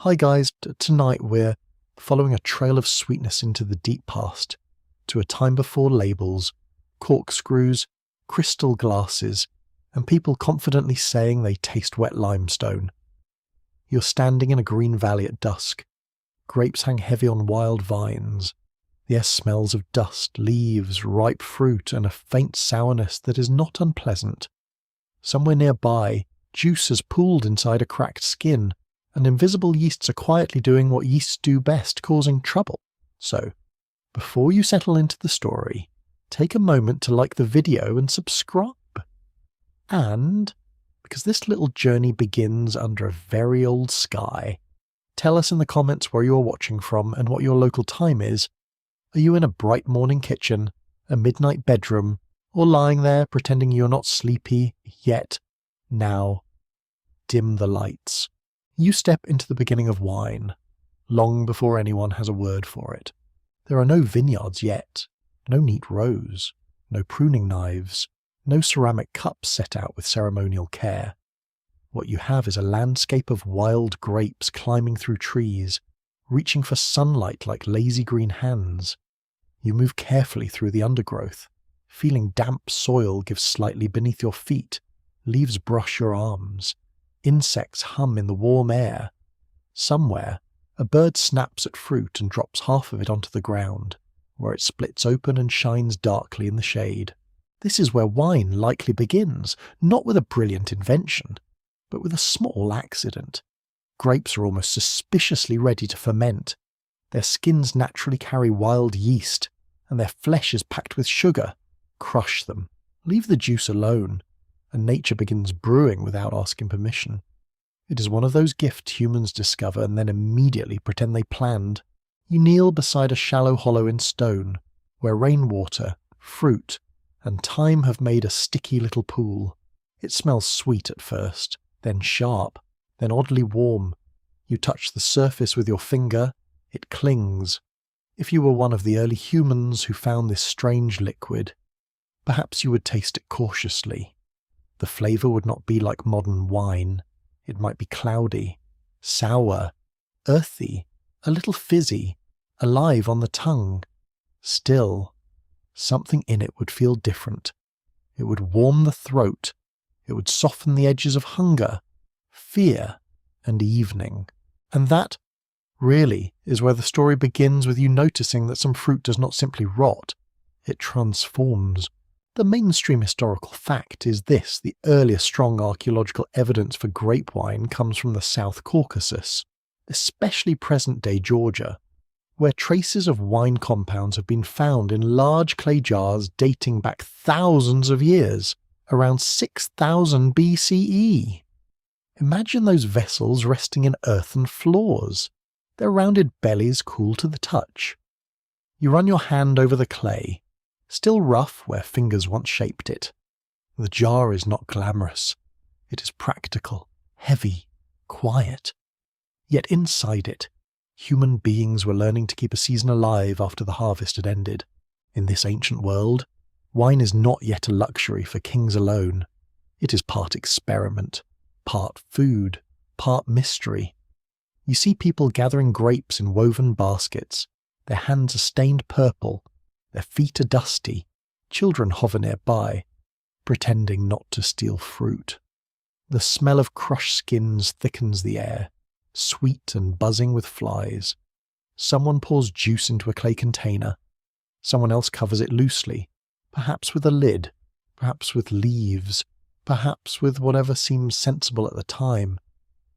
Hi guys, tonight we're following a trail of sweetness into the deep past, to a time before labels, corkscrews, crystal glasses, and people confidently saying they taste wet limestone. You're standing in a green valley at dusk. Grapes hang heavy on wild vines. The air smells of dust, leaves, ripe fruit, and a faint sourness that is not unpleasant. Somewhere nearby, juice has pooled inside a cracked skin, and invisible yeasts are quietly doing what yeasts do best, causing trouble. So, before you settle into the story, take a moment to like the video and subscribe. And, because this little journey begins under a very old sky, tell us in the comments where you're watching from and what your local time is. Are you in a bright morning kitchen, a midnight bedroom, or lying there pretending you're not sleepy yet? Now, dim the lights. You step into the beginning of wine, long before anyone has a word for it. There are no vineyards yet, no neat rows, no pruning knives, no ceramic cups set out with ceremonial care. What you have is a landscape of wild grapes climbing through trees, reaching for sunlight like lazy green hands. You move carefully through the undergrowth, feeling damp soil give slightly beneath your feet, leaves brush your arms. Insects hum in the warm air. Somewhere, a bird snaps at fruit and drops half of it onto the ground, where it splits open and shines darkly in the shade. This is where wine likely begins, not with a brilliant invention, but with a small accident. Grapes are almost suspiciously ready to ferment. Their skins naturally carry wild yeast, and their flesh is packed with sugar. Crush them. Leave the juice alone. And nature begins brewing without asking permission. It is one of those gifts humans discover and then immediately pretend they planned. You kneel beside a shallow hollow in stone, where rainwater, fruit, and time have made a sticky little pool. It smells sweet at first, then sharp, then oddly warm. You touch the surface with your finger, it clings. If you were one of the early humans who found this strange liquid, perhaps you would taste it cautiously. The flavour would not be like modern wine. It might be cloudy, sour, earthy, a little fizzy, alive on the tongue. Still, something in it would feel different. It would warm the throat. It would soften the edges of hunger, fear, and evening. And that, really, is where the story begins, with you noticing that some fruit does not simply rot, it transforms. The mainstream historical fact is this: the earliest strong archaeological evidence for grape wine comes from the South Caucasus, especially present-day Georgia, where traces of wine compounds have been found in large clay jars dating back thousands of years, around 6000 BCE. Imagine those vessels resting in earthen floors, their rounded bellies cool to the touch. You run your hand over the clay, still rough where fingers once shaped it. The jar is not glamorous. It is practical, heavy, quiet. Yet inside it, human beings were learning to keep a season alive after the harvest had ended. In this ancient world, wine is not yet a luxury for kings alone. It is part experiment, part food, part mystery. You see people gathering grapes in woven baskets. Their hands are stained purple. Their feet are dusty. Children hover nearby, pretending not to steal fruit. The smell of crushed skins thickens the air, sweet and buzzing with flies. Someone pours juice into a clay container. Someone else covers it loosely, perhaps with a lid, perhaps with leaves, perhaps with whatever seems sensible at the time.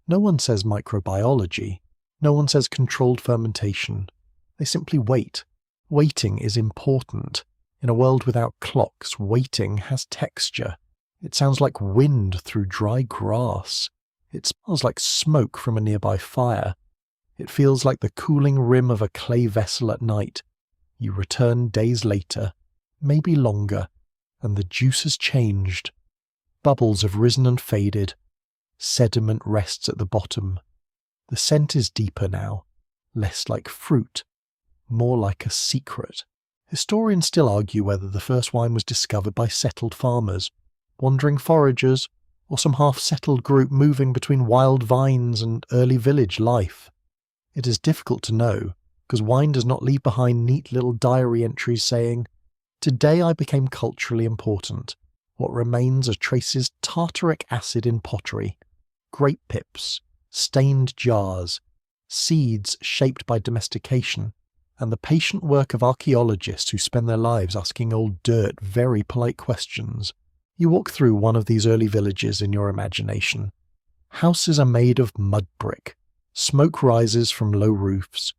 No one says microbiology. No one says controlled fermentation. They simply wait. Waiting is important. In a world without clocks, waiting has texture. It sounds like wind through dry grass. It smells like smoke from a nearby fire. It feels like the cooling rim of a clay vessel at night. You return days later, maybe longer, and the juice has changed. Bubbles have risen and faded. Sediment rests at the bottom. The scent is deeper now, less like fruit, more like a secret. Historians still argue whether the first wine was discovered by settled farmers, wandering foragers, or some half-settled group moving between wild vines and early village life? It is difficult to know, because wine does not leave behind neat little diary entries saying, "Today I became culturally important. What remains are traces tartaric acid in pottery, grape pips, stained jars, seeds shaped by domestication, and the patient work of archaeologists who spend their lives asking old dirt very polite questions." You walk through one of these early villages in your imagination. Houses are made of mud brick. Smoke rises from low roofs.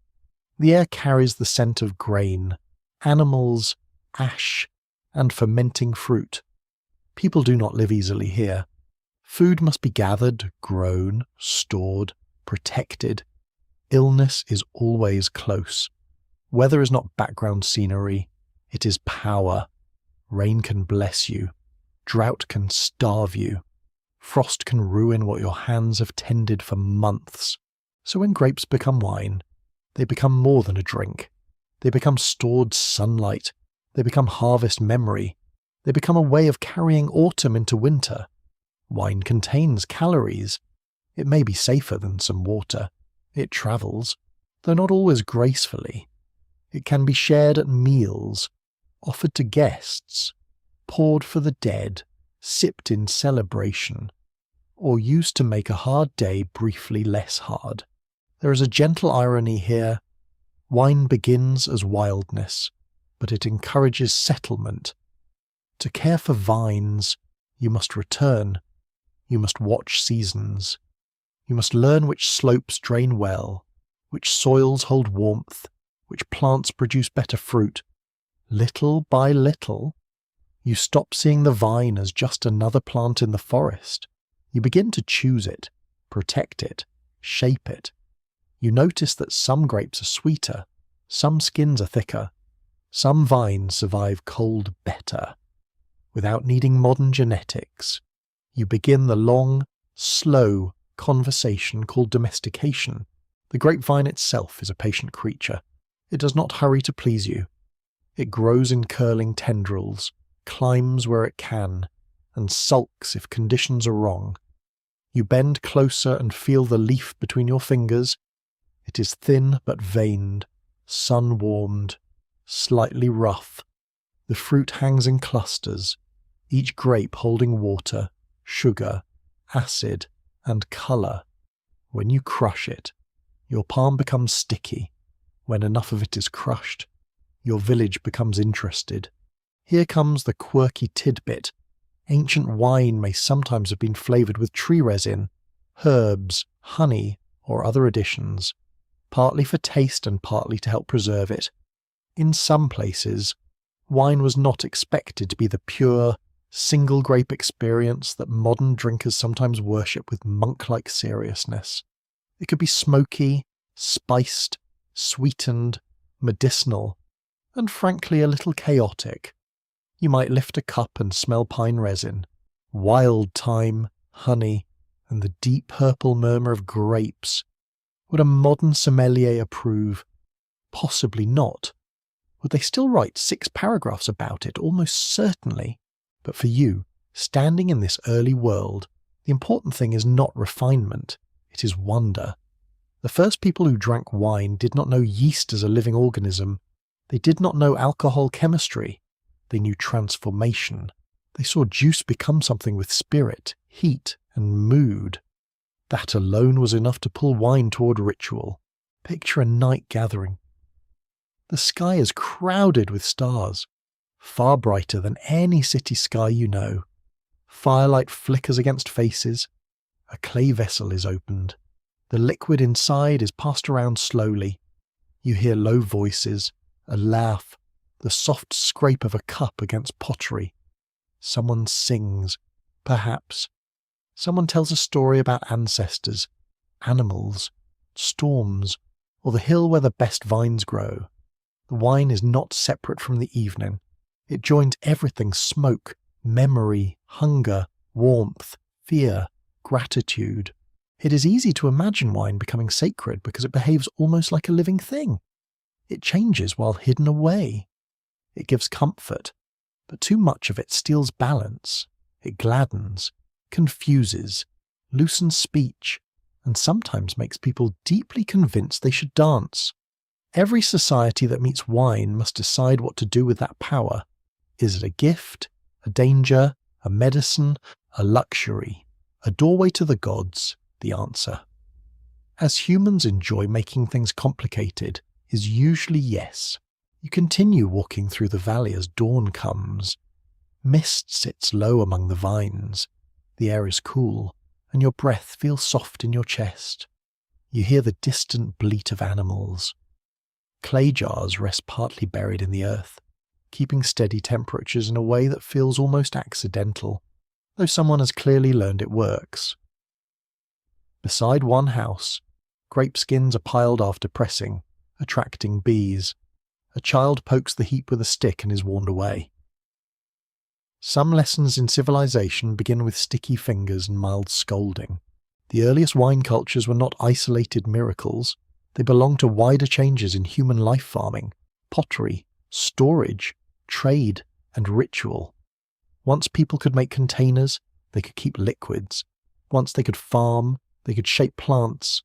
The air carries the scent of grain, animals, ash, and fermenting fruit. People do not live easily here. Food must be gathered, grown, stored, protected. Illness is always close. Weather is not background scenery, it is power. Rain can bless you. Drought can starve you. Frost can ruin what your hands have tended for months. So when grapes become wine, they become more than a drink. They become stored sunlight. They become harvest memory. They become a way of carrying autumn into winter. Wine contains calories. It may be safer than some water. It travels, though not always gracefully. It can be shared at meals, offered to guests, poured for the dead, sipped in celebration, or used to make a hard day briefly less hard. There is a gentle irony here. Wine begins as wildness, but it encourages settlement. To care for vines, you must return. You must watch seasons. You must learn which slopes drain well, which soils hold warmth, which plants produce better fruit. Little by little, you stop seeing the vine as just another plant in the forest. You begin to choose it, protect it, shape it. You notice that some grapes are sweeter, some skins are thicker, some vines survive cold better. Without needing modern genetics, you begin the long, slow conversation called domestication. The grapevine itself is a patient creature. It does not hurry to please you. It grows in curling tendrils, climbs where it can, and sulks if conditions are wrong. You bend closer and feel the leaf between your fingers. It is thin but veined, sun-warmed, slightly rough. The fruit hangs in clusters, each grape holding water, sugar, acid, and colour. When you crush it, your palm becomes sticky. When enough of it is crushed, your village becomes interested. Here comes the quirky tidbit. Ancient wine may sometimes have been flavoured with tree resin, herbs, honey, or other additions, partly for taste and partly to help preserve it. In some places, wine was not expected to be the pure, single-grape experience that modern drinkers sometimes worship with monk-like seriousness. It could be smoky, spiced, sweetened, medicinal, and frankly a little chaotic. You might lift a cup and smell pine resin, wild thyme, honey, and the deep purple murmur of grapes. Would a modern sommelier approve? Possibly not. Would they still write 6 paragraphs about it? Almost certainly. But for you, standing in this early world, the important thing is not refinement, it is wonder. The first people who drank wine did not know yeast as a living organism. They did not know alcohol chemistry. They knew transformation. They saw juice become something with spirit, heat, and mood. That alone was enough to pull wine toward ritual. Picture a night gathering. The sky is crowded with stars, far brighter than any city sky you know. Firelight flickers against faces. A clay vessel is opened. The liquid inside is passed around slowly. You hear low voices, a laugh, the soft scrape of a cup against pottery. Someone sings, perhaps. Someone tells a story about ancestors, animals, storms, or the hill where the best vines grow. The wine is not separate from the evening. It joins everything: smoke, memory, hunger, warmth, fear, gratitude. It is easy to imagine wine becoming sacred because it behaves almost like a living thing. It changes while hidden away. It gives comfort, but too much of it steals balance. It gladdens, confuses, loosens speech, and sometimes makes people deeply convinced they should dance. Every society that meets wine must decide what to do with that power. Is it a gift, a danger, a medicine, a luxury, a doorway to the gods? The answer, as humans enjoy making things complicated, is usually yes. You continue walking through the valley as dawn comes. Mist sits low among the vines. The air is cool, and your breath feels soft in your chest. You hear the distant bleat of animals. Clay jars rest partly buried in the earth, keeping steady temperatures in a way that feels almost accidental, though someone has clearly learned it works. Beside one house, grape skins are piled after pressing, attracting bees. A child pokes the heap with a stick and is warned away. Some lessons in civilization begin with sticky fingers and mild scolding. The earliest wine cultures were not isolated miracles. They belonged to wider changes in human life farming, pottery, storage, trade, and ritual. Once people could make containers, they could keep liquids. Once they could farm, they could shape plants.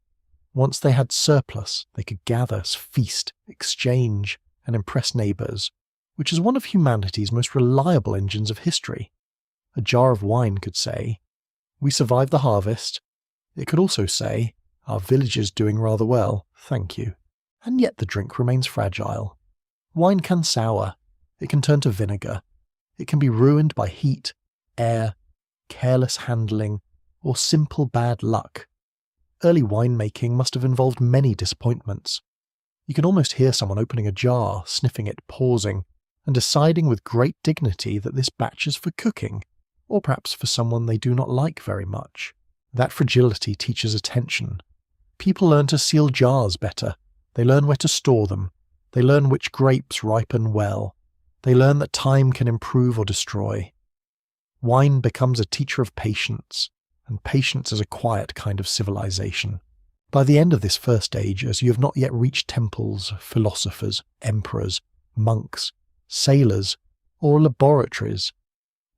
Once they had surplus, they could gather, feast, exchange, and impress neighbours, which is one of humanity's most reliable engines of history. A jar of wine could say, "We survived the harvest." It could also say, "Our village is doing rather well, thank you." And yet the drink remains fragile. Wine can sour. It can turn to vinegar. It can be ruined by heat, air, careless handling, or simple bad luck. Early winemaking must have involved many disappointments. You can almost hear someone opening a jar, sniffing it, pausing, and deciding with great dignity that this batch is for cooking, or perhaps for someone they do not like very much. That fragility teaches attention. People learn to seal jars better. They learn where to store them. They learn which grapes ripen well. They learn that time can improve or destroy. Wine becomes a teacher of patience, and patience is a quiet kind of civilization. By the end of this first age, as you have not yet reached temples, philosophers, emperors, monks, sailors, or laboratories,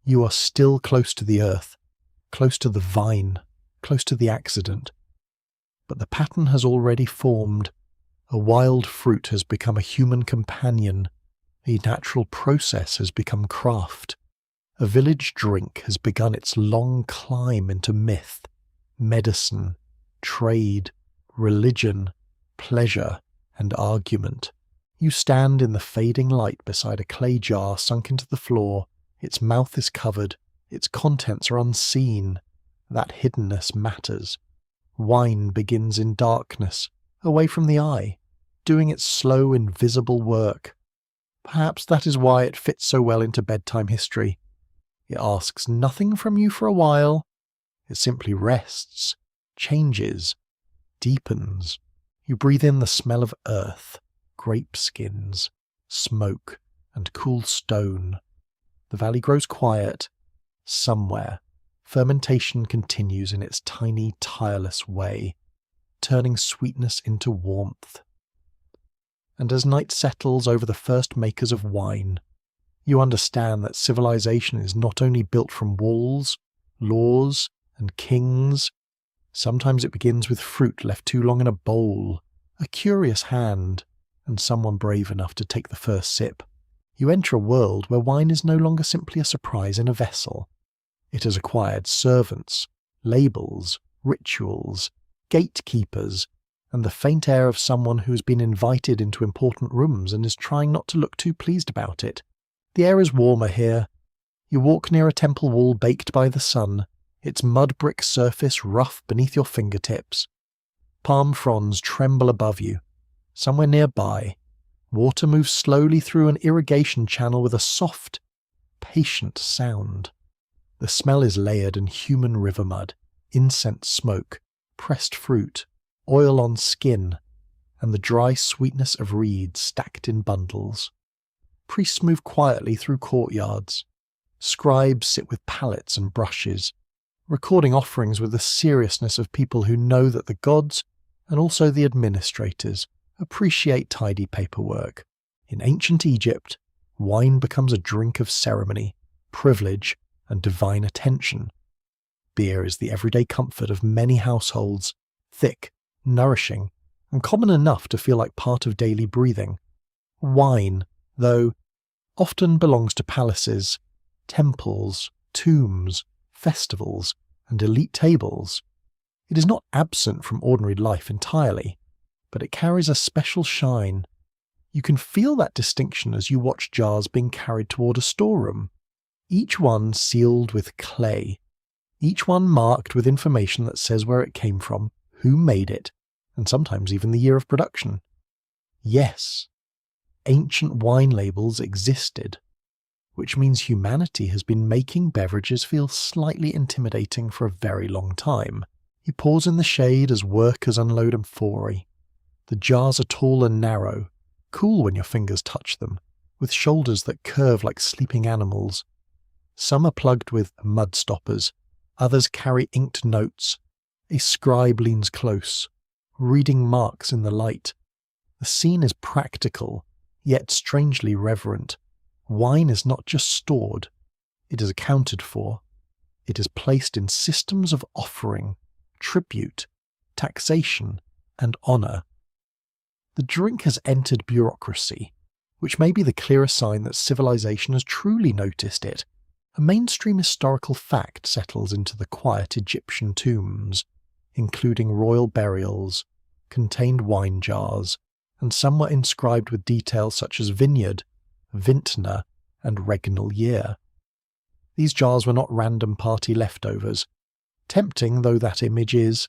you are still close to the earth, close to the vine, close to the accident. But the pattern has already formed. A wild fruit has become a human companion. A natural process has become craft. A village drink has begun its long climb into myth, medicine, trade, religion, pleasure, and argument. You stand in the fading light beside a clay jar sunk into the floor. Its mouth is covered. Its contents are unseen. That hiddenness matters. Wine begins in darkness, away from the eye, doing its slow, invisible work. Perhaps that is why it fits so well into bedtime history. It asks nothing from you for a while. It simply rests, changes, deepens. You breathe in the smell of earth, grape skins, smoke, and cool stone. The valley grows quiet. Somewhere, fermentation continues in its tiny, tireless way, turning sweetness into warmth. And as night settles over the first makers of wine, you understand that civilization is not only built from walls, laws, and kings. Sometimes it begins with fruit left too long in a bowl, a curious hand, and someone brave enough to take the first sip. You enter a world where wine is no longer simply a surprise in a vessel. It has acquired servants, labels, rituals, gatekeepers, and the faint air of someone who has been invited into important rooms and is trying not to look too pleased about it. The air is warmer here. You walk near a temple wall baked by the sun, its mud brick surface rough beneath your fingertips. Palm fronds tremble above you. Somewhere nearby, water moves slowly through an irrigation channel with a soft, patient sound. The smell is layered in human river mud, incense smoke, pressed fruit, oil on skin, and the dry sweetness of reeds stacked in bundles. Priests move quietly through courtyards. Scribes sit with palettes and brushes, recording offerings with the seriousness of people who know that the gods, and also the administrators, appreciate tidy paperwork. In ancient Egypt, wine becomes a drink of ceremony, privilege, and divine attention. Beer is the everyday comfort of many households, thick, nourishing, and common enough to feel like part of daily breathing. Wine, though, often belongs to palaces, temples, tombs, festivals, and elite tables. It is not absent from ordinary life entirely, but it carries a special shine. You can feel that distinction as you watch jars being carried toward a storeroom, each one sealed with clay, each one marked with information that says where it came from, who made it, and sometimes even the year of production. Yes, ancient wine labels existed, which means humanity has been making beverages feel slightly intimidating for a very long time. You pause in the shade as workers unload amphorae. The jars are tall and narrow, cool when your fingers touch them, with shoulders that curve like sleeping animals. Some are plugged with mud stoppers, others carry inked notes. A scribe leans close, reading marks in the light. The scene is practical, yet strangely reverent. Wine is not just stored, it is accounted for. It is placed in systems of offering, tribute, taxation, and honour. The drink has entered bureaucracy, which may be the clearest sign that civilization has truly noticed it. A mainstream historical fact settles into the quiet Egyptian tombs, including royal burials, contained wine jars, and some were inscribed with details such as vineyard, vintner, and regnal year. These jars were not random party leftovers, tempting though that image is.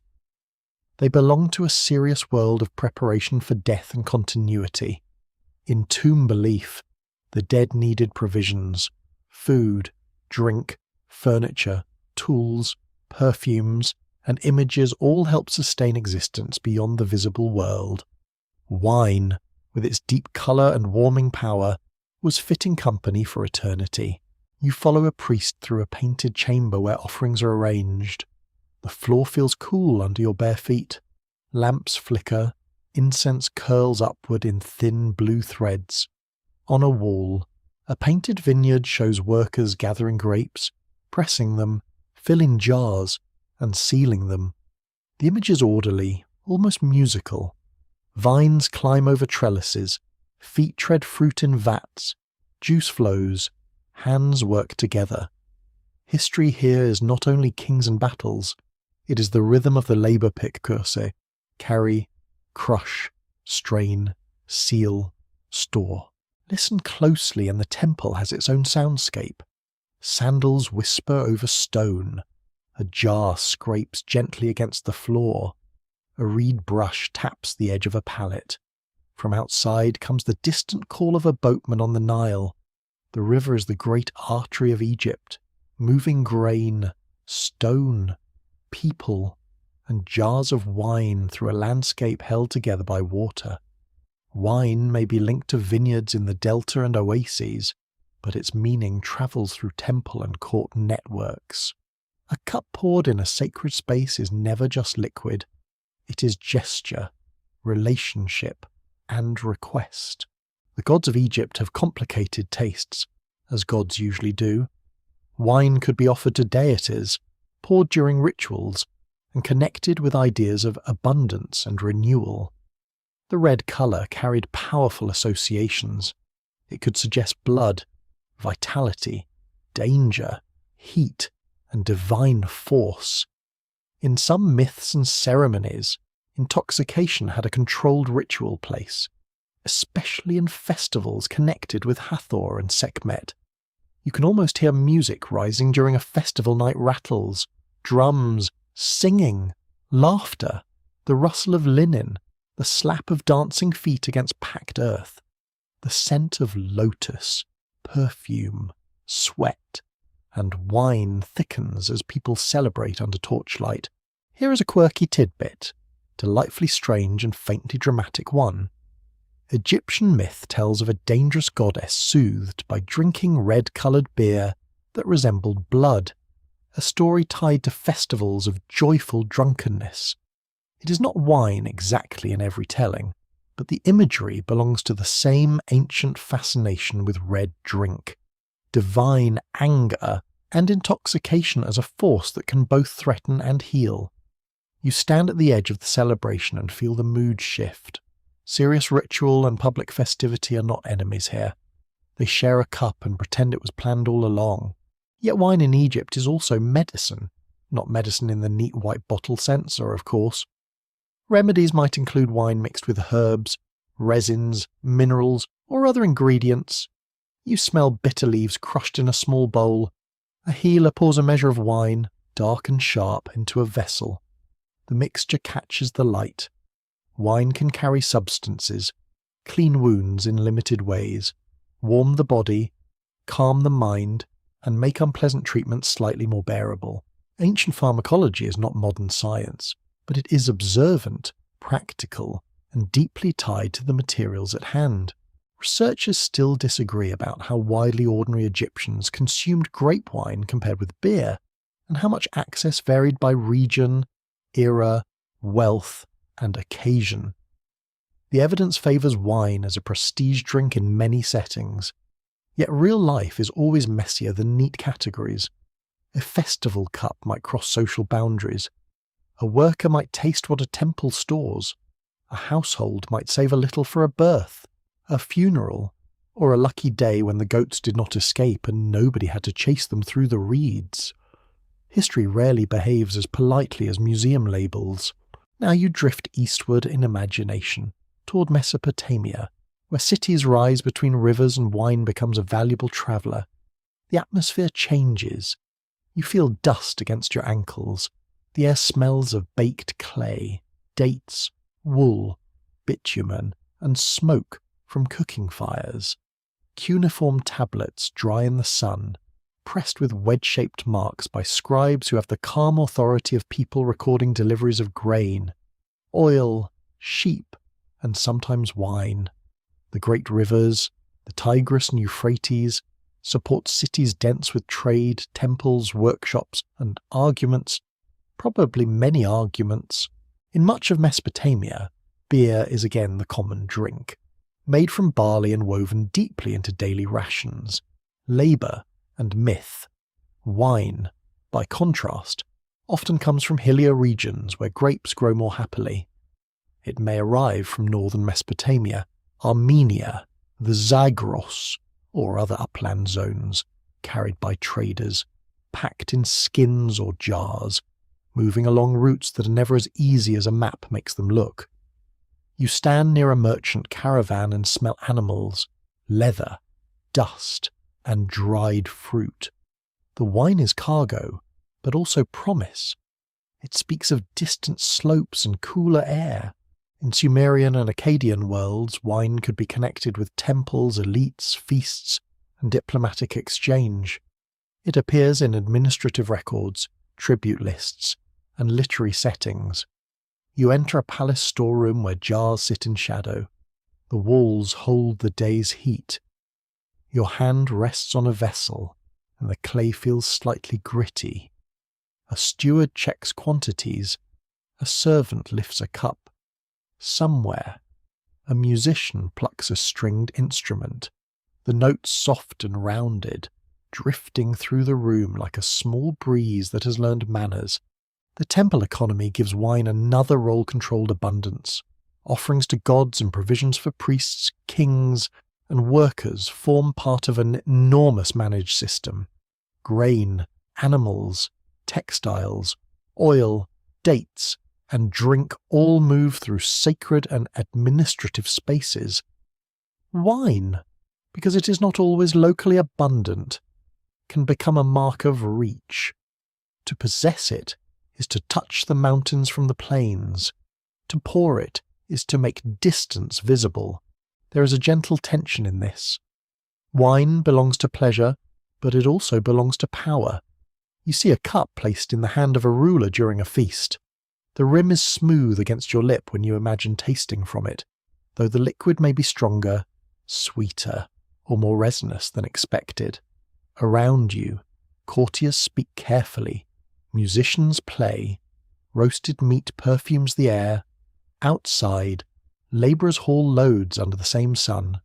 They belong to a serious world of preparation for death and continuity. In tomb belief, the dead needed provisions, food, drink, furniture, tools, perfumes, and images all help sustain existence beyond the visible world. Wine, with its deep colour and warming power, was fitting company for eternity. You follow a priest through a painted chamber where offerings are arranged. The floor feels cool under your bare feet. Lamps flicker, incense curls upward in thin blue threads. On a wall, a painted vineyard shows workers gathering grapes, pressing them, filling jars, and sealing them. The image is orderly, almost musical. Vines climb over trellises, feet tread fruit in vats, juice flows, hands work together. History here is not only kings and battles, it is the rhythm of the labour pick course, carry, crush, strain, seal, store. Listen closely and the temple has its own soundscape. Sandals whisper over stone. A jar scrapes gently against the floor. A reed brush taps the edge of a pallet. From outside comes the distant call of a boatman on the Nile. The river is the great artery of Egypt, moving grain, stone, people, and jars of wine through a landscape held together by water. Wine may be linked to vineyards in the delta and oases, but its meaning travels through temple and court networks. A cup poured in a sacred space is never just liquid. It is gesture, relationship, and request. The gods of Egypt have complicated tastes, as gods usually do. Wine could be offered to deities, poured during rituals, and connected with ideas of abundance and renewal. The red colour carried powerful associations. It could suggest blood, vitality, danger, heat, and divine force. In some myths and ceremonies, intoxication had a controlled ritual place, especially in festivals connected with Hathor and Sekhmet. You can almost hear music rising during a festival night, rattles, drums, singing, laughter, the rustle of linen, the slap of dancing feet against packed earth, the scent of lotus, perfume, sweat, and wine thickens as people celebrate under torchlight. Here is a quirky tidbit, delightfully strange and faintly dramatic one. Egyptian myth tells of a dangerous goddess soothed by drinking red-coloured beer that resembled blood, a story tied to festivals of joyful drunkenness. It is not wine exactly in every telling, but the imagery belongs to the same ancient fascination with red drink. Divine anger and intoxication as a force that can both threaten and heal. You stand at the edge of the celebration and feel the mood shift. Serious ritual and public festivity are not enemies here. They share a cup and pretend it was planned all along. Yet wine in Egypt is also medicine. Not medicine in the neat white bottle sense, of course. Remedies might include wine mixed with herbs, resins, minerals, or other ingredients. You smell bitter leaves crushed in a small bowl. A healer pours a measure of wine, dark and sharp, into a vessel. The mixture catches the light. Wine can carry substances, clean wounds in limited ways, warm the body, calm the mind, and make unpleasant treatments slightly more bearable. Ancient pharmacology is not modern science, but it is observant, practical, and deeply tied to the materials at hand. Researchers still disagree about how widely ordinary Egyptians consumed grape wine compared with beer, and how much access varied by region, era, wealth, and occasion. The evidence favours wine as a prestige drink in many settings, yet real life is always messier than neat categories. A festival cup might cross social boundaries. A worker might taste what a temple stores. A household might save a little for a birth, a funeral, or a lucky day when the goats did not escape and nobody had to chase them through the reeds. History rarely behaves as politely as museum labels. Now you drift eastward in imagination, toward Mesopotamia, where cities rise between rivers and wine becomes a valuable traveller. The atmosphere changes. You feel dust against your ankles. The air smells of baked clay, dates, wool, bitumen, and smoke from cooking fires. Cuneiform tablets dry in the sun, pressed with wedge-shaped marks by scribes who have the calm authority of people recording deliveries of grain, oil, sheep, and sometimes wine. The great rivers, the Tigris and Euphrates, support cities dense with trade, temples, workshops, and arguments, probably many arguments. In much of Mesopotamia, beer is again the common drink, made from barley and woven deeply into daily rations. Labour and myth. Wine, by contrast, often comes from hillier regions where grapes grow more happily. It may arrive from northern Mesopotamia, Armenia, the Zagros, or other upland zones, carried by traders, packed in skins or jars, moving along routes that are never as easy as a map makes them look. You stand near a merchant caravan and smell animals, leather, dust, and dried fruit. The wine is cargo, but also promise. It speaks of distant slopes and cooler air. In Sumerian and Akkadian worlds, wine could be connected with temples, elites, feasts, and diplomatic exchange. It appears in administrative records, tribute lists, and literary settings. You enter a palace storeroom where jars sit in shadow. The walls hold the day's heat. Your hand rests on a vessel, and the clay feels slightly gritty. A steward checks quantities. A servant lifts a cup. Somewhere, a musician plucks a stringed instrument, the notes soft and rounded, drifting through the room like a small breeze that has learned manners. The temple economy gives wine another role-controlled abundance. Offerings to gods and provisions for priests, kings, and workers form part of an enormous managed system. Grain, animals, textiles, oil, dates, and drink all move through sacred and administrative spaces. Wine, because it is not always locally abundant, can become a mark of reach. To possess it is to touch the mountains from the plains. To pour it is to make distance visible. There is a gentle tension in this. Wine belongs to pleasure, but it also belongs to power. You see a cup placed in the hand of a ruler during a feast. The rim is smooth against your lip when you imagine tasting from it, though the liquid may be stronger, sweeter, or more resinous than expected. Around you, courtiers speak carefully, musicians play, roasted meat perfumes the air. Outside, labourers haul loads under the same sun.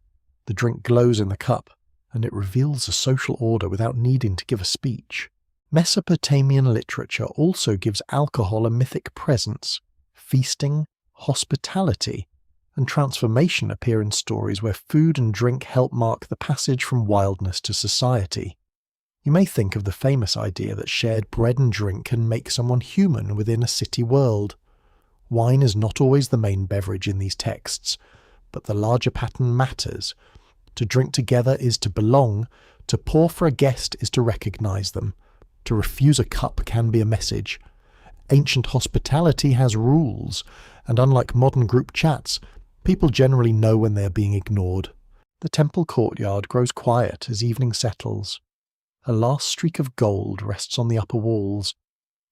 The drink glows in the cup, and it reveals a social order without needing to give a speech. Mesopotamian literature also gives alcohol a mythic presence. Feasting, hospitality, and transformation appear in stories where food and drink help mark the passage from wildness to society. You may think of the famous idea that shared bread and drink can make someone human within a city world. Wine is not always the main beverage in these texts, but the larger pattern matters. To drink together is to belong, to pour for a guest is to recognise them, to refuse a cup can be a message. Ancient hospitality has rules, and unlike modern group chats, people generally know when they are being ignored. The temple courtyard grows quiet as evening settles. A last streak of gold rests on the upper walls.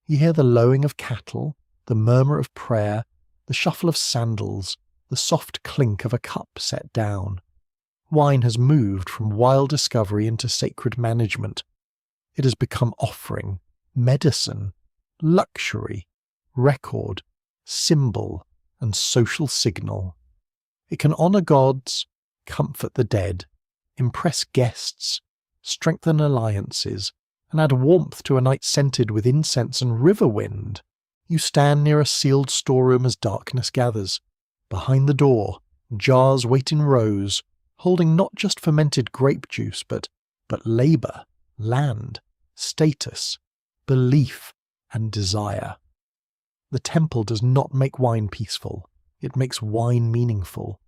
You hear the lowing of cattle, the murmur of prayer, the shuffle of sandals, the soft clink of a cup set down. Wine has moved from wild discovery into sacred management. It has become offering, medicine, luxury, record, symbol, and social signal. It can honour gods, comfort the dead, impress guests, strengthen alliances, and add warmth to a night scented with incense and river wind. You stand near a sealed storeroom as darkness gathers. Behind the door, jars wait in rows, holding not just fermented grape juice, but labour, land, status, belief, and desire. The temple does not make wine peaceful, it makes wine meaningful.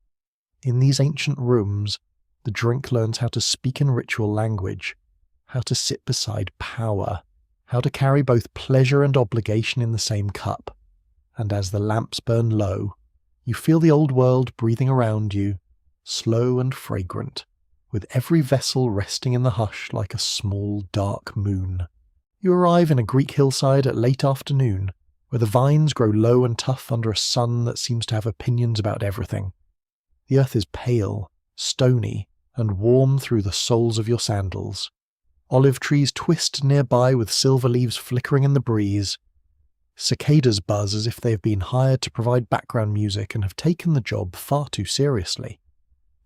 In these ancient rooms, the drink learns how to speak in ritual language, how to sit beside power, how to carry both pleasure and obligation in the same cup. And as the lamps burn low, you feel the old world breathing around you, slow and fragrant, with every vessel resting in the hush like a small dark moon. You arrive in a Greek hillside at late afternoon, where the vines grow low and tough under a sun that seems to have opinions about everything. The earth is pale, stony, and warm through the soles of your sandals. Olive trees twist nearby with silver leaves flickering in the breeze. Cicadas buzz as if they have been hired to provide background music and have taken the job far too seriously.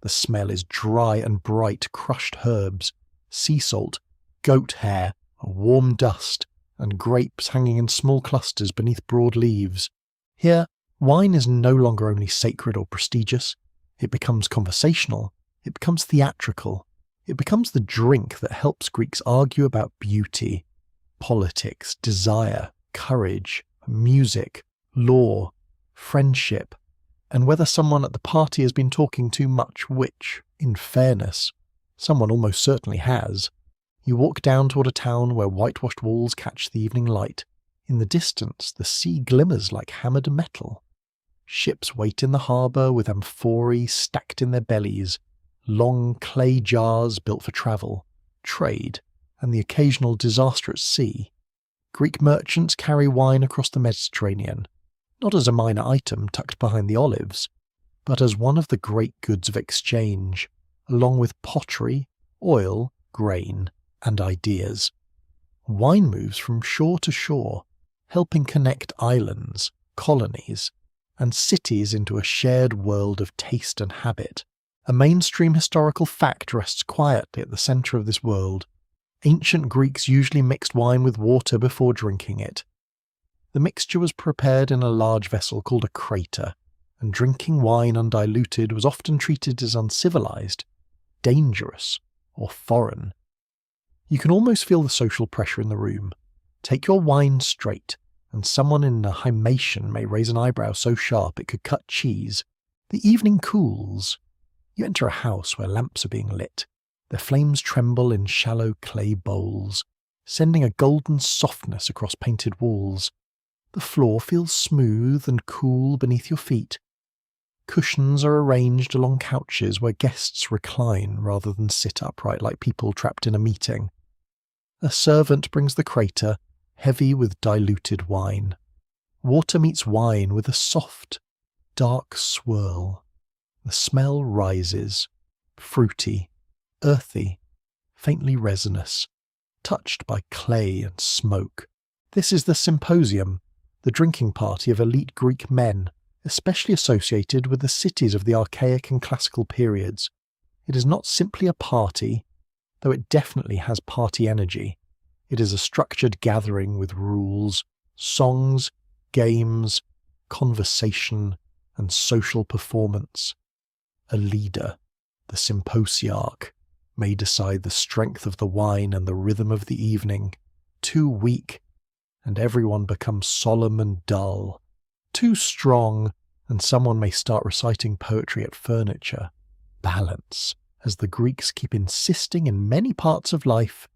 The smell is dry and bright crushed herbs, sea salt, goat hair, a warm dust, and grapes hanging in small clusters beneath broad leaves. Here, wine is no longer only sacred or prestigious. It becomes conversational. It becomes theatrical. It becomes the drink that helps Greeks argue about beauty, politics, desire, courage, music, law, friendship, and whether someone at the party has been talking too much, which, in fairness, someone almost certainly has. You walk down toward a town where whitewashed walls catch the evening light. In the distance, the sea glimmers like hammered metal. Ships wait in the harbour with amphorae stacked in their bellies, long clay jars built for travel, trade, and the occasional disaster at sea. Greek merchants carry wine across the Mediterranean, not as a minor item tucked behind the olives, but as one of the great goods of exchange, along with pottery, oil, grain, and ideas. Wine moves from shore to shore, helping connect islands, colonies, and cities into a shared world of taste and habit. A mainstream historical fact rests quietly at the centre of this world. Ancient Greeks usually mixed wine with water before drinking it. The mixture was prepared in a large vessel called a crater, and drinking wine undiluted was often treated as uncivilized, dangerous, or foreign. You can almost feel the social pressure in the room. Take your wine straight, and someone in a hymation may raise an eyebrow so sharp it could cut cheese. The evening cools. You enter a house where lamps are being lit. Their flames tremble in shallow clay bowls, sending a golden softness across painted walls. The floor feels smooth and cool beneath your feet. Cushions are arranged along couches where guests recline rather than sit upright like people trapped in a meeting. A servant brings the crater, heavy with diluted wine. Water meets wine with a soft, dark swirl. The smell rises, fruity, earthy, faintly resinous, touched by clay and smoke. This is the symposium, the drinking party of elite Greek men, especially associated with the cities of the archaic and classical periods. It is not simply a party, though it definitely has party energy. It is a structured gathering with rules, songs, games, conversation, and social performance. A leader, the symposiarch, may decide the strength of the wine and the rhythm of the evening. Too weak, and everyone becomes solemn and dull. Too strong, and someone may start reciting poetry at furniture. Balance, as the Greeks keep insisting in many parts of life,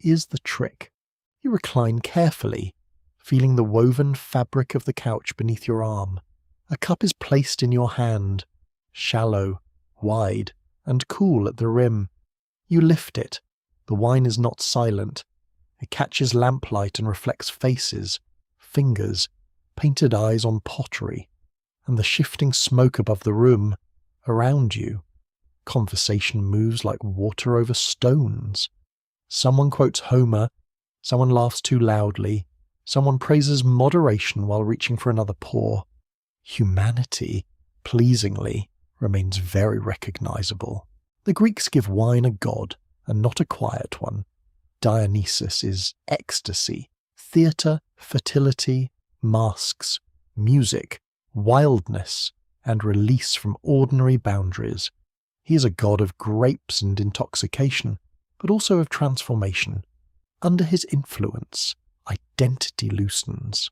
is the trick. You recline carefully, feeling the woven fabric of the couch beneath your arm. A cup is placed in your hand, shallow, wide, and cool at the rim. You lift it. The wine is not silent. It catches lamplight and reflects faces, fingers, painted eyes on pottery, and the shifting smoke above the room, around you. Conversation moves like water over stones. Someone quotes Homer, someone laughs too loudly, someone praises moderation while reaching for another pour. Humanity, pleasingly, remains very recognizable. The Greeks give wine a god, and not a quiet one. Dionysus is ecstasy, theatre, fertility, masks, music, wildness, and release from ordinary boundaries. He is a god of grapes and intoxication, but also of transformation. Under his influence, identity loosens.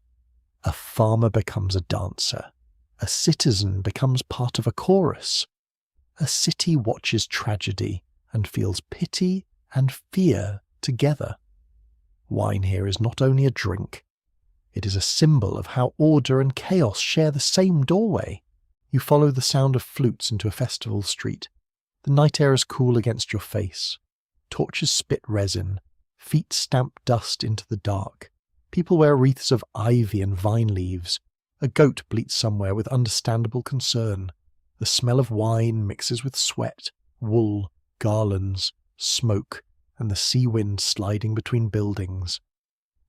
A farmer becomes a dancer. A citizen becomes part of a chorus. A city watches tragedy and feels pity and fear together. Wine here is not only a drink, it is a symbol of how order and chaos share the same doorway. You follow the sound of flutes into a festival street. The night air is cool against your face. Torches spit resin. Feet stamp dust into the dark. People wear wreaths of ivy and vine leaves. A goat bleats somewhere with understandable concern. The smell of wine mixes with sweat, wool, garlands, smoke, and the sea wind sliding between buildings.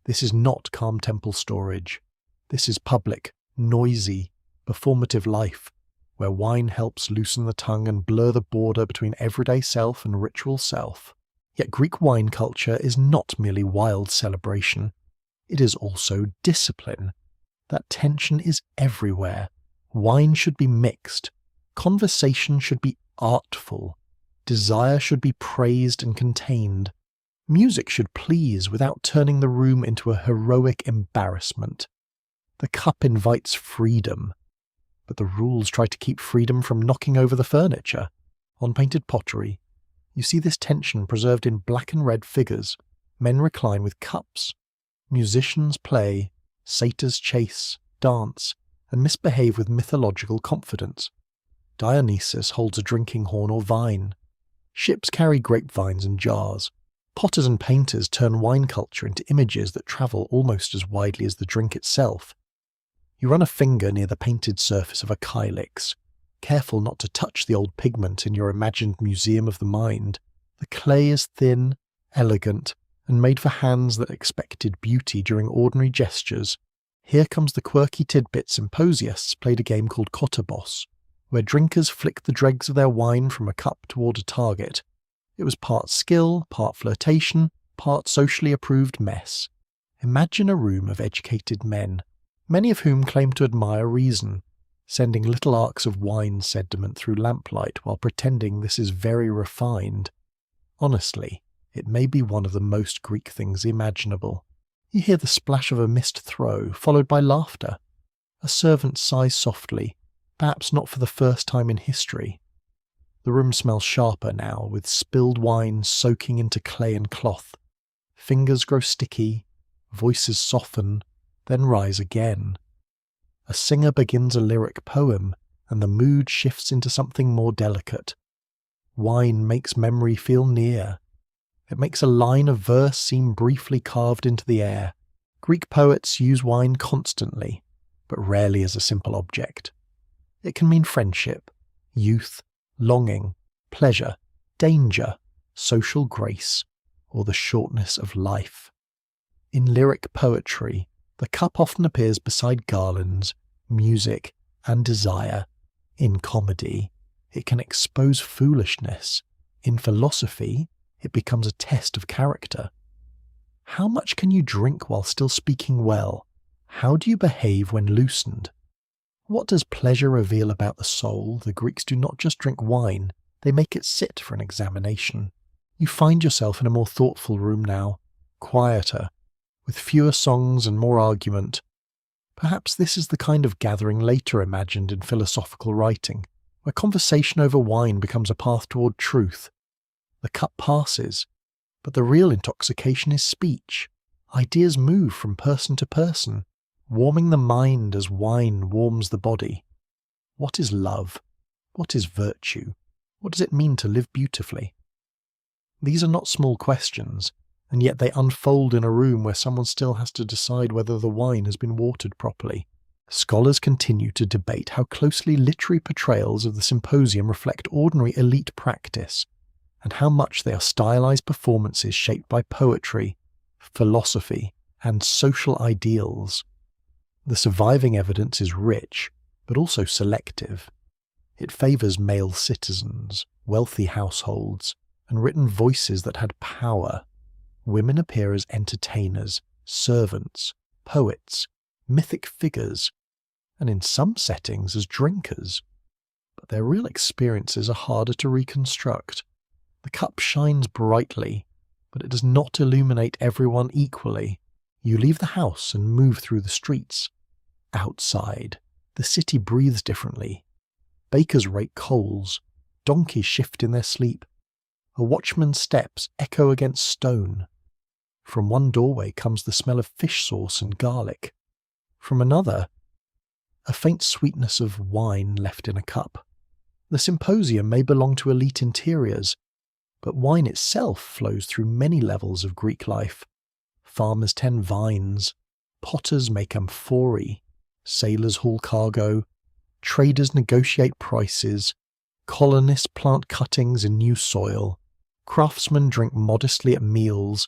This is not calm temple storage. This is public, noisy, performative life, where wine helps loosen the tongue and blur the border between everyday self and ritual self. Yet Greek wine culture is not merely wild celebration. It is also discipline. That tension is everywhere. Wine should be mixed. Conversation should be artful. Desire should be praised and contained. Music should please without turning the room into a heroic embarrassment. The cup invites freedom, but the rules try to keep freedom from knocking over the furniture. On painted pottery, you see this tension preserved in black and red figures. Men recline with cups. Musicians play, satyrs chase, dance, and misbehave with mythological confidence. Dionysus holds a drinking horn or vine. Ships carry grapevines and jars. Potters and painters turn wine culture into images that travel almost as widely as the drink itself. You run a finger near the painted surface of a kylix, careful not to touch the old pigment in your imagined museum of the mind. The clay is thin, elegant, and made for hands that expected beauty during ordinary gestures. Here comes the quirky tidbit symposiasts played a game called Kottabos, where drinkers flick the dregs of their wine from a cup toward a target. It was part skill, part flirtation, part socially approved mess. Imagine a room of educated men, many of whom claim to admire reason, sending little arcs of wine sediment through lamplight while pretending this is very refined. Honestly, it may be one of the most Greek things imaginable. You hear the splash of a missed throw, followed by laughter. A servant sighs softly, perhaps not for the first time in history. The room smells sharper now, with spilled wine soaking into clay and cloth. Fingers grow sticky, voices soften, then rise again. A singer begins a lyric poem, and the mood shifts into something more delicate. Wine makes memory feel near. It makes a line of verse seem briefly carved into the air. Greek poets use wine constantly, but rarely as a simple object. It can mean friendship, youth, longing, pleasure, danger, social grace, or the shortness of life. In lyric poetry, the cup often appears beside garlands, music, and desire. In comedy, it can expose foolishness. In philosophy, it becomes a test of character. How much can you drink while still speaking well? How do you behave when loosened? What does pleasure reveal about the soul? The Greeks do not just drink wine, they make it sit for an examination. You find yourself in a more thoughtful room now, quieter, with fewer songs and more argument. Perhaps this is the kind of gathering later imagined in philosophical writing, where conversation over wine becomes a path toward truth. The cup passes, but the real intoxication is speech. Ideas move from person to person, warming the mind as wine warms the body. What is love? What is virtue? What does it mean to live beautifully? These are not small questions, and yet they unfold in a room where someone still has to decide whether the wine has been watered properly. Scholars continue to debate how closely literary portrayals of the symposium reflect ordinary elite practice, and how much they are stylized performances shaped by poetry, philosophy, and social ideals. The surviving evidence is rich, but also selective. It favors male citizens, wealthy households, and written voices that had power. Women appear as entertainers, servants, poets, mythic figures, and in some settings as drinkers. But their real experiences are harder to reconstruct. The cup shines brightly, but it does not illuminate everyone equally. You leave the house and move through the streets. Outside, the city breathes differently. Bakers rake coals, donkeys shift in their sleep. A watchman's steps echo against stone. From one doorway comes the smell of fish sauce and garlic. From another, a faint sweetness of wine left in a cup. The symposium may belong to elite interiors, but wine itself flows through many levels of Greek life. Farmers tend vines, potters make amphorae, sailors haul cargo, traders negotiate prices, colonists plant cuttings in new soil, craftsmen drink modestly at meals,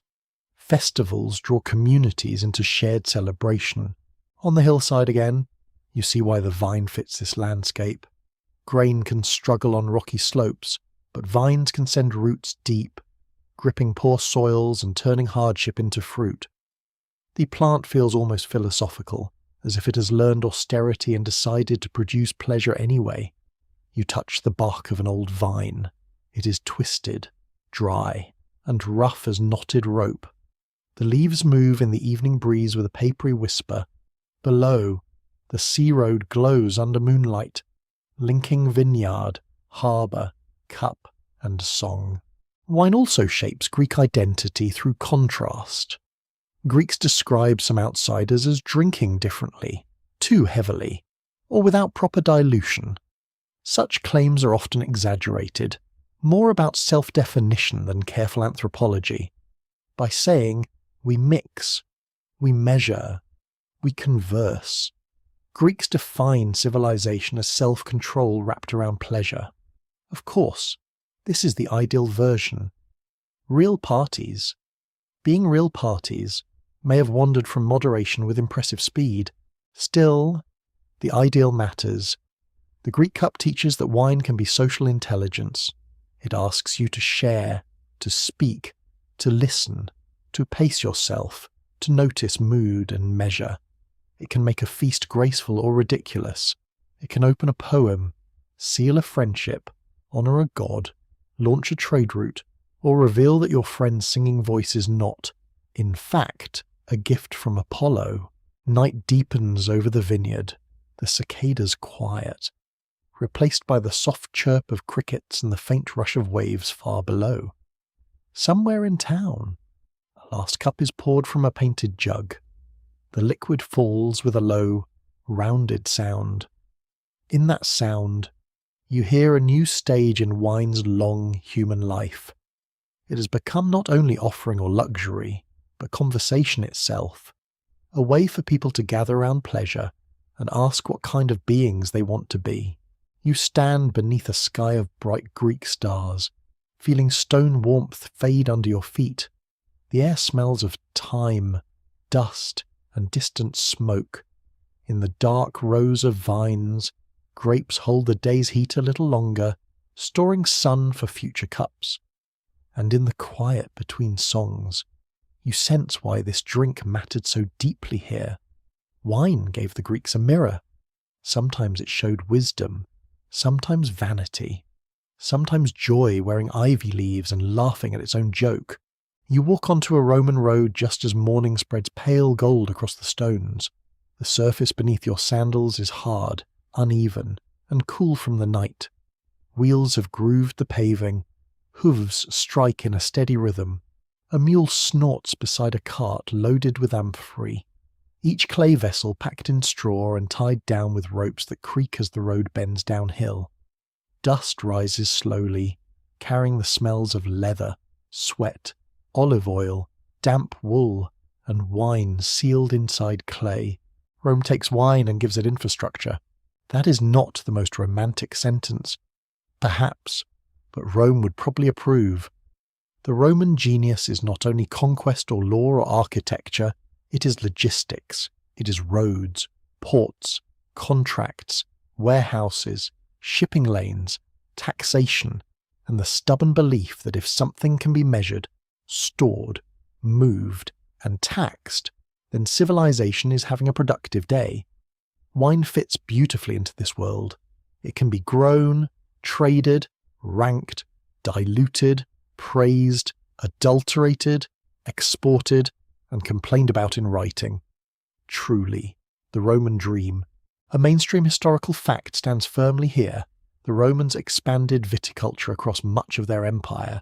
festivals draw communities into shared celebration. On the hillside again, you see why the vine fits this landscape. Grain can struggle on rocky slopes, but vines can send roots deep, gripping poor soils and turning hardship into fruit. The plant feels almost philosophical, as if it has learned austerity and decided to produce pleasure anyway. You touch the bark of an old vine. It is twisted, dry, and rough as knotted rope. The leaves move in the evening breeze with a papery whisper. Below, the sea road glows under moonlight, linking vineyard, harbour, cup, and song. Wine also shapes Greek identity through contrast. Greeks describe some outsiders as drinking differently, too heavily, or without proper dilution. Such claims are often exaggerated, more about self-definition than careful anthropology. By saying, we mix, we measure, we converse, Greeks define civilization as self-control wrapped around pleasure. Of course, this is the ideal version. Being real parties, may have wandered from moderation with impressive speed. Still, the ideal matters. The Greek cup teaches that wine can be social intelligence. It asks you to share, to speak, to listen, to pace yourself, to notice mood and measure. It can make a feast graceful or ridiculous. It can open a poem, seal a friendship, honour a god, launch a trade route, or reveal that your friend's singing voice is not, in fact, a gift from Apollo. Night deepens over the vineyard, the cicadas quiet, replaced by the soft chirp of crickets and the faint rush of waves far below. Somewhere in town, a last cup is poured from a painted jug. The liquid falls with a low, rounded sound. In that sound, you hear a new stage in wine's long human life. It has become not only offering or luxury, but conversation itself, a way for people to gather around pleasure and ask what kind of beings they want to be. You stand beneath a sky of bright Greek stars, feeling stone warmth fade under your feet. The air smells of thyme, dust, and distant smoke. In the dark rows of vines, grapes hold the day's heat a little longer, storing sun for future cups. And in the quiet between songs, You sense why this drink mattered so deeply here. Wine gave the Greeks a mirror. Sometimes it showed wisdom, sometimes vanity, sometimes joy wearing ivy leaves and laughing at its own joke. You walk onto a Roman road just as morning spreads pale gold across the stones. The surface beneath your sandals is hard, uneven, and cool from the night. Wheels have grooved the paving. Hooves strike in a steady rhythm. A mule snorts beside a cart loaded with amphorae. Each clay vessel packed in straw and tied down with ropes that creak as the road bends downhill. Dust rises slowly, carrying the smells of leather, sweat, olive oil, damp wool, and wine sealed inside clay. Rome takes wine and gives it infrastructure. That is not the most romantic sentence. Perhaps, but Rome would probably approve. The Roman genius is not only conquest or law or architecture, it is logistics. It is roads, ports, contracts, warehouses, shipping lanes, taxation, and the stubborn belief that if something can be measured, stored, moved, and taxed, then civilization is having a productive day. Wine fits beautifully into this world. It can be grown, traded, ranked, diluted, praised, adulterated, exported, and complained about in writing. Truly, the Roman dream. A mainstream historical fact stands firmly here. The Romans expanded viticulture across much of their empire,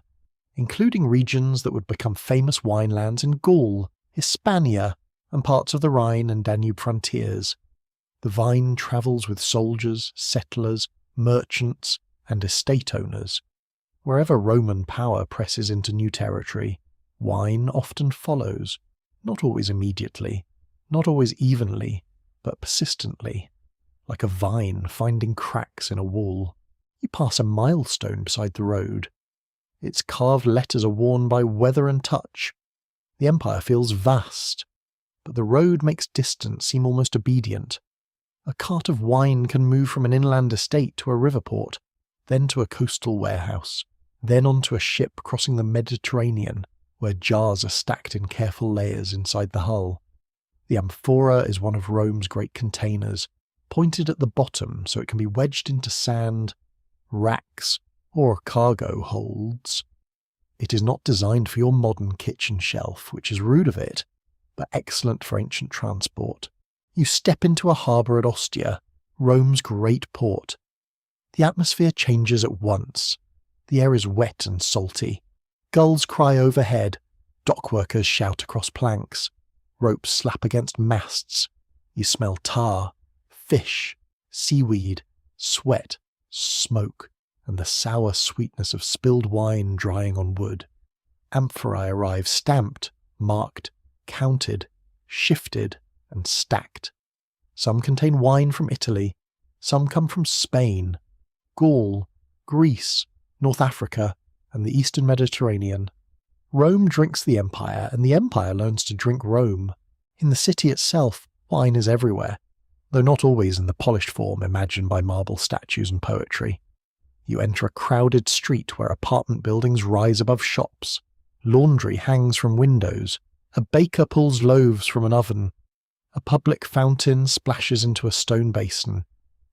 including regions that would become famous winelands in Gaul, Hispania, and parts of the Rhine and Danube frontiers. The vine travels with soldiers, settlers, merchants, and estate owners. Wherever Roman power presses into new territory, wine often follows, not always immediately, not always evenly, but persistently, like a vine finding cracks in a wall. You pass a milestone beside the road. Its carved letters are worn by weather and touch. The empire feels vast, but the road makes distance seem almost obedient. A cart of wine can move from an inland estate to a river port, then to a coastal warehouse, then onto a ship crossing the Mediterranean, where jars are stacked in careful layers inside the hull. The amphora is one of Rome's great containers, pointed at the bottom so it can be wedged into sand, racks, or cargo holds. It is not designed for your modern kitchen shelf, which is rude of it, but excellent for ancient transport. You step into a harbour at Ostia, Rome's great port. The atmosphere changes at once. The air is wet and salty. Gulls cry overhead. Dockworkers shout across planks. Ropes slap against masts. You smell tar, fish, seaweed, sweat, smoke, and the sour sweetness of spilled wine drying on wood. Amphorae arrive stamped, marked, counted, shifted, and stacked. Some contain wine from Italy. Some come from Spain, Gaul, Greece, North Africa, and the Eastern Mediterranean. Rome drinks the empire, and the empire learns to drink Rome. In the city itself, wine is everywhere, though not always in the polished form imagined by marble statues and poetry. You enter a crowded street where apartment buildings rise above shops. Laundry hangs from windows. A baker pulls loaves from an oven. A public fountain splashes into a stone basin.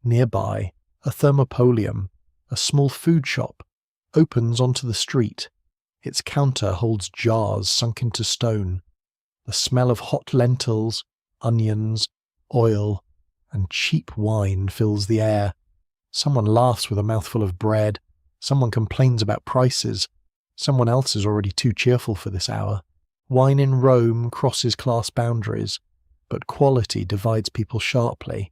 Nearby, a thermopolium, a small food shop, opens onto the street. Its counter holds jars sunk into stone. The smell of hot lentils, onions, oil, and cheap wine fills the air. Someone laughs with a mouthful of bread. Someone complains about prices. Someone else is already too cheerful for this hour. Wine in Rome crosses class boundaries, but quality divides people sharply.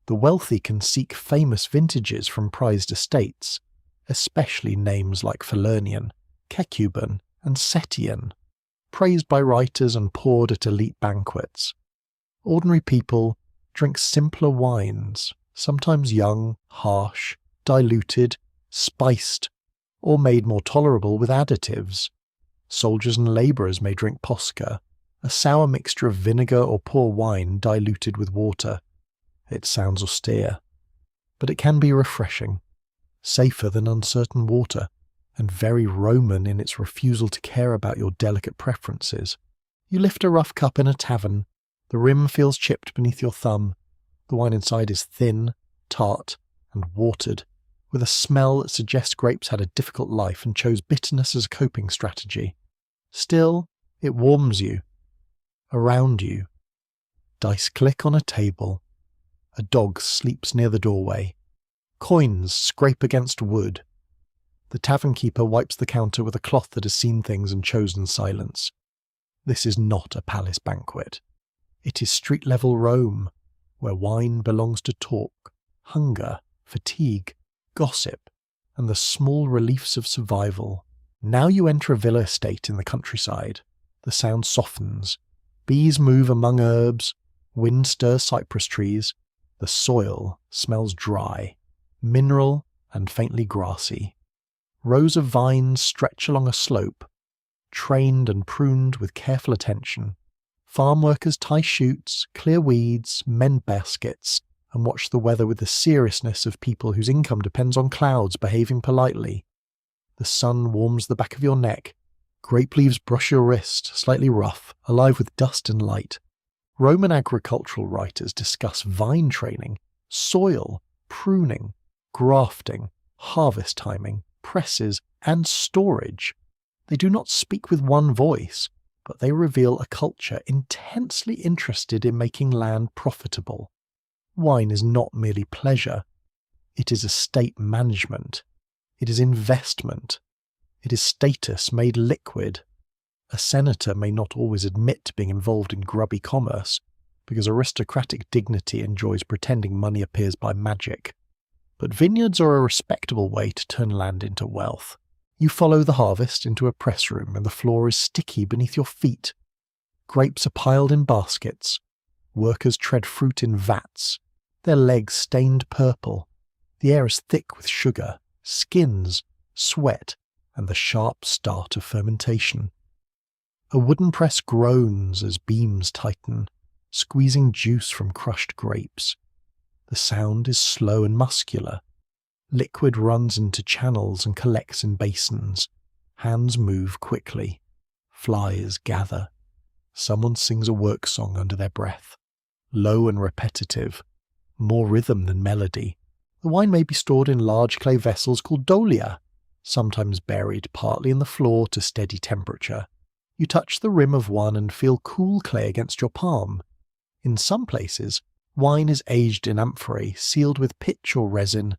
The wealthy can seek famous vintages from prized estates, especially names like Falernian, Cecuban, and Setian, praised by writers and poured at elite banquets. Ordinary people drink simpler wines, sometimes young, harsh, diluted, spiced, or made more tolerable with additives. Soldiers and labourers may drink posca, a sour mixture of vinegar or poor wine diluted with water. It sounds austere, but it can be refreshing, safer than uncertain water, and very Roman in its refusal to care about your delicate preferences. You lift a rough cup in a tavern. The rim feels chipped beneath your thumb. The wine inside is thin, tart, and watered, with a smell that suggests grapes had a difficult life and chose bitterness as a coping strategy. Still, it warms you. Around you, dice click on a table. A dog sleeps near the doorway. Coins scrape against wood. The tavern keeper wipes the counter with a cloth that has seen things and chosen silence. This is not a palace banquet. It is street-level Rome, where wine belongs to talk, hunger, fatigue, gossip, and the small reliefs of survival. Now you enter a villa estate in the countryside. The sound softens. Bees move among herbs. Wind stirs cypress trees. The soil smells dry, mineral and faintly grassy. Rows of vines stretch along a slope, trained and pruned with careful attention. Farm workers tie shoots, clear weeds, mend baskets, and watch the weather with the seriousness of people whose income depends on clouds behaving politely. The sun warms the back of your neck. Grape leaves brush your wrist, slightly rough, alive with dust and light. Roman agricultural writers discuss vine training, soil, pruning, grafting, harvest timing, presses, and storage. They do not speak with one voice, but they reveal a culture intensely interested in making land profitable. Wine is not merely pleasure. It is estate management. It is investment. It is status made liquid. A senator may not always admit to being involved in grubby commerce, because aristocratic dignity enjoys pretending money appears by magic. But vineyards are a respectable way to turn land into wealth. You follow the harvest into a press room and the floor is sticky beneath your feet. Grapes are piled in baskets. Workers tread fruit in vats, their legs stained purple. The air is thick with sugar, skins, sweat, and the sharp start of fermentation. A wooden press groans as beams tighten, squeezing juice from crushed grapes. The sound is slow and muscular. Liquid runs into channels and collects in basins. Hands move quickly. Flies gather. Someone sings a work song under their breath. Low and repetitive. More rhythm than melody. The wine may be stored in large clay vessels called dolia, sometimes buried partly in the floor to steady temperature. You touch the rim of one and feel cool clay against your palm. In some places, wine is aged in amphorae sealed with pitch or resin.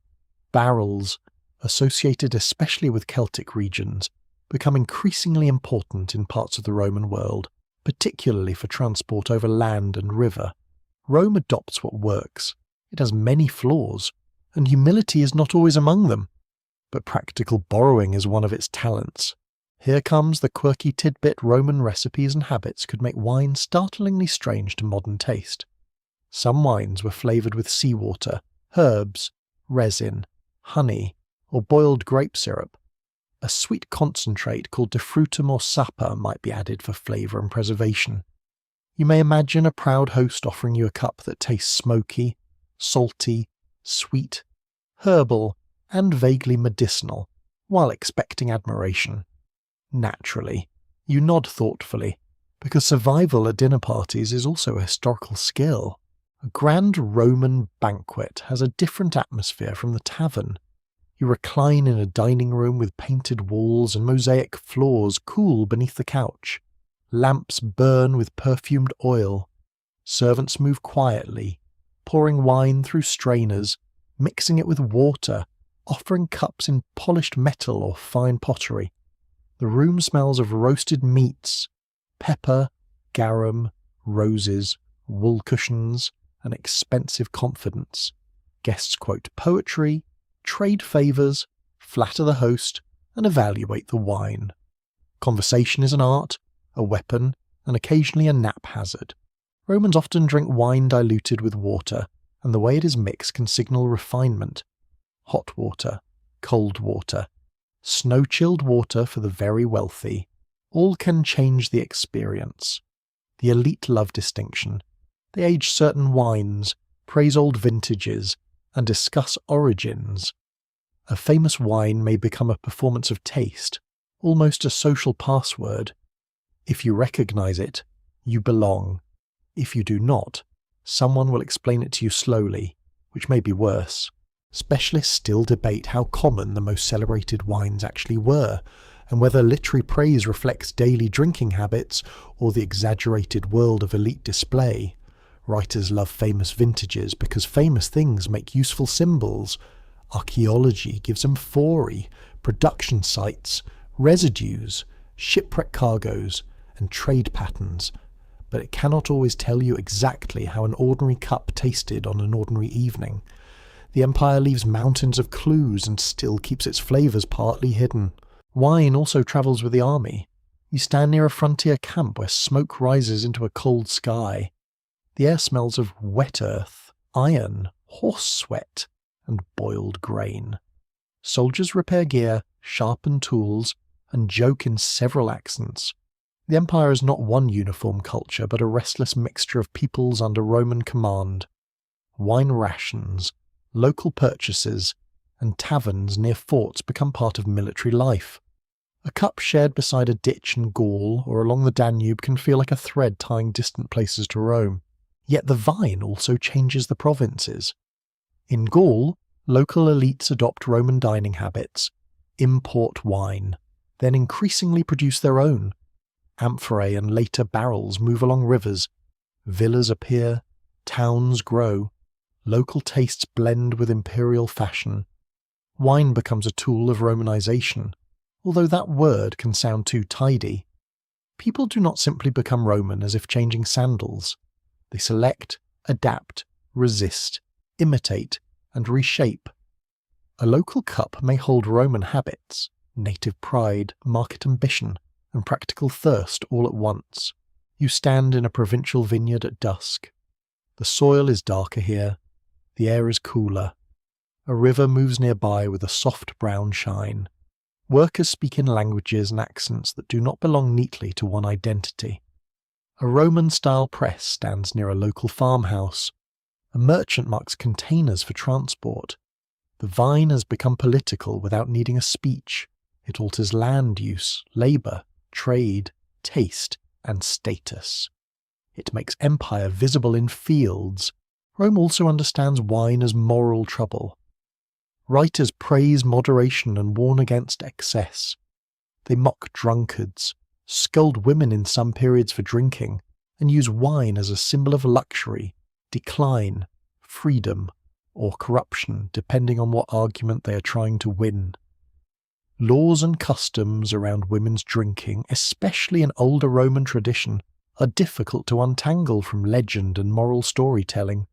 Barrels, associated especially with Celtic regions, become increasingly important in parts of the Roman world, particularly for transport over land and river. Rome adopts what works. It has many flaws, and humility is not always among them. But practical borrowing is one of its talents. Here comes the quirky tidbit Roman recipes and habits could make wine startlingly strange to modern taste. Some wines were flavoured with seawater, herbs, resin, honey, or boiled grape syrup. A sweet concentrate called defrutum or sapa might be added for flavour and preservation. You may imagine a proud host offering you a cup that tastes smoky, salty, sweet, herbal, and vaguely medicinal, while expecting admiration. Naturally, you nod thoughtfully, because survival at dinner parties is also a historical skill. A grand Roman banquet has a different atmosphere from the tavern. You recline in a dining room with painted walls and mosaic floors cool beneath the couch. Lamps burn with perfumed oil. Servants move quietly, pouring wine through strainers, mixing it with water, offering cups in polished metal or fine pottery. The room smells of roasted meats, pepper, garum, roses, wool cushions, and expensive confidence. Guests quote poetry, trade favours, flatter the host, and evaluate the wine. Conversation is an art, a weapon, and occasionally a nap hazard. Romans often drink wine diluted with water, and the way it is mixed can signal refinement. Hot water, cold water, snow-chilled water for the very wealthy. All can change the experience. The elite love distinction. They age certain wines, praise old vintages, and discuss origins. A famous wine may become a performance of taste, almost a social password. If you recognize it, You belong. If you do not, someone will explain it to you slowly, which may be worse. Specialists still debate how common the most celebrated wines actually were, and whether literary praise reflects daily drinking habits or the exaggerated world of elite display. Writers love famous vintages because famous things make useful symbols. Archaeology gives amphorae, production sites, residues, shipwreck cargoes, and trade patterns, but it cannot always tell you exactly how an ordinary cup tasted on an ordinary evening. The empire leaves mountains of clues and still keeps its flavours partly hidden. Wine also travels with the army. You stand near a frontier camp where smoke rises into a cold sky. The air smells of wet earth, iron, horse sweat, and boiled grain. Soldiers repair gear, sharpen tools, and joke in several accents. The empire is not one uniform culture, but a restless mixture of peoples under Roman command. Wine rations, local purchases, and taverns near forts become part of military life. A cup shared beside a ditch in Gaul or along the Danube can feel like a thread tying distant places to Rome. Yet the vine also changes the provinces. In Gaul, local elites adopt Roman dining habits, import wine, then increasingly produce their own. Amphorae and later barrels move along rivers. Villas appear, towns grow, local tastes blend with imperial fashion. Wine becomes a tool of Romanization, although that word can sound too tidy. People do not simply become Roman as if changing sandals. They select, adapt, resist, imitate, and reshape. A local cup may hold Roman habits, native pride, market ambition, and practical thirst all at once. You stand in a provincial vineyard at dusk. The soil is darker here. The air is cooler. A river moves nearby with a soft brown shine. Workers speak in languages and accents that do not belong neatly to one identity. A Roman-style press stands near a local farmhouse. A merchant marks containers for transport. The vine has become political without needing a speech. It alters land use, labour, trade, taste, and status. It makes empire visible in fields. Rome also understands wine as moral trouble. Writers praise moderation and warn against excess. They mock drunkards, scold women in some periods for drinking, and use wine as a symbol of luxury, decline, freedom, or corruption, depending on what argument they are trying to win. Laws and customs around women's drinking, especially in older Roman tradition, are difficult to untangle from legend and moral storytelling.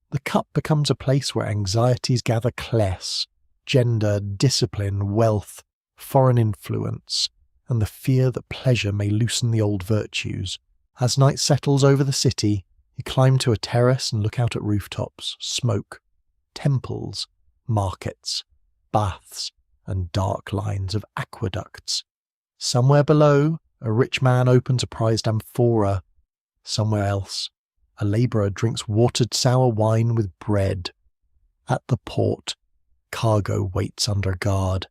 The cup becomes a place where anxieties gather: class, gender, discipline, wealth, foreign influence, and the fear that pleasure may loosen the old virtues. As night settles over the city, you climb to a terrace and look out at rooftops, smoke, temples, markets, baths, and dark lines of aqueducts. Somewhere below, a rich man opens a prized amphora. Somewhere else, a labourer drinks watered sour wine with bread. At the port, cargo waits under guard.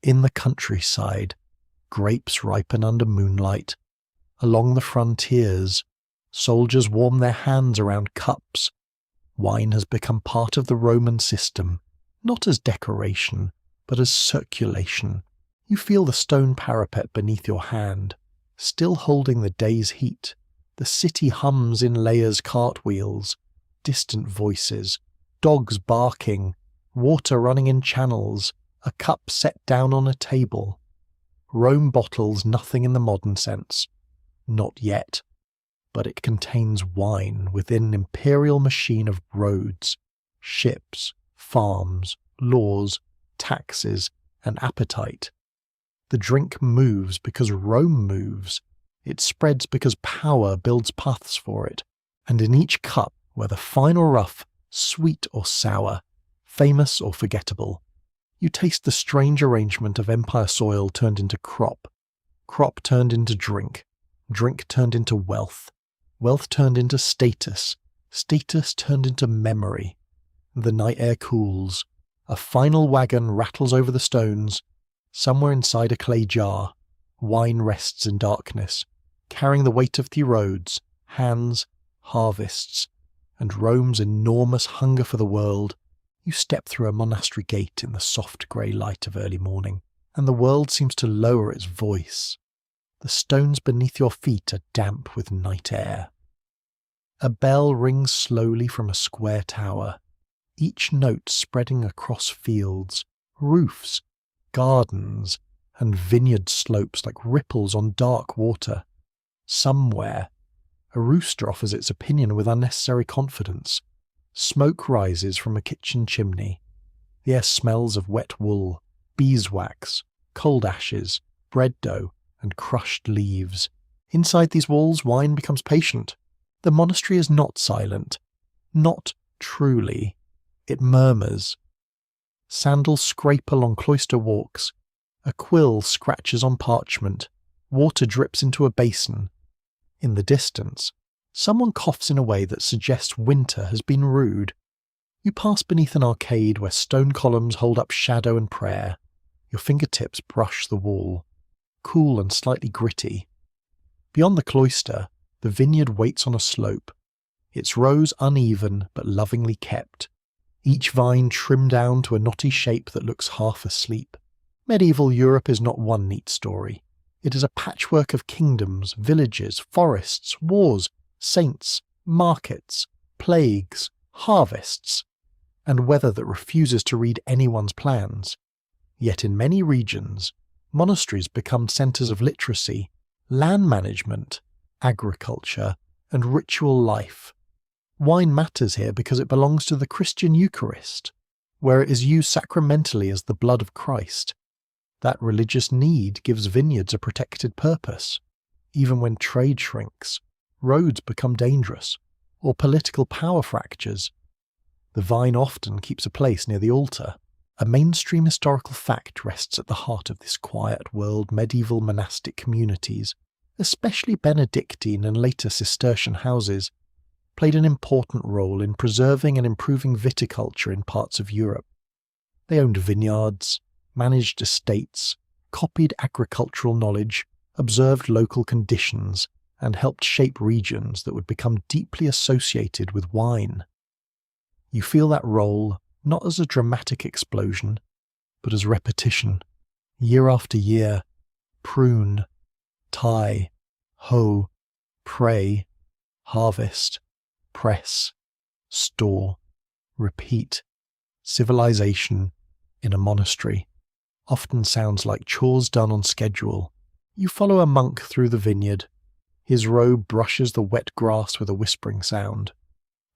In the countryside, grapes ripen under moonlight. Along the frontiers, soldiers warm their hands around cups. Wine has become part of the Roman system, not as decoration, but as circulation. You feel the stone parapet beneath your hand, still holding the day's heat. The city hums in layers, cartwheels, distant voices, dogs barking, water running in channels, a cup set down on a table. Rome bottles nothing in the modern sense. Not yet. But it contains wine within an imperial machine of roads, ships, farms, laws, taxes, and appetite. The drink moves because Rome moves. It spreads because power builds paths for it. And in each cup, whether fine or rough, sweet or sour, famous or forgettable, you taste the strange arrangement of empire soil turned into crop, crop turned into drink, drink turned into wealth, wealth turned into status, status turned into memory. The night air cools. A final wagon rattles over the stones. Somewhere inside a clay jar, wine rests in darkness, carrying the weight of the roads, hands, harvests, and Rome's enormous hunger for the world, you step through a monastery gate in the soft grey light of early morning, and the world seems to lower its voice. The stones beneath your feet are damp with night air. A bell rings slowly from a square tower, each note spreading across fields, roofs, gardens, and vineyard slopes like ripples on dark water. Somewhere, a rooster offers its opinion with unnecessary confidence. Smoke rises from a kitchen chimney. The air smells of wet wool, beeswax, cold ashes, bread dough, and crushed leaves. Inside these walls, wine becomes patient. The monastery is not silent. Not truly. It murmurs. Sandals scrape along cloister walks. A quill scratches on parchment. Water drips into a basin. In the distance, someone coughs in a way that suggests winter has been rude. You pass beneath an arcade where stone columns hold up shadow and prayer. Your fingertips brush the wall, cool and slightly gritty. Beyond the cloister, the vineyard waits on a slope, its rows uneven but lovingly kept, each vine trimmed down to a knotty shape that looks half asleep. Medieval Europe is not one neat story. It is a patchwork of kingdoms, villages, forests, wars, saints, markets, plagues, harvests, and weather that refuses to read anyone's plans. Yet in many regions, monasteries become centres of literacy, land management, agriculture, and ritual life. Wine matters here because it belongs to the Christian Eucharist, where it is used sacramentally as the blood of Christ. That religious need gives vineyards a protected purpose. Even when trade shrinks, roads become dangerous, or political power fractures, the vine often keeps a place near the altar. A mainstream historical fact rests at the heart of this quiet world medieval monastic communities, especially Benedictine and later Cistercian houses, played an important role in preserving and improving viticulture in parts of Europe. They owned vineyards, managed estates, copied agricultural knowledge, observed local conditions, and helped shape regions that would become deeply associated with wine. You feel that role not as a dramatic explosion, but as repetition, year after year. Prune, tie, hoe, pray, harvest, press, store, repeat. Civilization in a monastery often sounds like chores done on schedule. You follow a monk through the vineyard. His robe brushes the wet grass with a whispering sound.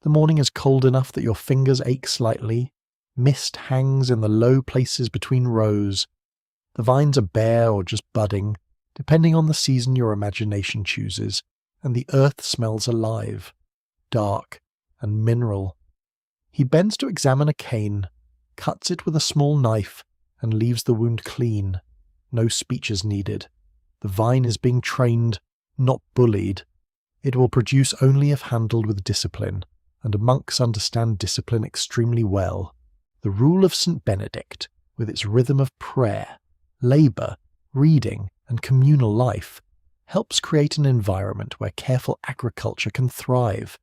The morning is cold enough that your fingers ache slightly. Mist hangs in the low places between rows. The vines are bare or just budding, depending on the season your imagination chooses, and the earth smells alive, dark, and mineral. He bends to examine a cane, cuts it with a small knife, and leaves the wound clean. No speech is needed. The vine is being trained, not bullied. It will produce only if handled with discipline, and monks understand discipline extremely well. The rule of St. Benedict, with its rhythm of prayer, labour, reading, and communal life, helps create an environment where careful agriculture can thrive.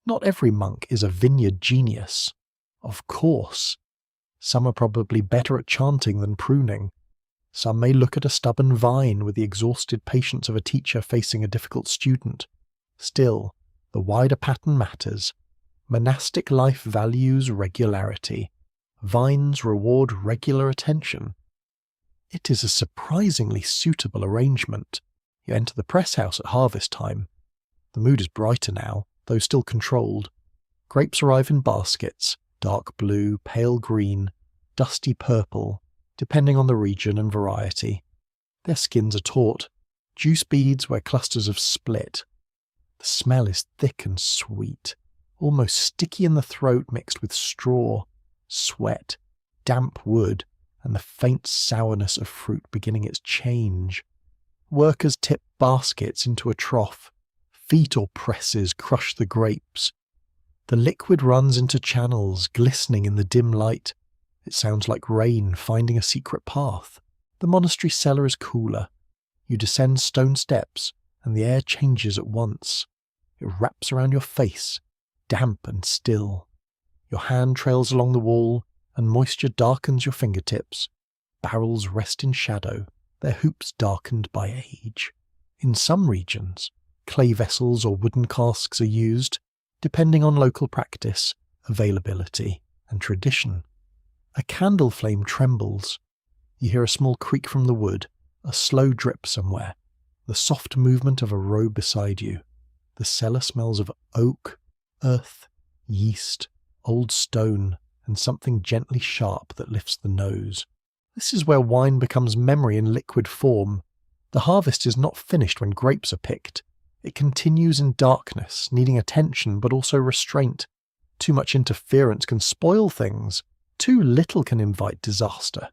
Not every monk is a vineyard genius. Of course. Some are probably better at chanting than pruning. Some may look at a stubborn vine with the exhausted patience of a teacher facing a difficult student. Still, the wider pattern matters. Monastic life values regularity. Vines reward regular attention. It is a surprisingly suitable arrangement. You enter the press house at harvest time. The mood is brighter now, though still controlled. Grapes arrive in baskets, dark blue, pale green, dusty purple, depending on the region and variety. Their skins are taut, juice beads where clusters have split. The smell is thick and sweet, almost sticky in the throat mixed with straw, sweat, damp wood, and the faint sourness of fruit beginning its change. Workers tip baskets into a trough. Feet or presses crush the grapes. The liquid runs into channels, glistening in the dim light. It sounds like rain finding a secret path. The monastery cellar is cooler. You descend stone steps, and the air changes at once. It wraps around your face, damp and still. Your hand trails along the wall, and moisture darkens your fingertips. Barrels rest in shadow, their hoops darkened by age. In some regions, clay vessels or wooden casks are used, depending on local practice, availability, and tradition. A candle flame trembles. You hear a small creak from the wood, a slow drip somewhere, the soft movement of a row beside you. The cellar smells of oak, earth, yeast, old stone, and something gently sharp that lifts the nose. This is where wine becomes memory in liquid form. The harvest is not finished when grapes are picked. It continues in darkness, needing attention but also restraint. Too much interference can spoil things. Too little can invite disaster.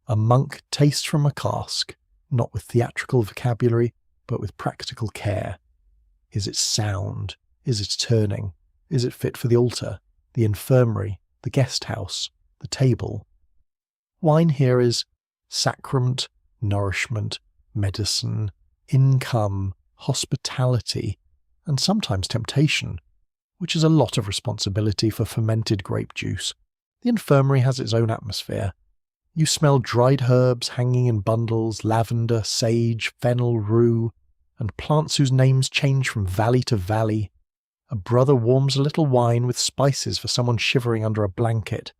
A monk tastes from a cask, not with theatrical vocabulary, but with practical care. Is it sound? Is it turning? Is it fit for the altar, the infirmary, the guest house, the table? Wine here is sacrament, nourishment, medicine, income, hospitality, and sometimes temptation, which is a lot of responsibility for fermented grape juice. The infirmary has its own atmosphere. You smell dried herbs hanging in bundles, lavender, sage, fennel, rue, and plants whose names change from valley to valley. A brother warms a little wine with spices for someone shivering under a blanket.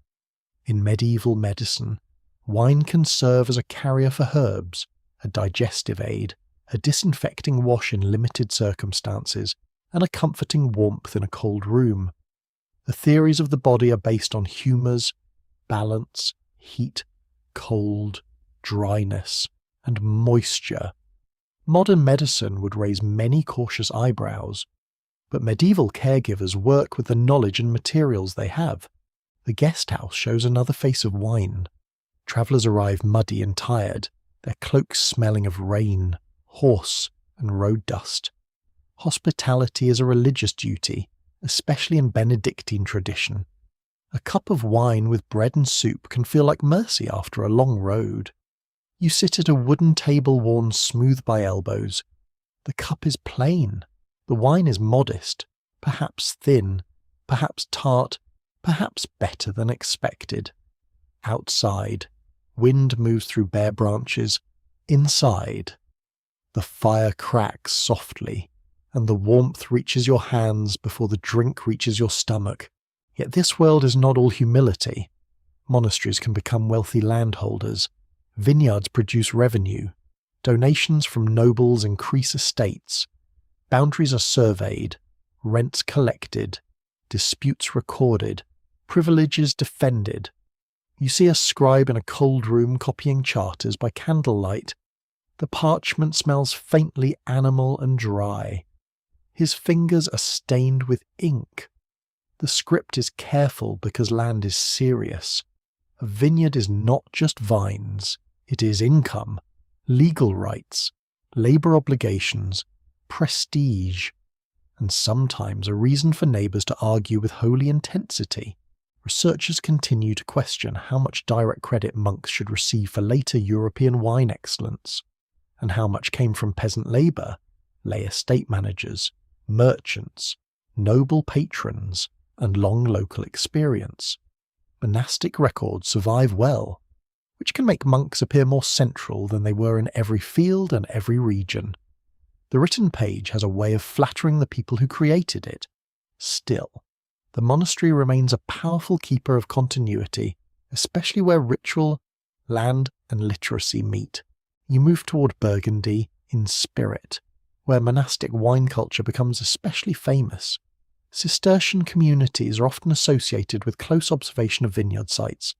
In medieval medicine, wine can serve as a carrier for herbs, a digestive aid, a disinfecting wash in limited circumstances, and a comforting warmth in a cold room. The theories of the body are based on humours, balance, heat, cold, dryness, and moisture. Modern medicine would raise many cautious eyebrows, but medieval caregivers work with the knowledge and materials they have. The guest house shows another face of wine. Travellers arrive muddy and tired, their cloaks smelling of rain, horse, and road dust. Hospitality is a religious duty, especially in Benedictine tradition. A cup of wine with bread and soup can feel like mercy after a long road. You sit at a wooden table worn smooth by elbows. The cup is plain. The wine is modest, perhaps thin, perhaps tart, perhaps better than expected. Outside, wind moves through bare branches. Inside, the fire cracks softly, and the warmth reaches your hands before the drink reaches your stomach. Yet this world is not all humility. Monasteries can become wealthy landholders. Vineyards produce revenue. Donations from nobles increase estates. Boundaries are surveyed, rents collected, disputes recorded, privileges defended. You see a scribe in a cold room copying charters by candlelight. The parchment smells faintly animal and dry. His fingers are stained with ink. The script is careful because land is serious. A vineyard is not just vines. It is income, legal rights, labour obligations, prestige, and sometimes a reason for neighbours to argue with holy intensity. Researchers continue to question how much direct credit monks should receive for later European wine excellence, and how much came from peasant labour, lay estate managers, merchants, noble patrons, and long local experience. Monastic records survive well, which can make monks appear more central than they were in every field and every region. The written page has a way of flattering the people who created it. Still, the monastery remains a powerful keeper of continuity, especially where ritual, land, and literacy meet. You move toward Burgundy in spirit, where monastic wine culture becomes especially famous. Cistercian communities are often associated with close observation of vineyard sites,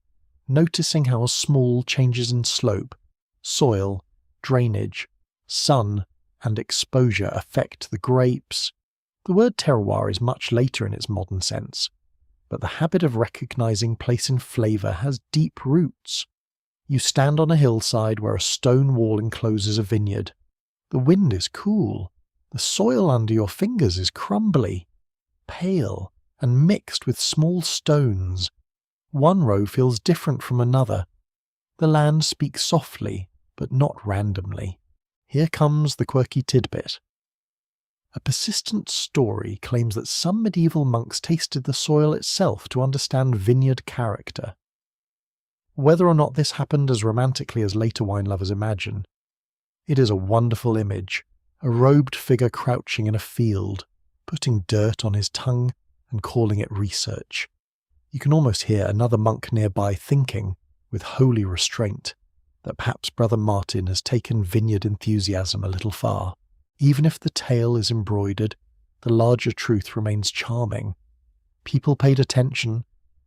noticing how small changes in slope, soil, drainage, sun, and exposure affect the grapes. The word terroir is much later in its modern sense, but the habit of recognizing place and flavor has deep roots. You stand on a hillside where a stone wall encloses a vineyard. The wind is cool. The soil under your fingers is crumbly, pale, and mixed with small stones. One row feels different from another. The land speaks softly, but not randomly. Here comes the quirky tidbit. A persistent story claims that some medieval monks tasted the soil itself to understand vineyard character. Whether or not this happened as romantically as later wine lovers imagine, it is a wonderful image, a robed figure crouching in a field, putting dirt on his tongue and calling it research. You can almost hear another monk nearby thinking, with holy restraint, that perhaps Brother Martin has taken vineyard enthusiasm a little far. Even if the tale is embroidered, the larger truth remains charming. People paid attention.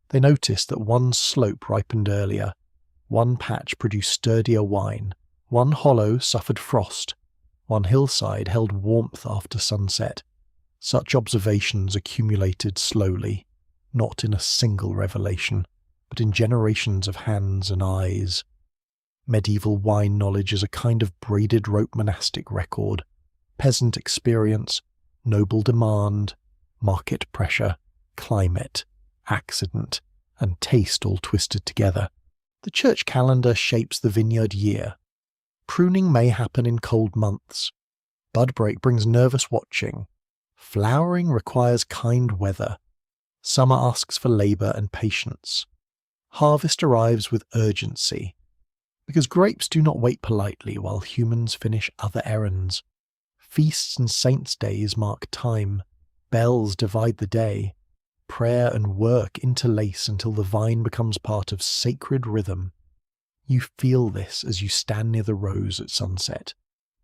They noticed that one slope ripened earlier, one patch produced sturdier wine, one hollow suffered frost, one hillside held warmth after sunset. Such observations accumulated slowly, not in a single revelation, but in generations of hands and eyes. Medieval wine knowledge is a kind of braided rope monastic record. Peasant experience, noble demand, market pressure, climate, accident, and taste all twisted together. The church calendar shapes the vineyard year. Pruning may happen in cold months. Bud break brings nervous watching. Flowering requires kind weather. Summer asks for labour and patience. Harvest arrives with urgency, because grapes do not wait politely while humans finish other errands. Feasts and saints' days mark time. Bells divide the day. Prayer and work interlace until the vine becomes part of sacred rhythm. You feel this as you stand near the rose at sunset,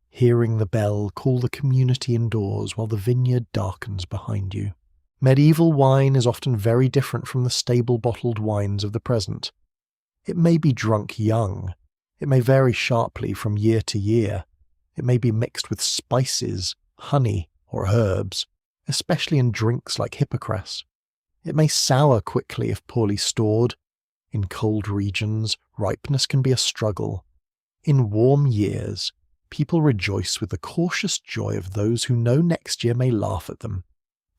hearing the bell call the community indoors while the vineyard darkens behind you. Medieval wine is often very different from the stable bottled wines of the present. It may be drunk young. It may vary sharply from year to year. It may be mixed with spices, honey, or herbs, especially in drinks like hippocras. It may sour quickly if poorly stored. In cold regions, ripeness can be a struggle. In warm years, people rejoice with the cautious joy of those who know next year may laugh at them.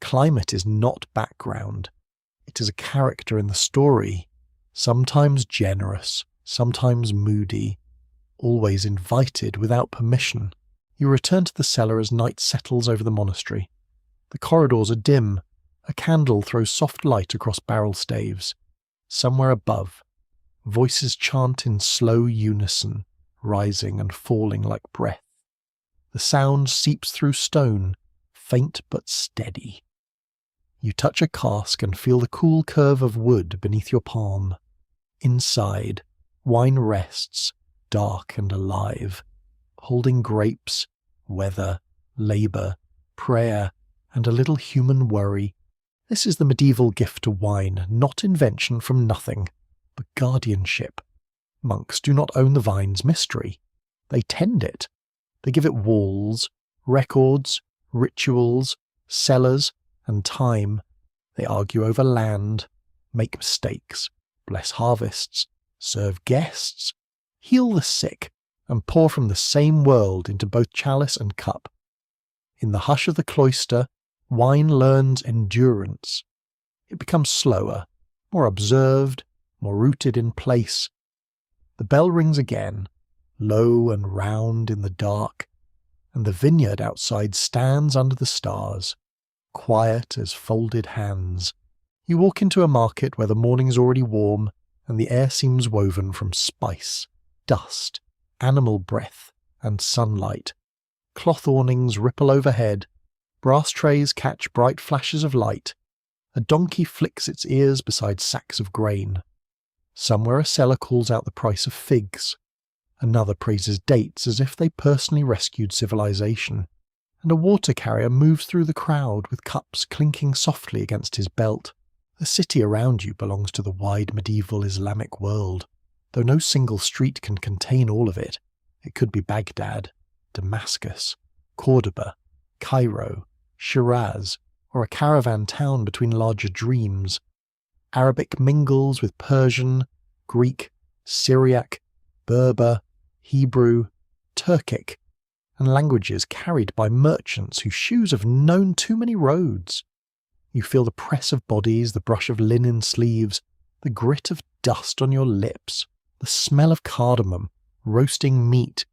Climate is not background. It is a character in the story, sometimes generous, sometimes moody, always invited without permission. You return to the cellar as night settles over the monastery. The corridors are dim. A candle throws soft light across barrel staves. Somewhere above, voices chant in slow unison, rising and falling like breath. The sound seeps through stone, faint but steady. You touch a cask and feel the cool curve of wood beneath your palm. Inside, wine rests, dark and alive, holding grapes, weather, labour, prayer, and a little human worry. This is the medieval gift to wine, not invention from nothing, but guardianship. Monks do not own the vine's mystery. They tend it. They give it walls, records, rituals, cellars, and time. They argue over land, make mistakes, bless harvests, serve guests, heal the sick, and pour from the same world into both chalice and cup. In the hush of the cloister, wine learns endurance. It becomes slower, more observed, more rooted in place. The bell rings again, low and round in the dark, and the vineyard outside stands under the stars, quiet as folded hands. You walk into a market where the morning is already warm, and the air seems woven from spice, dust, animal breath, and sunlight. Cloth awnings ripple overhead. Brass trays catch bright flashes of light. A donkey flicks its ears beside sacks of grain. Somewhere a seller calls out the price of figs. Another praises dates as if they personally rescued civilization. And a water carrier moves through the crowd with cups clinking softly against his belt. The city around you belongs to the wide medieval Islamic world, though no single street can contain all of it. It could be Baghdad, Damascus, Cordoba, Cairo, Shiraz, or a caravan town between larger dreams. Arabic mingles with Persian, Greek, Syriac, Berber, Hebrew, Turkic, and languages carried by merchants whose shoes have known too many roads. You feel the press of bodies, the brush of linen sleeves, the grit of dust on your lips, the smell of cardamom, roasting meat,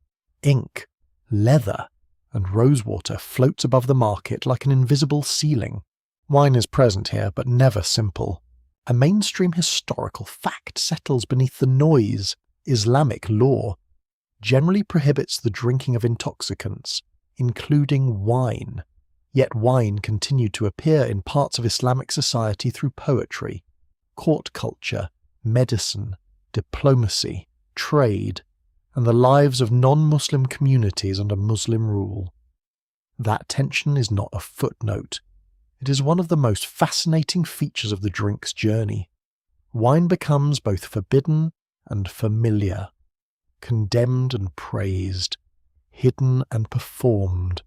ink, leather, and rosewater floats above the market like an invisible ceiling. Wine is present here, but never simple. A mainstream historical fact settles beneath the noise. Islamic law generally prohibits the drinking of intoxicants, including wine. Yet wine continued to appear in parts of Islamic society through poetry, court culture, medicine, diplomacy, trade, and the lives of non-Muslim communities under Muslim rule. That tension is not a footnote. It is one of the most fascinating features of the drink's journey. Wine becomes both forbidden and familiar, condemned and praised, hidden and performed,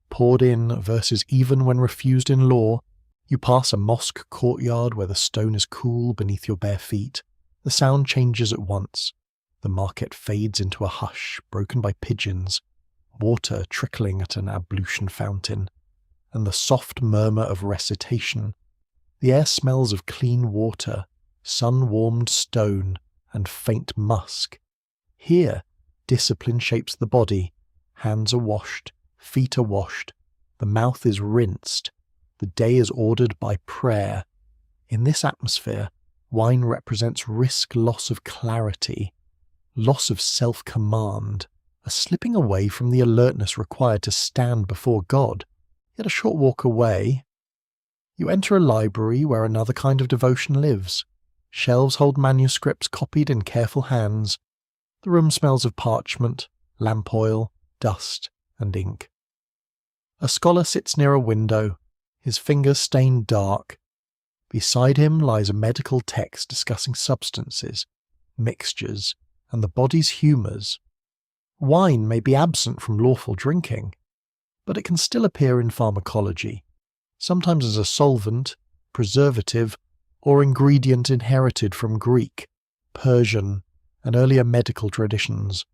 poured in versus even when refused in law. You pass a mosque courtyard where the stone is cool beneath your bare feet. The sound changes at once. The market fades into a hush broken by pigeons, water trickling at an ablution fountain, and the soft murmur of recitation. The air smells of clean water, sun-warmed stone, and faint musk. Here, discipline shapes the body. Hands are washed, feet are washed, the mouth is rinsed. The day is ordered by prayer. In this atmosphere, wine represents risk, loss of clarity, loss of self-command, a slipping away from the alertness required to stand before God. Yet a short walk away, you enter a library where another kind of devotion lives. Shelves hold manuscripts copied in careful hands. The room smells of parchment, lamp oil, dust, and ink. A scholar sits near a window, his fingers stained dark. Beside him lies a medical text discussing substances, mixtures, and the body's humours. Wine may be absent from lawful drinking, but it can still appear in pharmacology, sometimes as a solvent, preservative, or ingredient inherited from Greek, Persian, and earlier medical traditions.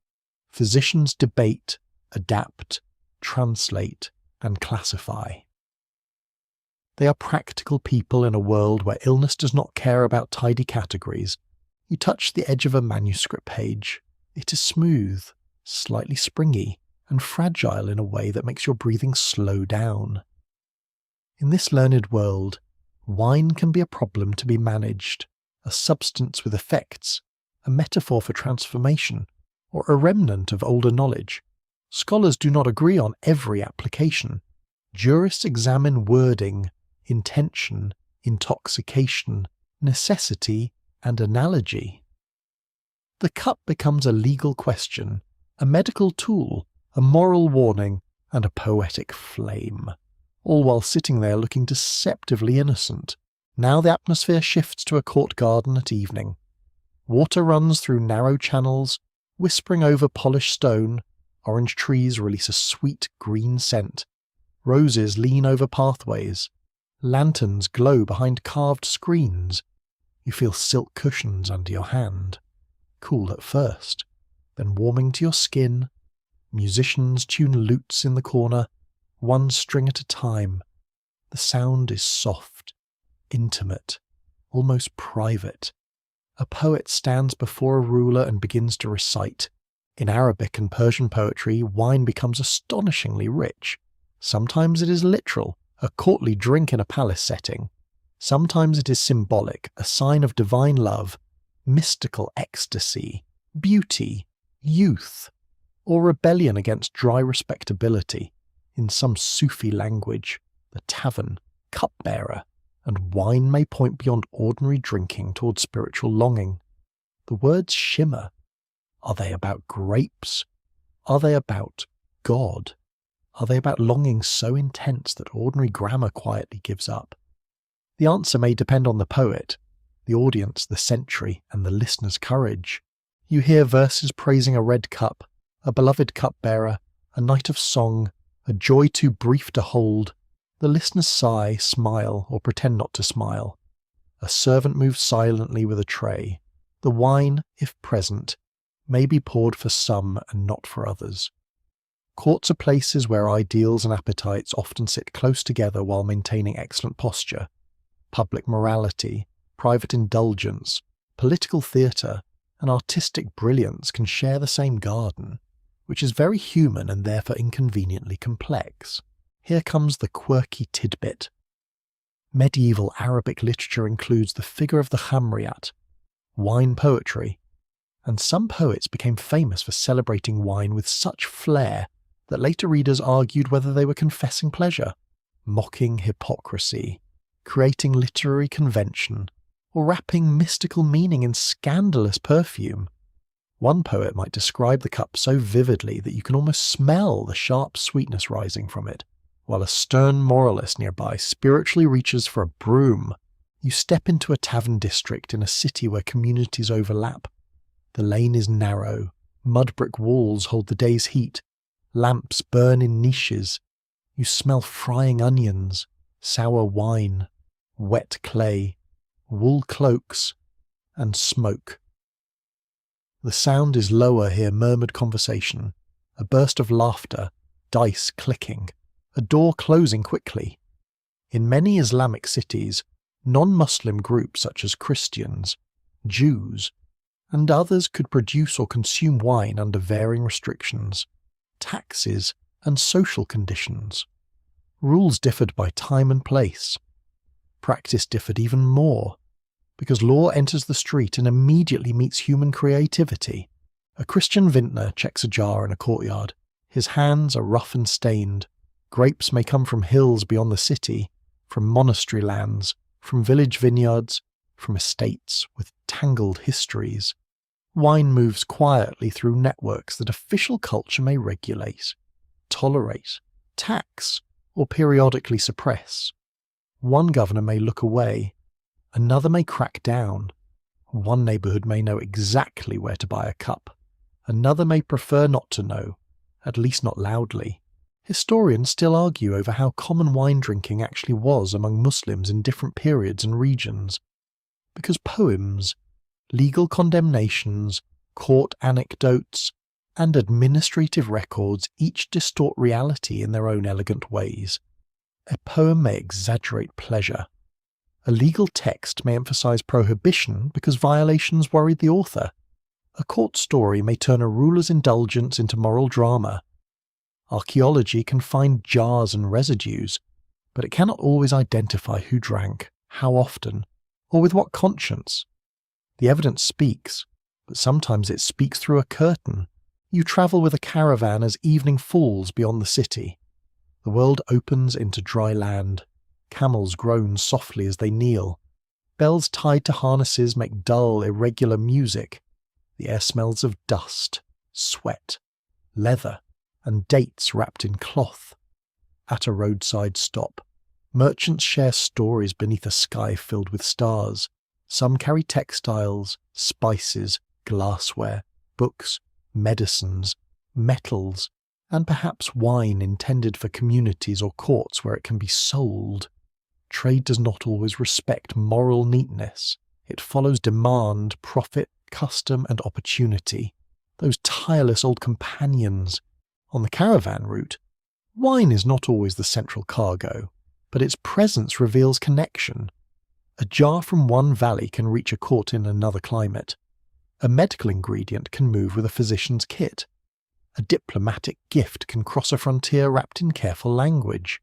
Physicians debate, adapt, translate, and classify. They are practical people in a world where illness does not care about tidy categories. You touch the edge of a manuscript page. It is smooth, slightly springy, and fragile in a way that makes your breathing slow down. In this learned world, wine can be a problem to be managed, a substance with effects, a metaphor for transformation, or a remnant of older knowledge. Scholars do not agree on every application. Jurists examine wording, intention, intoxication, necessity, and analogy. The cup becomes a legal question, a medical tool, a moral warning, and a poetic flame, all while sitting there looking deceptively innocent. Now the atmosphere shifts to a court garden at evening. Water runs through narrow channels, whispering over polished stone. Orange trees release a sweet green scent. Roses lean over pathways. Lanterns glow behind carved screens. You feel silk cushions under your hand, cool at first, then warming to your skin. Musicians tune lutes in the corner, one string at a time. The sound is soft, intimate, almost private. A poet stands before a ruler and begins to recite. In Arabic and Persian poetry, wine becomes astonishingly rich. Sometimes it is literal, a courtly drink in a palace setting. Sometimes it is symbolic, a sign of divine love, mystical ecstasy, beauty, youth, or rebellion against dry respectability. In some Sufi language, the tavern, cupbearer, and wine may point beyond ordinary drinking toward spiritual longing. The words shimmer. Are they about grapes? Are they about God? Are they about longing so intense that ordinary grammar quietly gives up? The answer may depend on the poet, the audience, the century, and the listener's courage. You hear verses praising a red cup, a beloved cupbearer, a night of song, a joy too brief to hold. The listeners sigh, smile, or pretend not to smile. A servant moves silently with a tray. The wine, if present, may be poured for some and not for others. Courts are places where ideals and appetites often sit close together while maintaining excellent posture. Public morality, private indulgence, political theatre, and artistic brilliance can share the same garden. which is very human and therefore inconveniently complex. Here comes the quirky tidbit. Medieval Arabic literature includes the figure of the Khamriyat, wine poetry, and some poets became famous for celebrating wine with such flair that later readers argued whether they were confessing pleasure, mocking hypocrisy, creating literary convention, or wrapping mystical meaning in scandalous perfume. One poet might describe the cup so vividly that you can almost smell the sharp sweetness rising from it, while a stern moralist nearby spiritually reaches for a broom. You step into a tavern district in a city where communities overlap. The lane is narrow, mud brick walls hold the day's heat, lamps burn in niches. You smell frying onions, sour wine, wet clay, wool cloaks, and smoke. The sound is lower here, murmured conversation, a burst of laughter, dice clicking, a door closing quickly. In many Islamic cities, non-Muslim groups such as Christians, Jews, and others could produce or consume wine under varying restrictions, taxes, and social conditions. Rules differed by time and place. Practice differed even more, because law enters the street and immediately meets human creativity. A Christian vintner checks a jar in a courtyard. His hands are rough and stained. Grapes may come from hills beyond the city, from monastery lands, from village vineyards, from estates with tangled histories. Wine moves quietly through networks that official culture may regulate, tolerate, tax, or periodically suppress. One governor may look away, another may crack down. One neighbourhood may know exactly where to buy a cup, another may prefer not to know, at least not loudly. Historians still argue over how common wine drinking actually was among Muslims in different periods and regions, because poems, legal condemnations, court anecdotes, and administrative records each distort reality in their own elegant ways. A poem may exaggerate pleasure. A legal text may emphasize prohibition because violations worried the author. A court story may turn a ruler's indulgence into moral drama. Archaeology can find jars and residues, but it cannot always identify who drank, how often, or with what conscience. The evidence speaks, but sometimes it speaks through a curtain. You travel with a caravan as evening falls beyond the city. The world opens into dry land. Camels groan softly as they kneel. Bells tied to harnesses make dull, irregular music. The air smells of dust, sweat, leather, and dates wrapped in cloth. At a roadside stop, merchants share stories beneath a sky filled with stars. Some carry textiles, spices, glassware, books, medicines, metals, and perhaps wine intended for communities or courts where it can be sold. Trade does not always respect moral neatness. It follows demand, profit, custom, and opportunity. Those tireless old companions. On the caravan route, wine is not always the central cargo, but its presence reveals connection. A jar from one valley can reach a court in another climate. A medical ingredient can move with a physician's kit. A diplomatic gift can cross a frontier wrapped in careful language.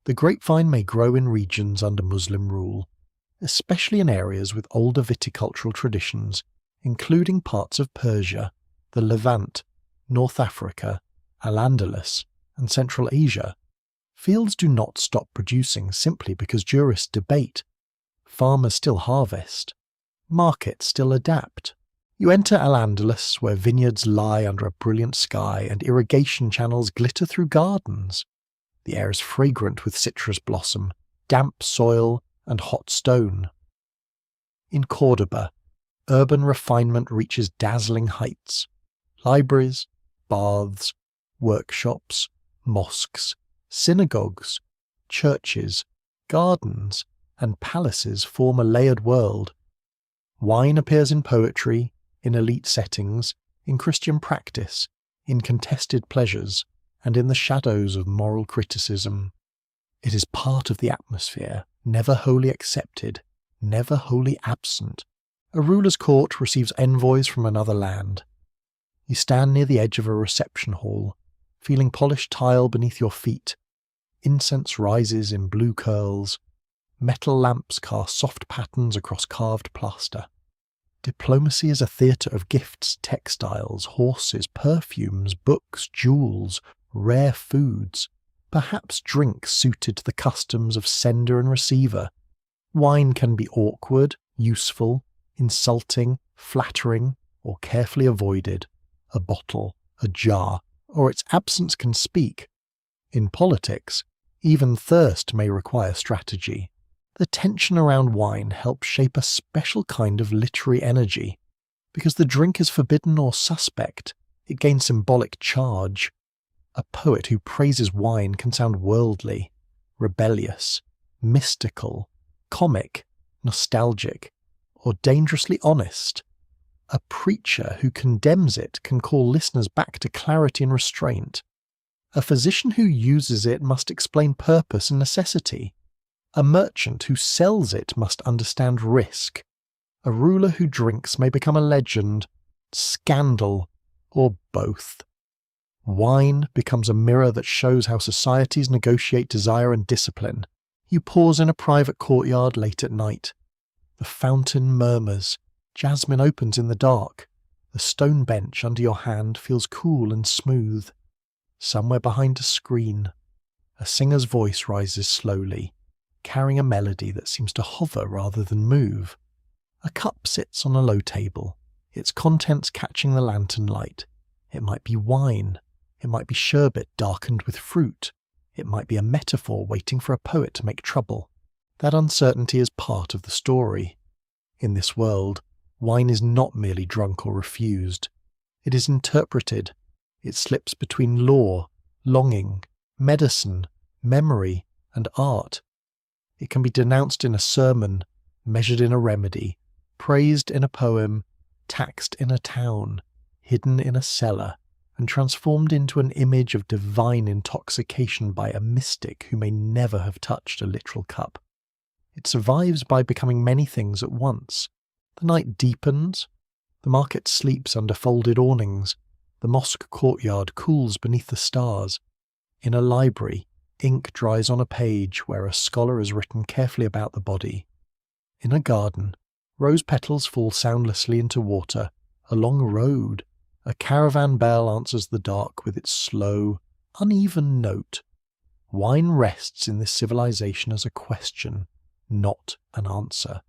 The grapevine may grow in regions under Muslim rule, especially in areas with older viticultural traditions, including parts of Persia, the Levant, North Africa, Al-Andalus, and Central Asia. Fields do not stop producing simply because jurists debate. Farmers still harvest. Markets still adapt. You enter Al-Andalus, where vineyards lie under a brilliant sky and irrigation channels glitter through gardens. The air is fragrant with citrus blossom, damp soil, and hot stone. In Cordoba, urban refinement reaches dazzling heights. Libraries, baths, workshops, mosques, synagogues, churches, gardens, and palaces form a layered world. Wine appears in poetry, in elite settings, in Christian practice, in contested pleasures, and in the shadows of moral criticism. It is part of the atmosphere, never wholly accepted, never wholly absent. A ruler's court receives envoys from another land. You stand near the edge of a reception hall, feeling polished tile beneath your feet. Incense rises in blue curls. Metal lamps cast soft patterns across carved plaster. Diplomacy is a theatre of gifts, textiles, horses, perfumes, books, jewels, rare foods, perhaps drinks suited to the customs of sender and receiver. Wine can be awkward, useful, insulting, flattering, or carefully avoided. A bottle, a jar, or its absence can speak. In politics, even thirst may require strategy. The tension around wine helps shape a special kind of literary energy. Because the drink is forbidden or suspect, it gains symbolic charge. A poet who praises wine can sound worldly, rebellious, mystical, comic, nostalgic, or dangerously honest. A preacher who condemns it can call listeners back to clarity and restraint. A physician who uses it must explain purpose and necessity. A merchant who sells it must understand risk. A ruler who drinks may become a legend, scandal, or both. Wine becomes a mirror that shows how societies negotiate desire and discipline. You pause in a private courtyard late at night. The fountain murmurs. Jasmine opens in the dark. The stone bench under your hand feels cool and smooth. Somewhere behind a screen, a singer's voice rises slowly, carrying a melody that seems to hover rather than move. A cup sits on a low table, its contents catching the lantern light. It might be wine. It might be sherbet darkened with fruit. It might be a metaphor waiting for a poet to make trouble. That uncertainty is part of the story. In this world, wine is not merely drunk or refused. It is interpreted. It slips between law, longing, medicine, memory, and art. It can be denounced in a sermon, measured in a remedy, praised in a poem, taxed in a town, hidden in a cellar, and transformed into an image of divine intoxication by a mystic who may never have touched a literal cup. It survives by becoming many things at once. The night deepens. The market sleeps under folded awnings. The mosque courtyard cools beneath the stars. In a library, ink dries on a page where a scholar has written carefully about the body. In a garden, rose petals fall soundlessly into water. Along a road, a caravan bell answers the dark with its slow, uneven note. Wine rests in this civilization as a question, not an answer.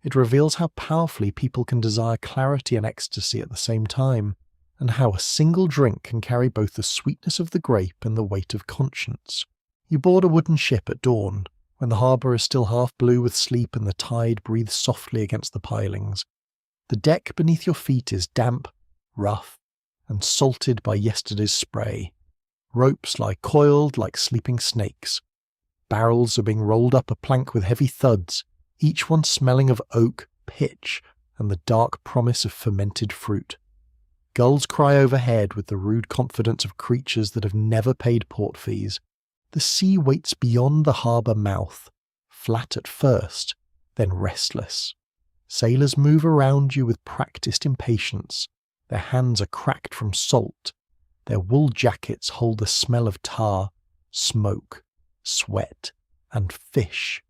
It reveals how powerfully people can desire clarity and ecstasy at the same time, and how a single drink can carry both the sweetness of the grape and the weight of conscience. You board a wooden ship at dawn, when the harbour is still half blue with sleep and the tide breathes softly against the pilings. The deck beneath your feet is damp, rough, and salted by yesterday's spray. Ropes lie coiled like sleeping snakes. Barrels are being rolled up a plank with heavy thuds, each one smelling of oak, pitch, and the dark promise of fermented fruit. Gulls cry overhead with the rude confidence of creatures that have never paid port fees. The sea waits beyond the harbour mouth, flat at first, then restless. Sailors move around you with practised impatience. Their hands are cracked from salt. Their wool jackets hold the smell of tar, smoke, sweat, and fish.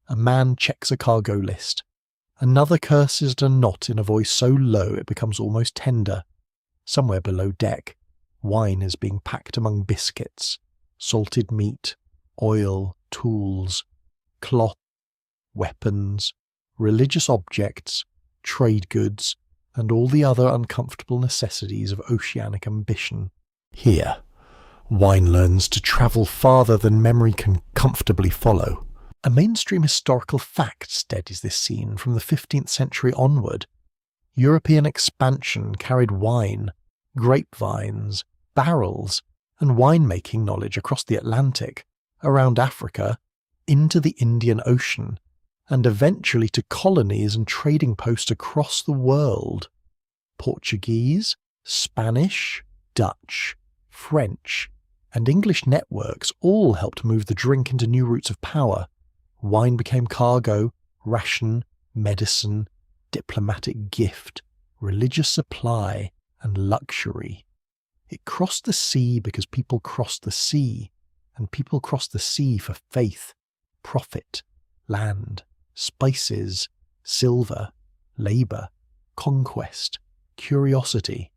A man checks a cargo list. Another curses at a knot in a voice so low it becomes almost tender. Somewhere below deck, wine is being packed among biscuits, salted meat, oil, tools, cloth, weapons, religious objects, trade goods, and all the other uncomfortable necessities of oceanic ambition. Here, wine learns to travel farther than memory can comfortably follow. A mainstream historical fact steadies this scene from the 15th century onward. European expansion carried wine, grapevines, barrels, and winemaking knowledge across the Atlantic, around Africa, into the Indian Ocean, and eventually to colonies and trading posts across the world. Portuguese, Spanish, Dutch, French, and English networks all helped move the drink into new routes of power. Wine became cargo, ration, medicine, diplomatic gift, religious supply, and luxury. It crossed the sea because people crossed the sea, and people crossed the sea for faith, profit, land, spices, silver, labour, conquest, curiosity.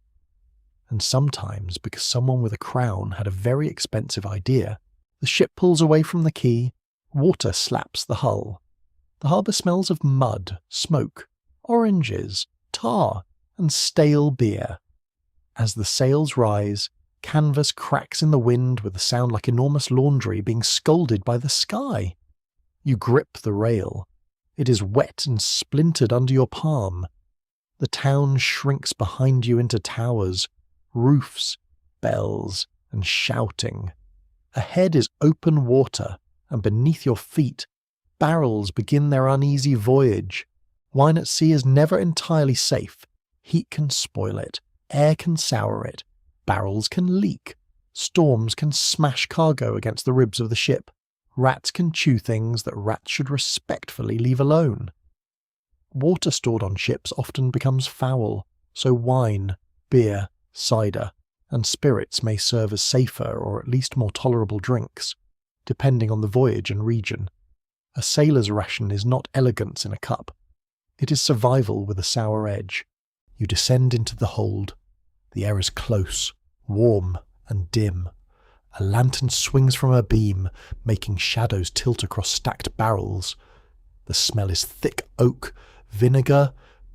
And sometimes, because someone with a crown had a very expensive idea, the ship pulls away from the quay, water slaps the hull. The harbour smells of mud, smoke, oranges, tar, and stale beer. As the sails rise, canvas cracks in the wind with a sound like enormous laundry being scolded by the sky. You grip the rail. It is wet and splintered under your palm. The town shrinks behind you into towers, roofs, bells, and shouting. Ahead is open water, and beneath your feet, barrels begin their uneasy voyage. Wine at sea is never entirely safe. Heat can spoil it. Air can sour it. Barrels can leak. Storms can smash cargo against the ribs of the ship. Rats can chew things that rats should respectfully leave alone. Water stored on ships often becomes foul, so wine, beer, cider, and spirits may serve as safer or at least more tolerable drinks, depending on the voyage and region. A sailor's ration is not elegance in a cup. It is survival with a sour edge. You descend into the hold. The air is close, warm, and dim. A lantern swings from a beam, making shadows tilt across stacked barrels. The smell is thick oak, vinegar,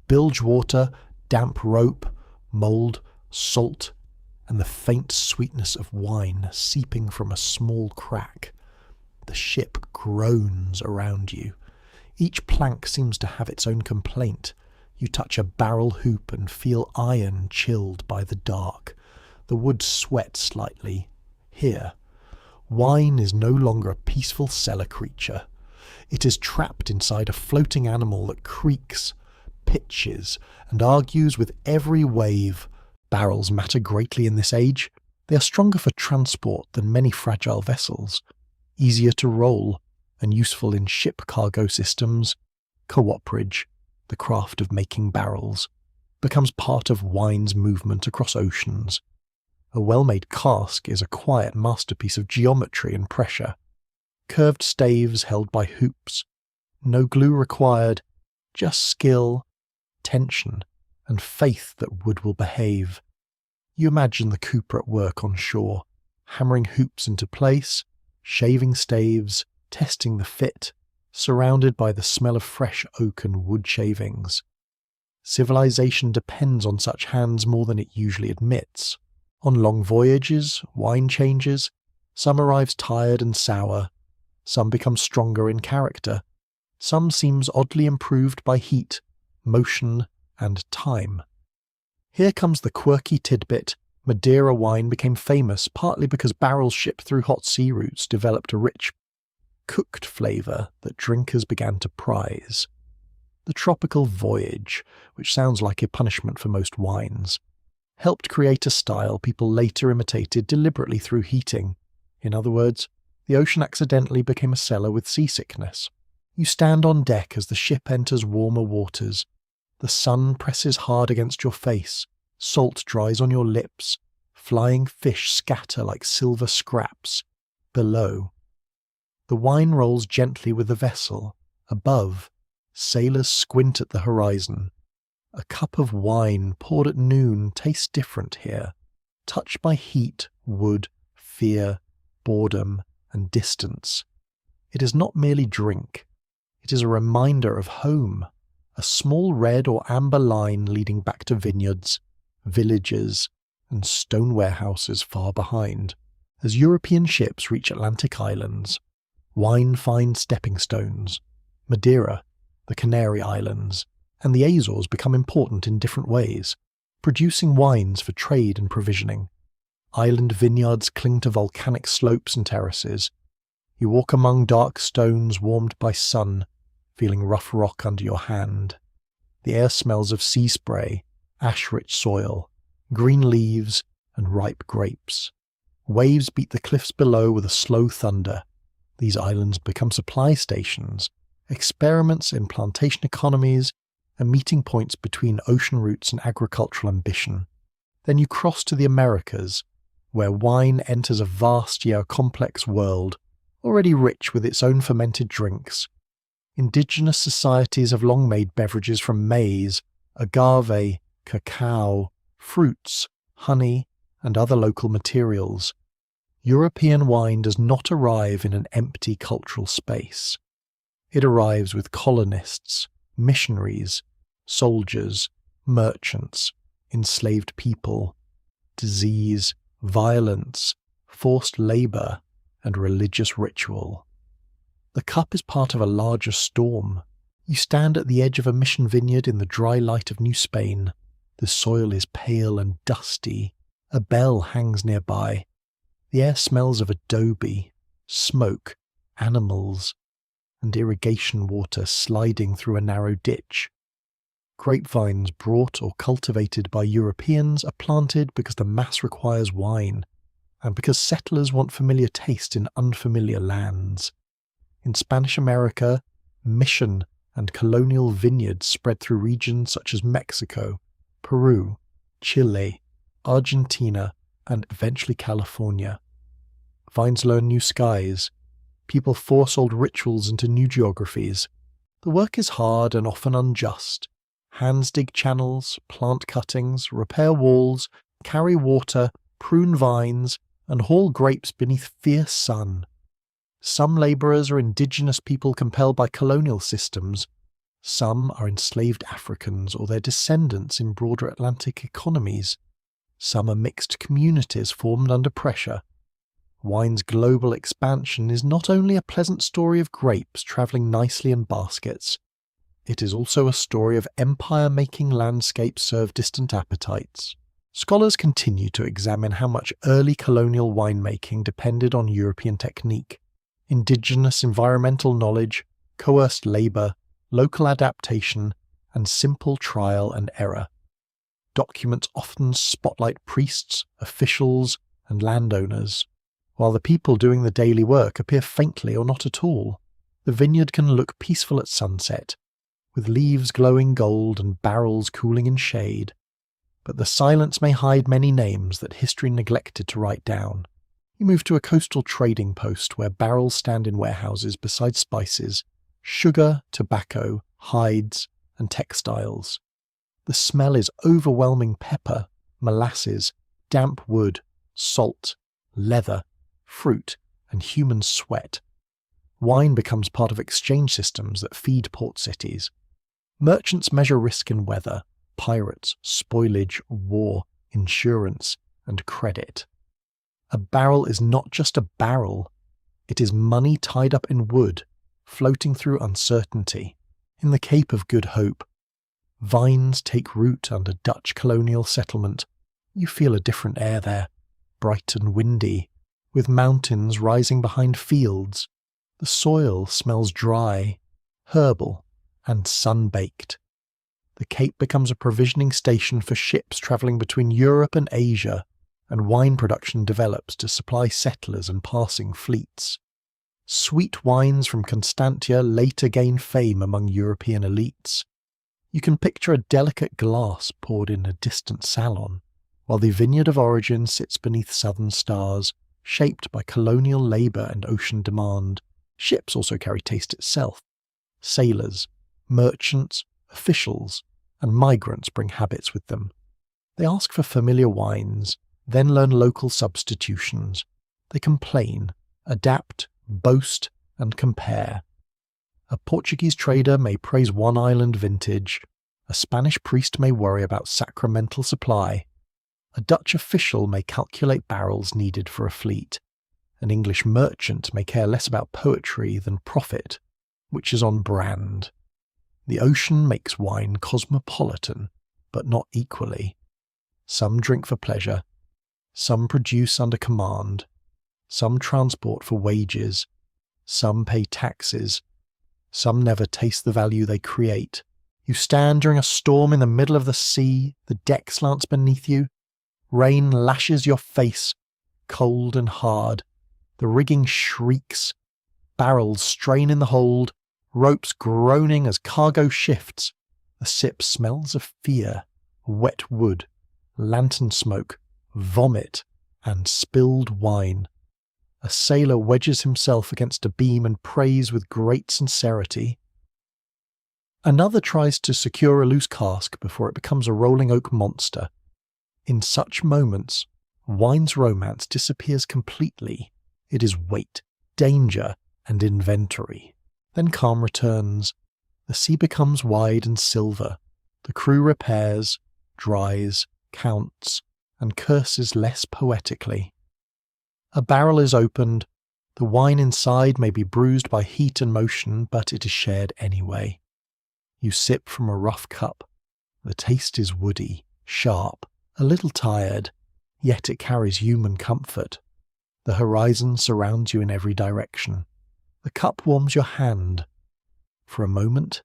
bilge water, damp rope, mould, salt, and the faint sweetness of wine seeping from a small crack. The ship groans around you. Each plank seems to have its own complaint. You touch a barrel hoop and feel iron chilled by the dark. The wood sweats slightly. Here, wine is no longer a peaceful cellar creature. It is trapped inside a floating animal that creaks, pitches, and argues with every wave. Barrels matter greatly in this age. They are stronger for transport than many fragile vessels, easier to roll, and useful in ship cargo systems. Cooperage, the craft of making barrels, becomes part of wine's movement across oceans. A well-made cask is a quiet masterpiece of geometry and pressure. Curved staves held by hoops. No glue required, just skill, tension, and faith that wood will behave. You imagine the cooper at work on shore, hammering hoops into place, shaving staves, testing the fit, surrounded by the smell of fresh oak and wood shavings. Civilization depends on such hands more than it usually admits. On long voyages, wine changes. Some arrives tired and sour. Some become stronger in character. Some seems oddly improved by heat, motion, and time. Here comes the quirky tidbit. Madeira wine became famous partly because barrels shipped through hot sea routes developed a rich, cooked flavour that drinkers began to prize. The tropical voyage, which sounds like a punishment for most wines, helped create a style people later imitated deliberately through heating. In other words, the ocean accidentally became a cellar with seasickness. You stand on deck as the ship enters warmer waters. The sun presses hard against your face, salt dries on your lips, flying fish scatter like silver scraps. Below, the wine rolls gently with the vessel. Above, sailors squint at the horizon. A cup of wine poured at noon tastes different here, touched by heat, wood, fear, boredom, and distance. It is not merely drink. It is a reminder of home, a small red or amber line leading back to vineyards, villages, and stone warehouses far behind. As European ships reach Atlantic islands, wine finds stepping stones. Madeira, the Canary Islands, and the Azores become important in different ways, producing wines for trade and provisioning. Island vineyards cling to volcanic slopes and terraces. You walk among dark stones warmed by sun, feeling rough rock under your hand. The air smells of sea spray, ash-rich soil, green leaves, and ripe grapes. Waves beat the cliffs below with a slow thunder. These islands become supply stations, experiments in plantation economies, and meeting points between ocean routes and agricultural ambition. Then you cross to the Americas, where wine enters a vast yet complex world, already rich with its own fermented drinks. Indigenous societies have long made beverages from maize, agave, cacao, fruits, honey, and other local materials. European wine does not arrive in an empty cultural space. It arrives with colonists, missionaries, soldiers, merchants, enslaved people, disease, violence, forced labour, and religious ritual. The cup is part of a larger storm. You stand at the edge of a mission vineyard in the dry light of New Spain. The soil is pale and dusty. A bell hangs nearby. The air smells of adobe, smoke, animals, and irrigation water sliding through a narrow ditch. Grapevines brought or cultivated by Europeans are planted because the mass requires wine, and because settlers want familiar taste in unfamiliar lands. In Spanish America, mission and colonial vineyards spread through regions such as Mexico, Peru, Chile, Argentina, and eventually California. Vines learn new skies. People force old rituals into new geographies. The work is hard and often unjust. Hands dig channels, plant cuttings, repair walls, carry water, prune vines, and haul grapes beneath fierce sun. Some labourers are indigenous people compelled by colonial systems. Some are enslaved Africans or their descendants in broader Atlantic economies. Some are mixed communities formed under pressure. Wine's global expansion is not only a pleasant story of grapes travelling nicely in baskets, it is also a story of empire-making landscapes serve distant appetites. Scholars continue to examine how much early colonial winemaking depended on European technique, indigenous environmental knowledge, coerced labour, local adaptation, and simple trial and error. Documents often spotlight priests, officials, and landowners, while the people doing the daily work appear faintly or not at all. The vineyard can look peaceful at sunset, with leaves glowing gold and barrels cooling in shade, but the silence may hide many names that history neglected to write down. You move to a coastal trading post where barrels stand in warehouses beside spices, sugar, tobacco, hides, and textiles. The smell is overwhelming: pepper, molasses, damp wood, salt, leather, fruit, and human sweat. Wine becomes part of exchange systems that feed port cities. Merchants measure risk in weather, pirates, spoilage, war, insurance, and credit. A barrel is not just a barrel. It is money tied up in wood, floating through uncertainty. In the Cape of Good Hope, vines take root under Dutch colonial settlement. You feel a different air there, bright and windy, with mountains rising behind fields. The soil smells dry, herbal, and sun-baked. The Cape becomes a provisioning station for ships travelling between Europe and Asia, and wine production develops to supply settlers and passing fleets. Sweet wines from Constantia later gain fame among European elites. You can picture a delicate glass poured in a distant salon, while the vineyard of origin sits beneath southern stars, shaped by colonial labour and ocean demand. Ships also carry taste itself. Sailors, merchants, officials, and migrants bring habits with them. They ask for familiar wines, then learn local substitutions. They complain, adapt, boast, and compare. A Portuguese trader may praise one island vintage. A Spanish priest may worry about sacramental supply. A Dutch official may calculate barrels needed for a fleet. An English merchant may care less about poetry than profit, which is on brand. The ocean makes wine cosmopolitan, but not equally. Some drink for pleasure. Some produce under command. Some transport for wages. Some pay taxes. Some never taste the value they create. You stand during a storm in the middle of the sea. The deck slants beneath you. Rain lashes your face, cold and hard. The rigging shrieks. Barrels strain in the hold. Ropes groaning as cargo shifts. The ship smells of fear, wet wood, lantern smoke, vomit, and spilled wine. A sailor wedges himself against a beam and prays with great sincerity. Another tries to secure a loose cask before it becomes a rolling oak monster. In such moments, wine's romance disappears completely. It is weight, danger, and inventory. Then calm returns. The sea becomes wide and silver. The crew repairs, dries, counts, and curses less poetically. A barrel is opened. The wine inside may be bruised by heat and motion, but it is shared anyway. You sip from a rough cup. The taste is woody, sharp, a little tired, yet it carries human comfort. The horizon surrounds you in every direction. The cup warms your hand. For a moment,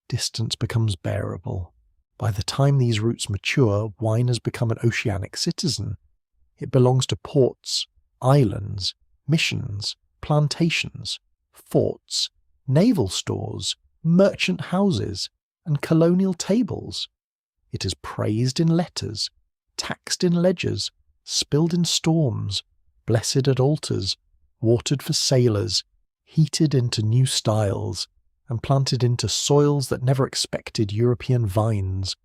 distance becomes bearable. By the time these roots mature, wine has become an oceanic citizen. It belongs to ports, islands, missions, plantations, forts, naval stores, merchant houses, and colonial tables. It is praised in letters, taxed in ledgers, spilled in storms, blessed at altars, watered for sailors, heated into new styles, and planted into soils that never expected European vines.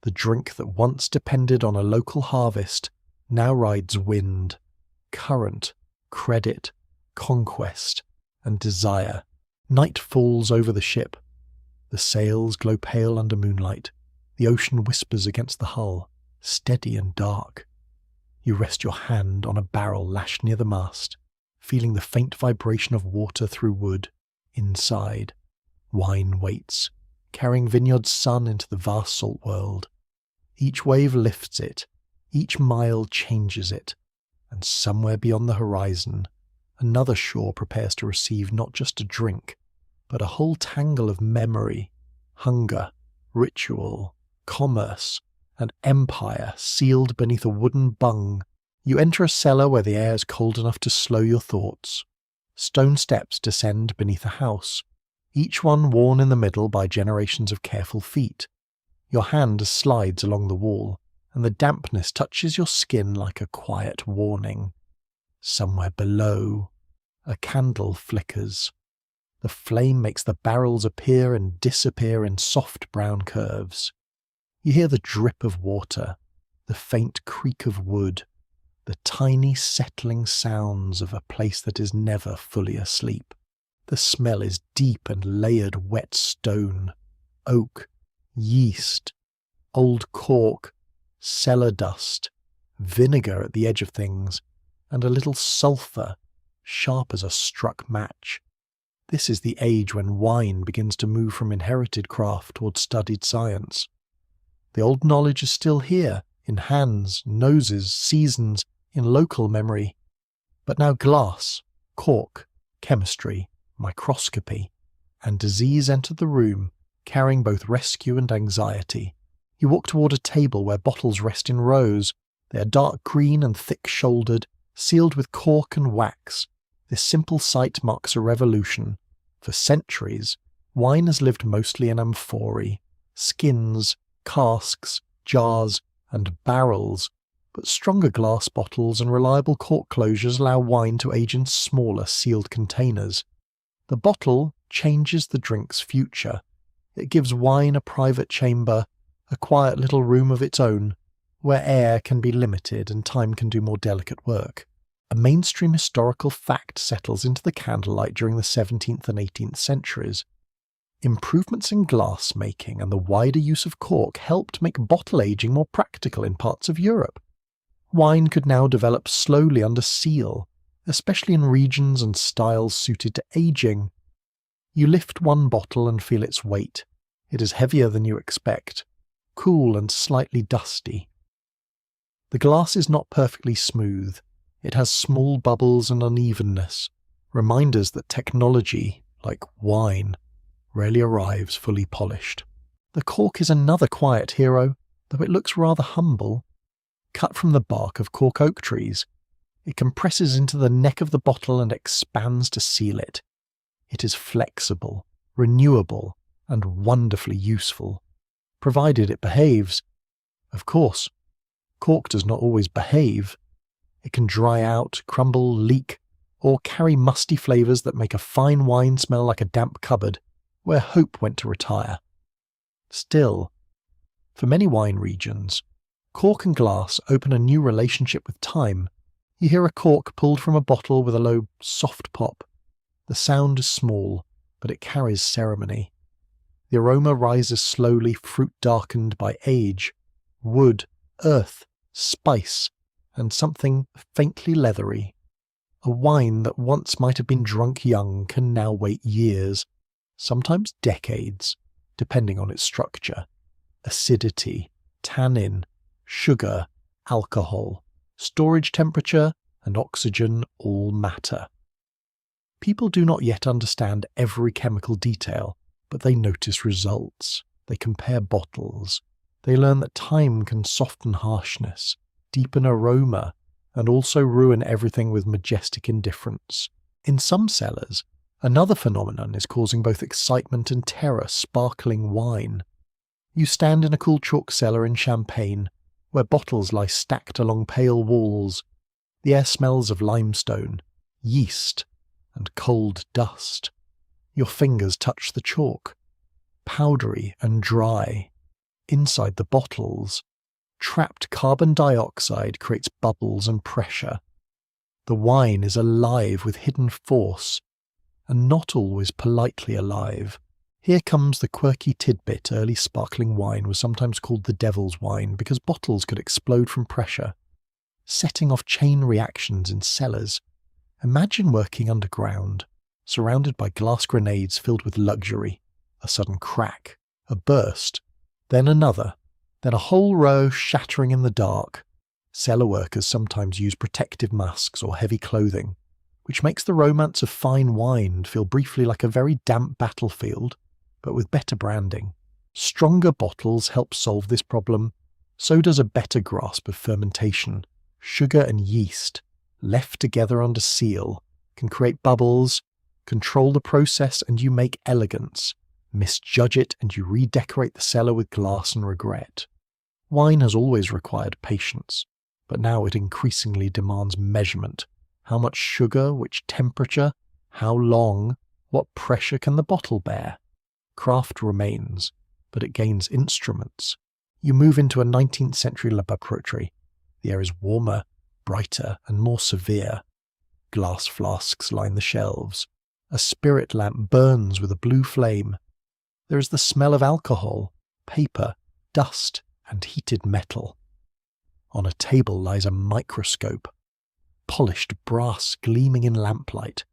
The drink that once depended on a local harvest now rides wind, current, credit, conquest, and desire. Night falls over the ship. The sails glow pale under moonlight. The ocean whispers against the hull, steady and dark. You rest your hand on a barrel lashed near the mast, feeling the faint vibration of water through wood. Inside, wine waits, carrying Vineyard's sun into the vast salt world. Each wave lifts it, each mile changes it, and somewhere beyond the horizon, another shore prepares to receive not just a drink, but a whole tangle of memory, hunger, ritual, commerce, and empire sealed beneath a wooden bung. You enter a cellar where the air is cold enough to slow your thoughts. Stone steps descend beneath a house, each one worn in the middle by generations of careful feet. Your hand slides along the wall, and the dampness touches your skin like a quiet warning. Somewhere below, a candle flickers. The flame makes the barrels appear and disappear in soft brown curves. You hear the drip of water, the faint creak of wood, the tiny settling sounds of a place that is never fully asleep. The smell is deep and layered wet stone, oak, yeast, old cork, cellar dust, vinegar at the edge of things, and a little sulphur, sharp as a struck match. This is the age when wine begins to move from inherited craft towards studied science. The old knowledge is still here, in hands, noses, seasons, in local memory. But now glass, cork, chemistry, microscopy, and disease enter the room, carrying both rescue and anxiety. You walk toward a table where bottles rest in rows. They are dark green and thick-shouldered, sealed with cork and wax. This simple sight marks a revolution. For centuries, wine has lived mostly in amphorae, skins, casks, jars, and barrels, but stronger glass bottles and reliable cork closures allow wine to age in smaller, sealed containers. The bottle changes the drink's future. It gives wine a private chamber, a quiet little room of its own, where air can be limited and time can do more delicate work. A mainstream historical fact settles into the candlelight during the 17th and 18th centuries. Improvements in glass making and the wider use of cork helped make bottle aging more practical in parts of Europe. Wine could now develop slowly under seal, especially in regions and styles suited to aging. You lift one bottle and feel its weight. It is heavier than you expect, cool and slightly dusty. The glass is not perfectly smooth. It has small bubbles and unevenness, reminders that technology, like wine, rarely arrives fully polished. The cork is another quiet hero, though it looks rather humble. Cut from the bark of cork oak trees, it compresses into the neck of the bottle and expands to seal it. It is flexible, renewable, and wonderfully useful, provided it behaves. Of course, Cork does not always behave. It can dry out, crumble, leak, or carry musty flavours that make a fine wine smell like a damp cupboard where hope went to retire. Still, for many wine regions, cork and glass open a new relationship with time. You hear a cork pulled from a bottle with a low, soft pop. The sound is small, but it carries ceremony. The aroma rises slowly, fruit darkened by age, wood, earth, spice, and something faintly leathery. A wine that once might have been drunk young can now wait years, sometimes decades, depending on its structure. Acidity, tannin, sugar, alcohol, storage temperature, and oxygen all matter. People do not yet understand every chemical detail, but they notice results. They compare bottles. They learn that time can soften harshness, deepen aroma, and also ruin everything with majestic indifference. In some cellars, another phenomenon is causing both excitement and terror: sparkling wine. You stand in a cool chalk cellar in Champagne, where bottles lie stacked along pale walls. The air smells of limestone, yeast, and cold dust. Your fingers touch the chalk, powdery and dry. Inside the bottles, trapped carbon dioxide creates bubbles and pressure. The wine is alive with hidden force, and not always politely alive. Here comes the quirky tidbit: early sparkling wine was sometimes called the devil's wine because bottles could explode from pressure, setting off chain reactions in cellars. Imagine working underground, surrounded by glass grenades filled with luxury. A sudden crack, a burst, then another, then a whole row shattering in the dark. Cellar workers sometimes use protective masks or heavy clothing, which makes the romance of fine wine feel briefly like a very damp battlefield, but with better branding. Stronger bottles help solve this problem. So does a better grasp of fermentation. Sugar and yeast, left together under seal, can create bubbles. Control the process and you make elegance. Misjudge it and you redecorate the cellar with glass and regret. Wine has always required patience, but now it increasingly demands measurement. How much sugar, which temperature, how long, what pressure can the bottle bear? Craft remains, but it gains instruments. You move into a 19th century laboratory. The air is warmer, brighter, and more severe. Glass flasks line the shelves. A spirit lamp burns with a blue flame. There is the smell of alcohol, paper, dust, and heated metal. On a table lies a microscope, polished brass gleaming in lamplight.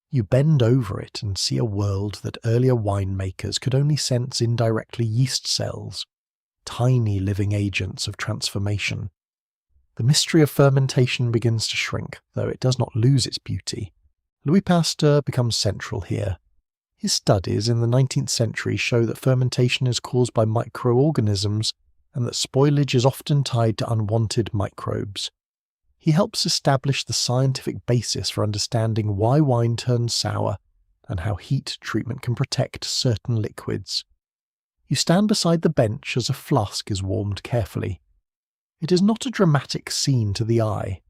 You bend over it and see a world that earlier winemakers could only sense indirectly: yeast cells, tiny living agents of transformation. The mystery of fermentation begins to shrink, though it does not lose its beauty. Louis Pasteur becomes central here. His studies in the 19th century show that fermentation is caused by microorganisms and that spoilage is often tied to unwanted microbes. He helps establish the scientific basis for understanding why wine turns sour and how heat treatment can protect certain liquids. You stand beside the bench as a flask is warmed carefully. It is not a dramatic scene to the eye.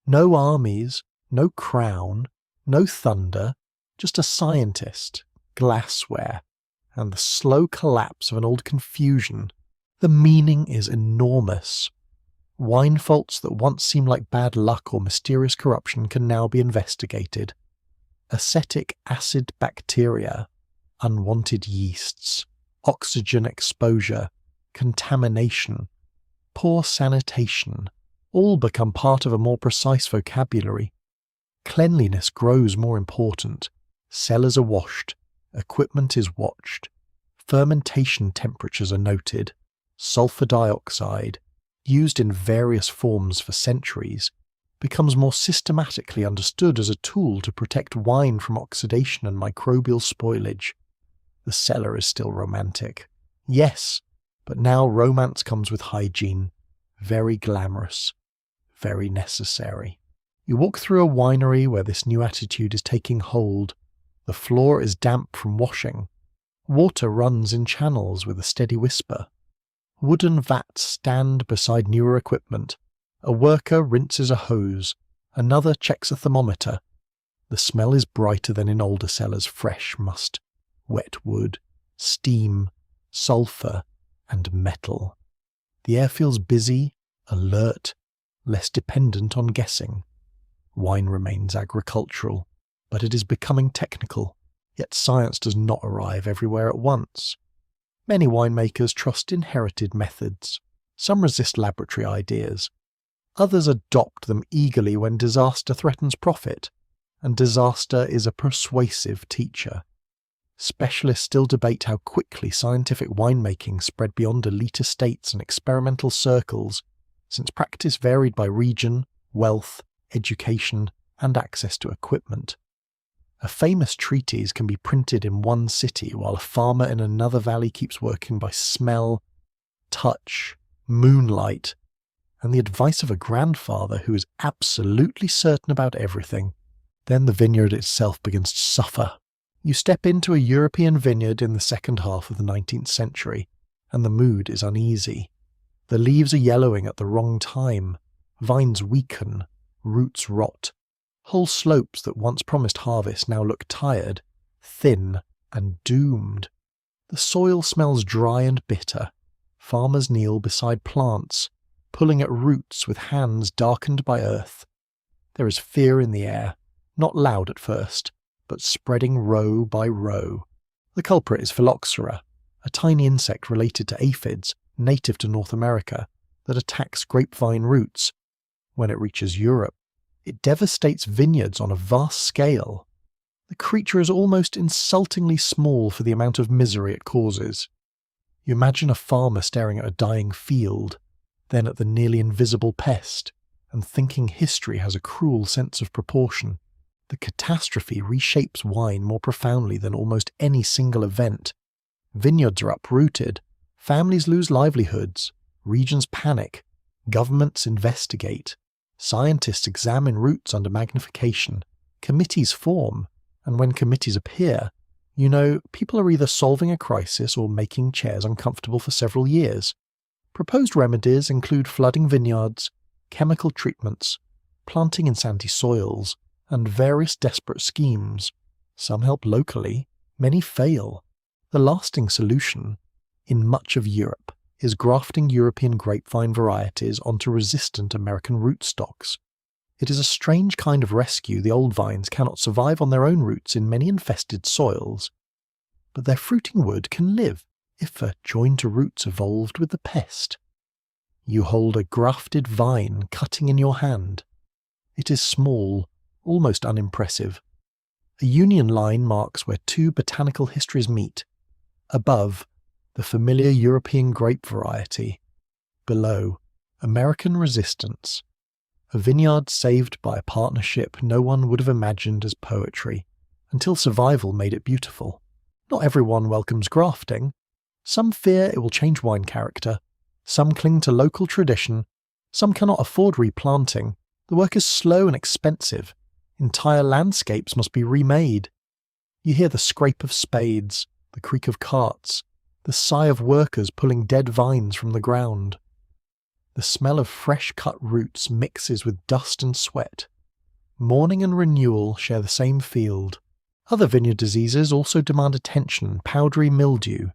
No armies, no crown, no thunder, just a scientist, glassware, and the slow collapse of an old confusion. The meaning is enormous. Wine faults that once seemed like bad luck or mysterious corruption can now be investigated. Acetic acid bacteria, unwanted yeasts, oxygen exposure, contamination, poor sanitation, all become part of a more precise vocabulary. Cleanliness grows more important. Cellars are washed. Equipment is watched. Fermentation temperatures are noted. Sulfur dioxide, used in various forms for centuries, becomes more systematically understood as a tool to protect wine from oxidation and microbial spoilage. The cellar is still romantic. Yes, but now romance comes with hygiene. Very glamorous. Very necessary. You walk through a winery where this new attitude is taking hold. The floor is damp from washing. Water runs in channels with a steady whisper. Wooden vats stand beside newer equipment. A worker rinses a hose. Another checks a thermometer. The smell is brighter than in older cellars: fresh must, wet wood, steam, sulphur, and metal. The air feels busy, alert, less dependent on guessing. Wine remains agricultural, but it is becoming technical, yet science does not arrive everywhere at once. Many winemakers trust inherited methods. Some resist laboratory ideas. Others adopt them eagerly when disaster threatens profit, and disaster is a persuasive teacher. Specialists still debate how quickly scientific winemaking spread beyond elite estates and experimental circles, since practice varied by region, wealth, education, and access to equipment. A famous treatise can be printed in one city while a farmer in another valley keeps working by smell, touch, moonlight, and the advice of a grandfather who is absolutely certain about everything. Then the vineyard itself begins to suffer. You step into a European vineyard in the second half of the 19th century, and the mood is uneasy. The leaves are yellowing at the wrong time, vines weaken, roots rot. Whole slopes that once promised harvest now look tired, thin, and doomed. The soil smells dry and bitter. Farmers kneel beside plants, pulling at roots with hands darkened by earth. There is fear in the air, not loud at first, but spreading row by row. The culprit is phylloxera, a tiny insect related to aphids, native to North America, that attacks grapevine roots. When it reaches Europe, it devastates vineyards on a vast scale. The creature is almost insultingly small for the amount of misery it causes. You imagine a farmer staring at a dying field, then at the nearly invisible pest, and thinking history has a cruel sense of proportion. The catastrophe reshapes wine more profoundly than almost any single event. Vineyards are uprooted, families lose livelihoods, regions panic, governments investigate. Scientists examine roots under magnification, committees form, and when committees appear, people are either solving a crisis or making chairs uncomfortable for several years. Proposed remedies include flooding vineyards, chemical treatments, planting in sandy soils, and various desperate schemes. Some help locally, many fail. The lasting solution, in much of Europe, is grafting European grapevine varieties onto resistant American rootstocks. It is a strange kind of rescue. The old vines cannot survive on their own roots in many infested soils, but their fruiting wood can live if joined to roots evolved with the pest. You hold a grafted vine cutting in your hand. It is small, almost unimpressive. A union line marks where two botanical histories meet. Above, the familiar European grape variety. Below, American resistance. A vineyard saved by a partnership no one would have imagined as poetry, until survival made it beautiful. Not everyone welcomes grafting. Some fear it will change wine character. Some cling to local tradition. Some cannot afford replanting. The work is slow and expensive. Entire landscapes must be remade. You hear the scrape of spades, the creak of carts, the sigh of workers pulling dead vines from the ground. The smell of fresh-cut roots mixes with dust and sweat. Mourning and renewal share the same field. Other vineyard diseases also demand attention: powdery mildew,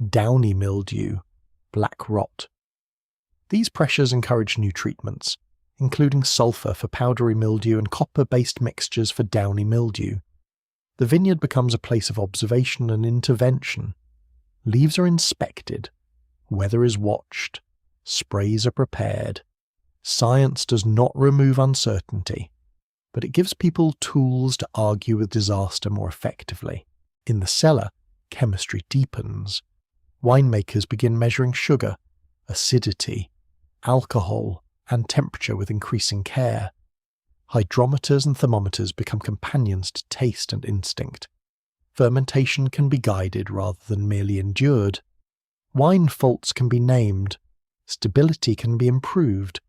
downy mildew, black rot. These pressures encourage new treatments, including sulphur for powdery mildew and copper-based mixtures for downy mildew. The vineyard becomes a place of observation and intervention. Leaves are inspected, weather is watched, sprays are prepared. Science does not remove uncertainty, but it gives people tools to argue with disaster more effectively. In the cellar, chemistry deepens. Winemakers begin measuring sugar, acidity, alcohol, and temperature with increasing care. Hydrometers and thermometers become companions to taste and instinct. Fermentation can be guided rather than merely endured. Wine faults can be named. Stability can be improved.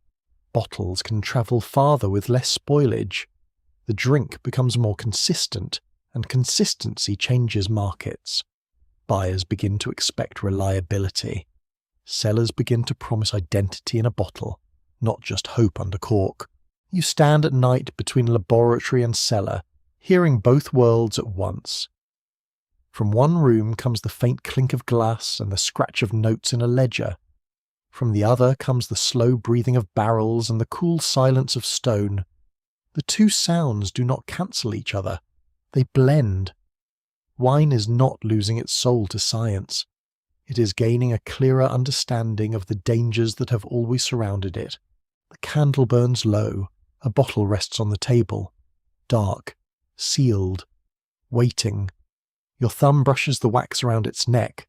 Bottles can travel farther with less spoilage. The drink becomes more consistent, and consistency changes markets. Buyers begin to expect reliability. Cellars begin to promise identity in a bottle, not just hope under cork. You stand at night between laboratory and cellar, hearing both worlds at once. From one room comes the faint clink of glass and the scratch of notes in a ledger. From the other comes the slow breathing of barrels and the cool silence of stone. The two sounds do not cancel each other. They blend. Wine is not losing its soul to science. It is gaining a clearer understanding of the dangers that have always surrounded it. The candle burns low. A bottle rests on the table. Dark. Sealed. Waiting. Your thumb brushes the wax around its neck.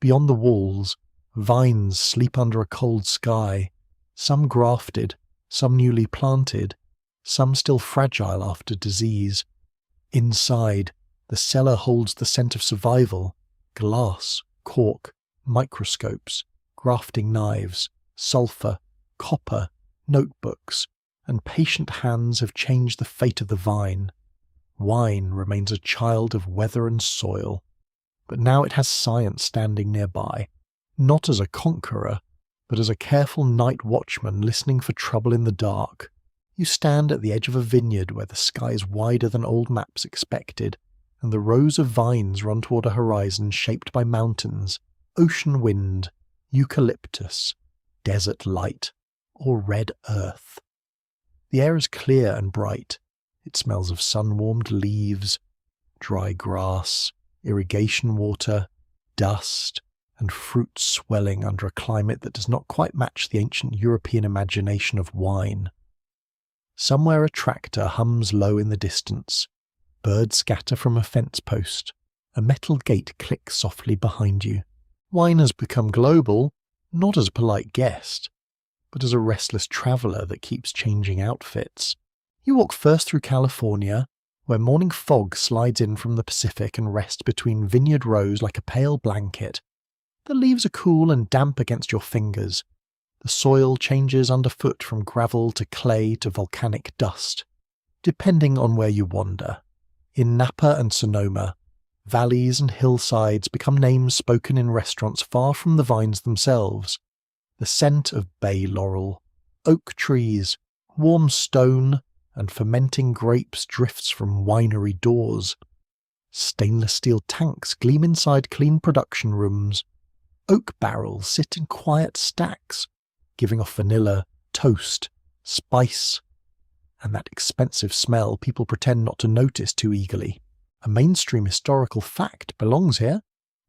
Beyond the walls, vines sleep under a cold sky. Some grafted, some newly planted, some still fragile after disease. Inside, the cellar holds the scent of survival. Glass, cork, microscopes, grafting knives, sulphur, copper, notebooks, and patient hands have changed the fate of the vine. Wine remains a child of weather and soil, but now it has science standing nearby, not as a conqueror, but as a careful night watchman listening for trouble in the dark. You stand at the edge of a vineyard where the sky is wider than old maps expected, and the rows of vines run toward a horizon shaped by mountains, ocean wind, eucalyptus, desert light, or red earth. The air is clear and bright. It smells of sun-warmed leaves, dry grass, irrigation water, dust, and fruit swelling under a climate that does not quite match the ancient European imagination of wine. Somewhere a tractor hums low in the distance. Birds scatter from a fence post. A metal gate clicks softly behind you. Wine has become global, not as a polite guest, but as a restless traveller that keeps changing outfits. You walk first through California, where morning fog slides in from the Pacific and rests between vineyard rows like a pale blanket. The leaves are cool and damp against your fingers. The soil changes underfoot from gravel to clay to volcanic dust, depending on where you wander. In Napa and Sonoma, valleys and hillsides become names spoken in restaurants far from the vines themselves. The scent of bay laurel, oak trees, warm stone, and fermenting grapes drifts from winery doors. Stainless steel tanks gleam inside clean production rooms. Oak barrels sit in quiet stacks, giving off vanilla, toast, spice, and that expensive smell people pretend not to notice too eagerly. A mainstream historical fact belongs here.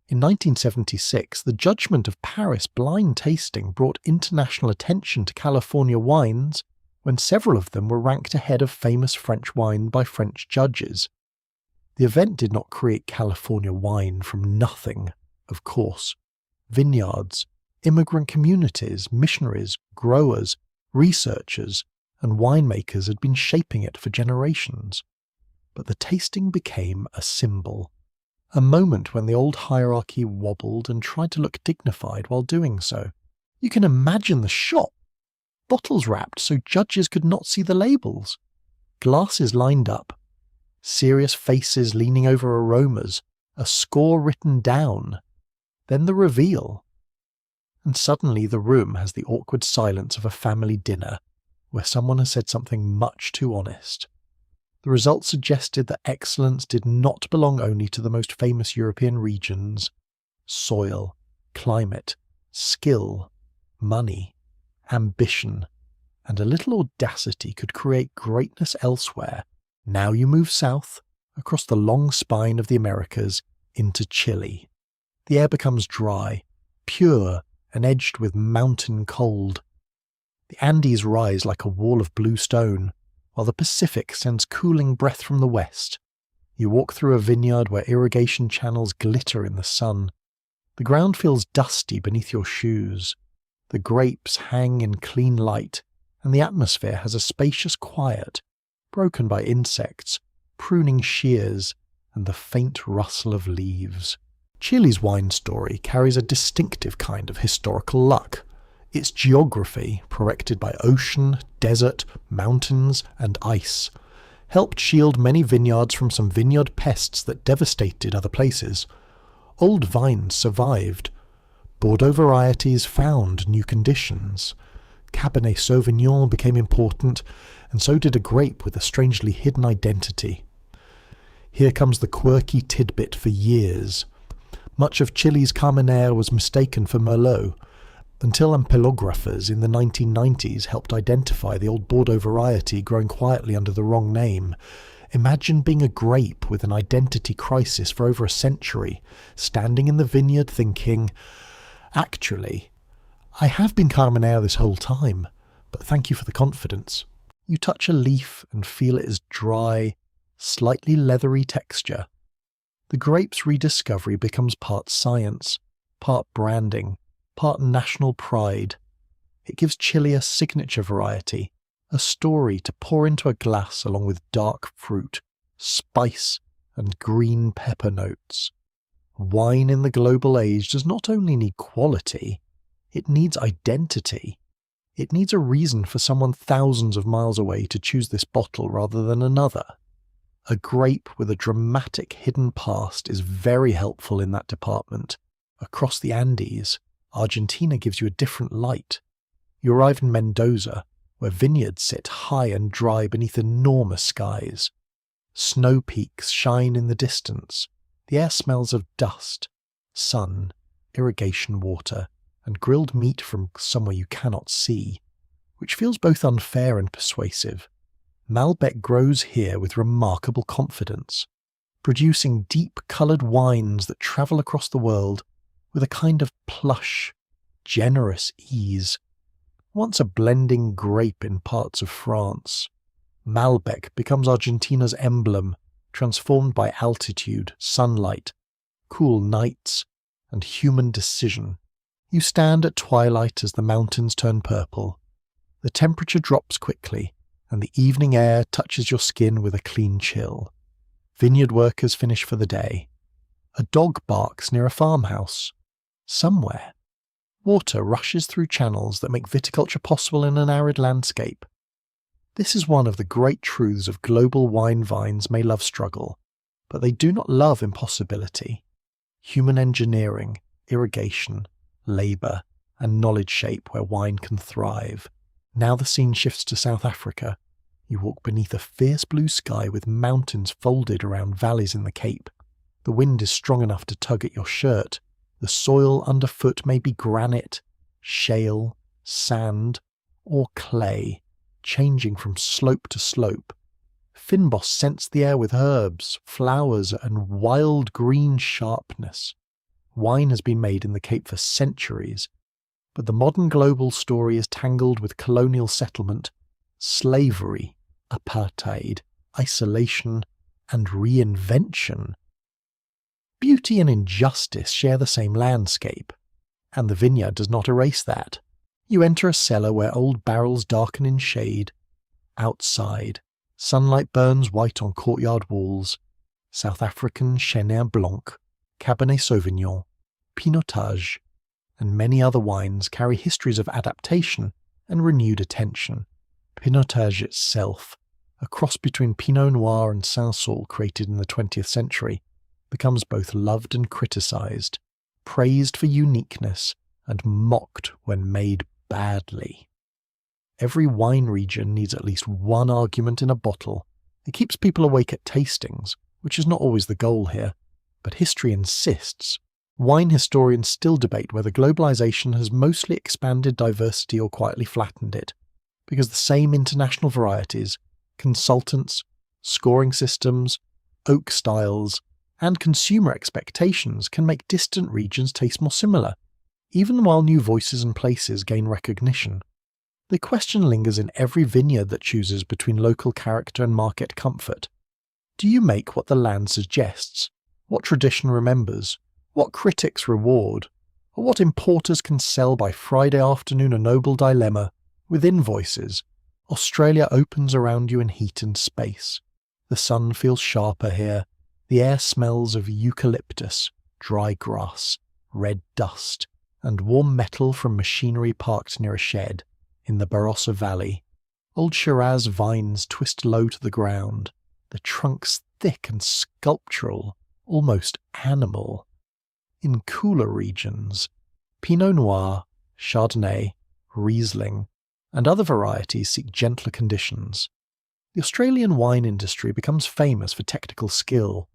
In 1976, the judgment of Paris blind tasting brought international attention to California wines when several of them were ranked ahead of famous French wine by French judges. The event did not create California wine from nothing, of course. Vineyards, immigrant communities, missionaries, growers, researchers, and winemakers had been shaping it for generations. But the tasting became a symbol, a moment when the old hierarchy wobbled and tried to look dignified while doing so. You can imagine the shop. Bottles wrapped so judges could not see the labels. Glasses lined up. Serious faces leaning over aromas. A score written down. Then the reveal. And suddenly the room has the awkward silence of a family dinner, where someone has said something much too honest. The results suggested that excellence did not belong only to the most famous European regions. Soil, climate, skill, money, ambition, and a little audacity could create greatness elsewhere. Now you move south, across the long spine of the Americas, into Chile. The air becomes dry, pure, and edged with mountain cold. The Andes rise like a wall of blue stone, while the Pacific sends cooling breath from the west. You walk through a vineyard where irrigation channels glitter in the sun. The ground feels dusty beneath your shoes. The grapes hang in clean light, and the atmosphere has a spacious quiet, broken by insects, pruning shears, and the faint rustle of leaves. Chile's wine story carries a distinctive kind of historical luck. Its geography, corrected by ocean, desert, mountains, and ice, helped shield many vineyards from some vineyard pests that devastated other places. Old vines survived. Bordeaux varieties found new conditions. Cabernet Sauvignon became important, and so did a grape with a strangely hidden identity. Here comes the quirky tidbit for years. Much of Chile's Carmenere was mistaken for Merlot, until ampelographers in the 1990s helped identify the old Bordeaux variety growing quietly under the wrong name. Imagine being a grape with an identity crisis for over a century, standing in the vineyard thinking, actually, I have been Carmenere this whole time, but thank you for the confidence. You touch a leaf and feel it is dry, slightly leathery texture. The grape's rediscovery becomes part science, part branding, part national pride. It gives Chile a signature variety, a story to pour into a glass along with dark fruit, spice, and green pepper notes. Wine in the global age does not only need quality, it needs identity. It needs a reason for someone thousands of miles away to choose this bottle rather than another. A grape with a dramatic hidden past is very helpful in that department. Across the Andes, Argentina gives you a different light. You arrive in Mendoza, where vineyards sit high and dry beneath enormous skies. Snow peaks shine in the distance. The air smells of dust, sun, irrigation water, and grilled meat from somewhere you cannot see, which feels both unfair and persuasive. Malbec grows here with remarkable confidence, producing deep-coloured wines that travel across the world with a kind of plush, generous ease. Once a blending grape in parts of France, Malbec becomes Argentina's emblem, transformed by altitude, sunlight, cool nights, and human decision. You stand at twilight as the mountains turn purple. The temperature drops quickly, and the evening air touches your skin with a clean chill. Vineyard workers finish for the day. A dog barks near a farmhouse. Somewhere, water rushes through channels that make viticulture possible in an arid landscape. This is one of the great truths of global wine vines may love struggle, but they do not love impossibility. Human engineering, irrigation, labour, and knowledge shape where wine can thrive. Now the scene shifts to South Africa. You walk beneath a fierce blue sky with mountains folded around valleys in the Cape. The wind is strong enough to tug at your shirt. The soil underfoot may be granite, shale, sand, or clay, changing from slope to slope. Fynbos scents the air with herbs, flowers, and wild green sharpness. Wine has been made in the Cape for centuries, but the modern global story is tangled with colonial settlement, slavery, apartheid, isolation, and reinvention. Beauty and injustice share the same landscape, and the vineyard does not erase that. You enter a cellar where old barrels darken in shade. Outside, sunlight burns white on courtyard walls. South African Chenin Blanc, Cabernet Sauvignon, Pinotage, and many other wines carry histories of adaptation and renewed attention. Pinotage itself, a cross between Pinot Noir and Cinsault created in the 20th century, becomes both loved and criticised, praised for uniqueness and mocked when made badly. Every wine region needs at least one argument in a bottle. It keeps people awake at tastings, which is not always the goal here, but history insists. Wine historians still debate whether globalization has mostly expanded diversity or quietly flattened it, because the same international varieties, consultants, scoring systems, oak styles, and consumer expectations can make distant regions taste more similar, even while new voices and places gain recognition. The question lingers in every vineyard that chooses between local character and market comfort. Do you make what the land suggests, what tradition remembers, what critics reward, or what importers can sell by Friday afternoon? A noble dilemma. With invoices, Australia opens around you in heat and space. The sun feels sharper here. The air smells of eucalyptus, dry grass, red dust, and warm metal from machinery parked near a shed. In the Barossa Valley, old Shiraz vines twist low to the ground, the trunks thick and sculptural, almost animal. In cooler regions, Pinot Noir, Chardonnay, Riesling, and other varieties seek gentler conditions. The Australian wine industry becomes famous for technical skill,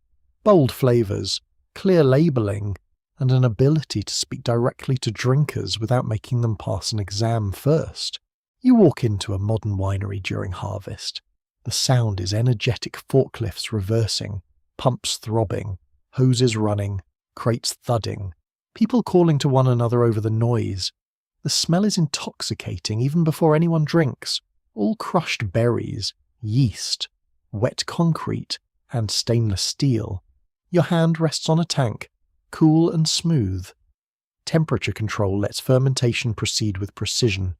bold flavours, clear labelling, and an ability to speak directly to drinkers without making them pass an exam first. You walk into a modern winery during harvest. The sound is energetic forklifts reversing, pumps throbbing, hoses running, crates thudding, people calling to one another over the noise. The smell is intoxicating even before anyone drinks. All crushed berries, yeast, wet concrete, and stainless steel. Your hand rests on a tank, cool and smooth. Temperature control lets fermentation proceed with precision.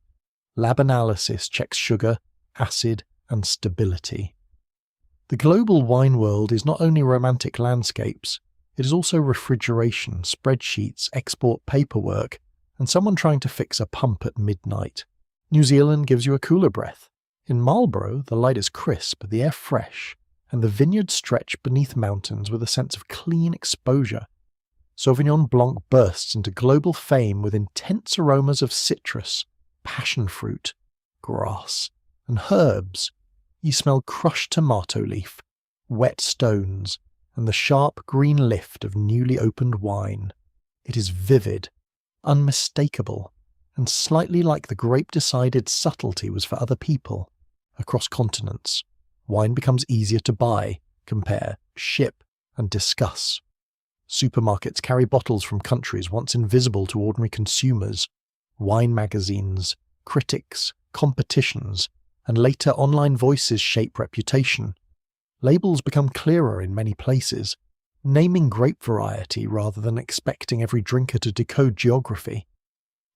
Lab analysis checks sugar, acid, and stability. The global wine world is not only romantic landscapes, it is also refrigeration, spreadsheets, export paperwork, and someone trying to fix a pump at midnight. New Zealand gives you a cooler breath. In Marlborough, the light is crisp, the air fresh, and the vineyards stretch beneath mountains with a sense of clean exposure. Sauvignon Blanc bursts into global fame with intense aromas of citrus, passion fruit, grass, and herbs. You smell crushed tomato leaf, wet stones, and the sharp green lift of newly opened wine. It is vivid, unmistakable, and slightly like the grape-decided subtlety was for other people. Across continents, wine becomes easier to buy, compare, ship, and discuss. Supermarkets carry bottles from countries once invisible to ordinary consumers. Wine magazines, critics, competitions, and later online voices shape reputation. Labels become clearer in many places, naming grape variety rather than expecting every drinker to decode geography.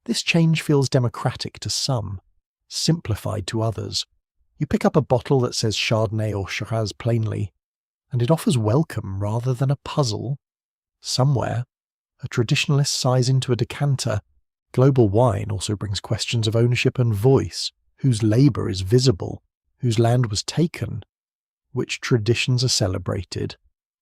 This change feels democratic to some, simplified to others. You pick up a bottle that says Chardonnay or Shiraz plainly, and it offers welcome rather than a puzzle. Somewhere, a traditionalist sighs into a decanter. Global wine also brings questions of ownership and voice, whose labour is visible, whose land was taken, which traditions are celebrated,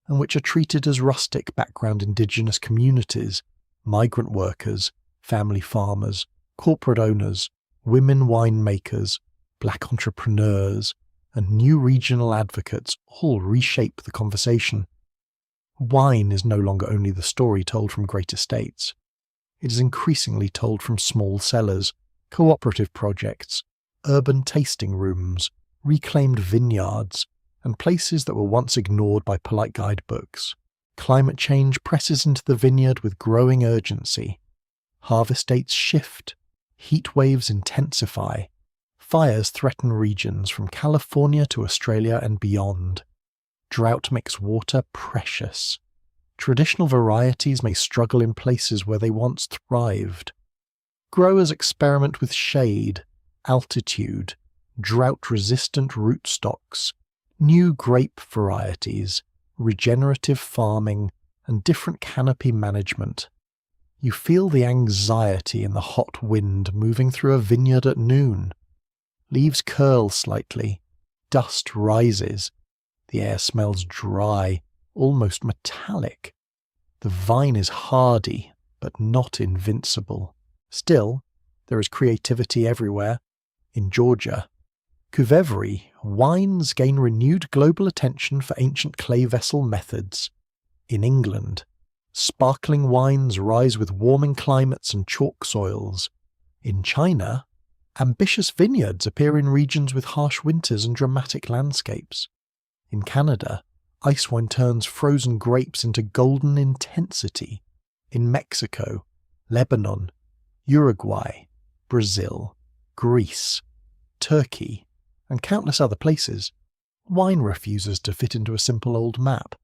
and which are treated as rustic background indigenous communities, migrant workers, family farmers, corporate owners, women winemakers, black entrepreneurs, and new regional advocates all reshape the conversation. Wine is no longer only the story told from great estates. It is increasingly told from small cellars, cooperative projects, urban tasting rooms, reclaimed vineyards, and places that were once ignored by polite guidebooks. Climate change presses into the vineyard with growing urgency. Harvest dates shift, heat waves intensify, fires threaten regions from California to Australia and beyond. Drought makes water precious. Traditional varieties may struggle in places where they once thrived. Growers experiment with shade, altitude, drought-resistant rootstocks, new grape varieties, regenerative farming, and different canopy management. You feel the anxiety in the hot wind moving through a vineyard at noon. Leaves curl slightly, dust rises, the air smells dry, almost metallic. The vine is hardy, but not invincible. Still, there is creativity everywhere. In Georgia, Cuvevery, wines gain renewed global attention for ancient clay vessel methods. In England, sparkling wines rise with warming climates and chalk soils. In China, ambitious vineyards appear in regions with harsh winters and dramatic landscapes. In Canada, ice wine turns frozen grapes into golden intensity. In Mexico, Lebanon, Uruguay, Brazil, Greece, Turkey, and countless other places, wine refuses to fit into a simple old map.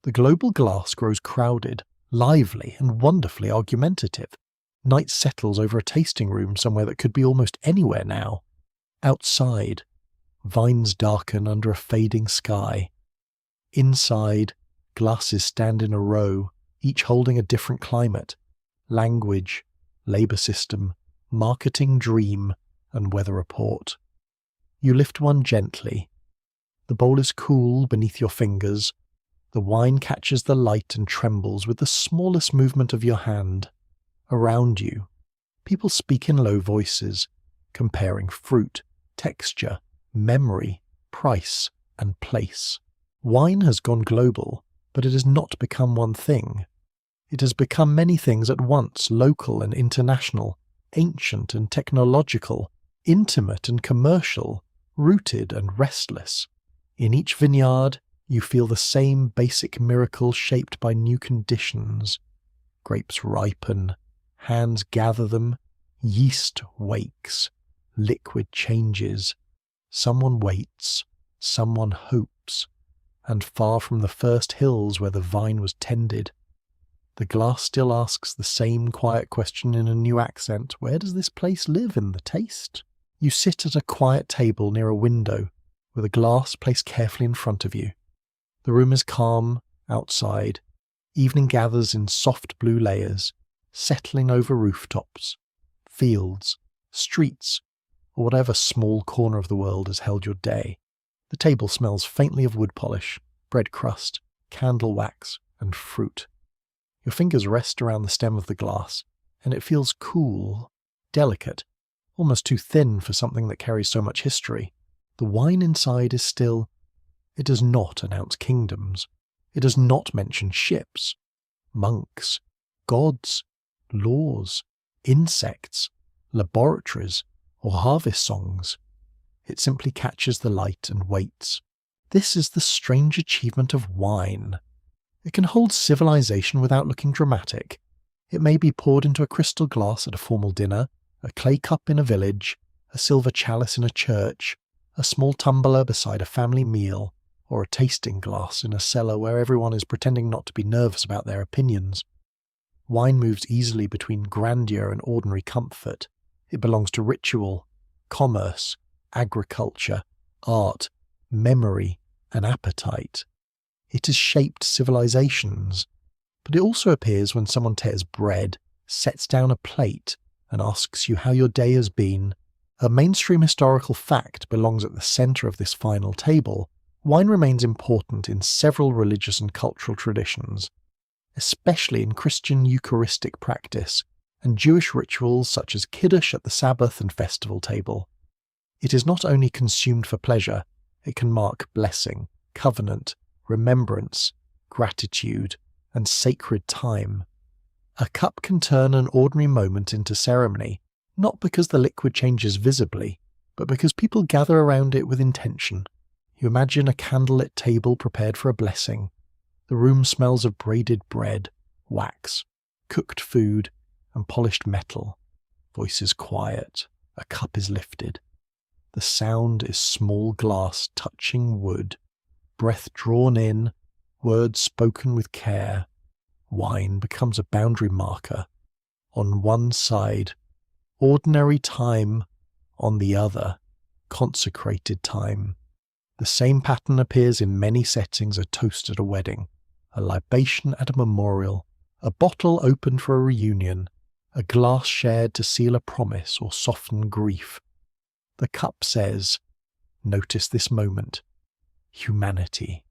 The global glass grows crowded, lively, and wonderfully argumentative. Night settles over a tasting room somewhere that could be almost anywhere now. Outside, vines darken under a fading sky. Inside, glasses stand in a row, each holding a different climate, language, labour system, marketing dream, and weather report. You lift one gently. The bowl is cool beneath your fingers. The wine catches the light and trembles with the smallest movement of your hand. Around you, People speak in low voices, comparing fruit, texture, memory, price, and place. Wine has gone global, but it has not become one thing. It has become many things at once, local and international, ancient and technological, intimate and commercial, rooted and restless. In each vineyard, you feel the same basic miracle shaped by new conditions. Grapes ripen, hands gather them, yeast wakes, liquid changes. Someone waits, someone hopes, and far from the first hills where the vine was tended, the glass still asks the same quiet question in a new accent. Where does this place live in the taste? You sit at a quiet table near a window, with a glass placed carefully in front of you. The room is calm outside. Evening gathers in soft blue layers, settling over rooftops, fields, streets, or whatever small corner of the world has held your day. The table smells faintly of wood polish, bread crust, candle wax, and fruit. Your fingers rest around the stem of the glass, and it feels cool, delicate, almost too thin for something that carries so much history. The wine inside is still. It does not announce kingdoms. It does not mention ships, monks, gods, laws, insects, laboratories, or harvest songs. It simply catches the light and waits. This is the strange achievement of wine. It can hold civilization without looking dramatic. It may be poured into a crystal glass at a formal dinner, a clay cup in a village, a silver chalice in a church, a small tumbler beside a family meal, or a tasting glass in a cellar where everyone is pretending not to be nervous about their opinions. Wine moves easily between grandeur and ordinary comfort. It belongs to ritual, commerce, agriculture, art, memory, and appetite. It has shaped civilizations, but it also appears when someone tears bread, sets down a plate, and asks you how your day has been. A mainstream historical fact belongs at the center of this final table. Wine remains important in several religious and cultural traditions, especially in Christian Eucharistic practice and Jewish rituals such as Kiddush at the Sabbath and festival table. It is not only consumed for pleasure, it can mark blessing, covenant, remembrance, gratitude, and sacred time. A cup can turn an ordinary moment into ceremony, not because the liquid changes visibly, but because people gather around it with intention. You imagine a candlelit table prepared for a blessing. The room smells of braided bread, wax, cooked food, and polished metal. Voice is quiet. A cup is lifted. The sound is small glass touching wood. Breath drawn in, words spoken with care. Wine becomes a boundary marker. On one side, ordinary time. On the other, consecrated time. The same pattern appears in many settings: a toast at a wedding, a libation at a memorial, a bottle opened for a reunion, a glass shared to seal a promise or soften grief. The cup says, notice this moment. Humanity,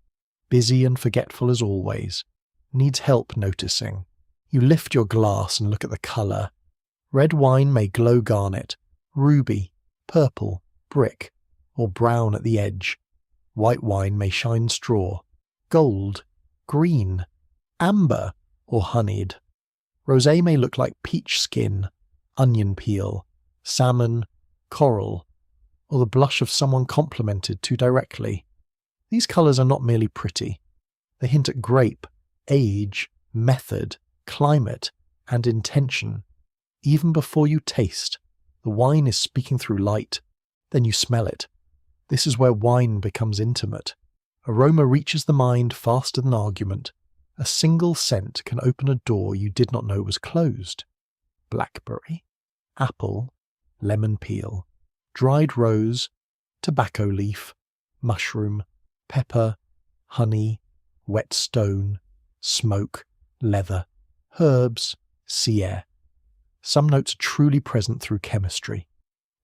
busy and forgetful as always, needs help noticing. You lift your glass and look at the colour. Red wine may glow garnet, ruby, purple, brick, or brown at the edge. White wine may shine straw, gold, green, amber, or honeyed. Rosé may look like peach skin, onion peel, salmon, coral, or the blush of someone complimented too directly. These colours are not merely pretty. They hint at grape, age, method, climate, and intention. Even before you taste, the wine is speaking through light. Then you smell it. This is where wine becomes intimate. Aroma reaches the mind faster than argument. A single scent can open a door you did not know was closed. Blackberry, apple, lemon peel, dried rose, tobacco leaf, mushroom, pepper, honey, wet stone, smoke, leather, herbs, sea air. Some notes are truly present through chemistry.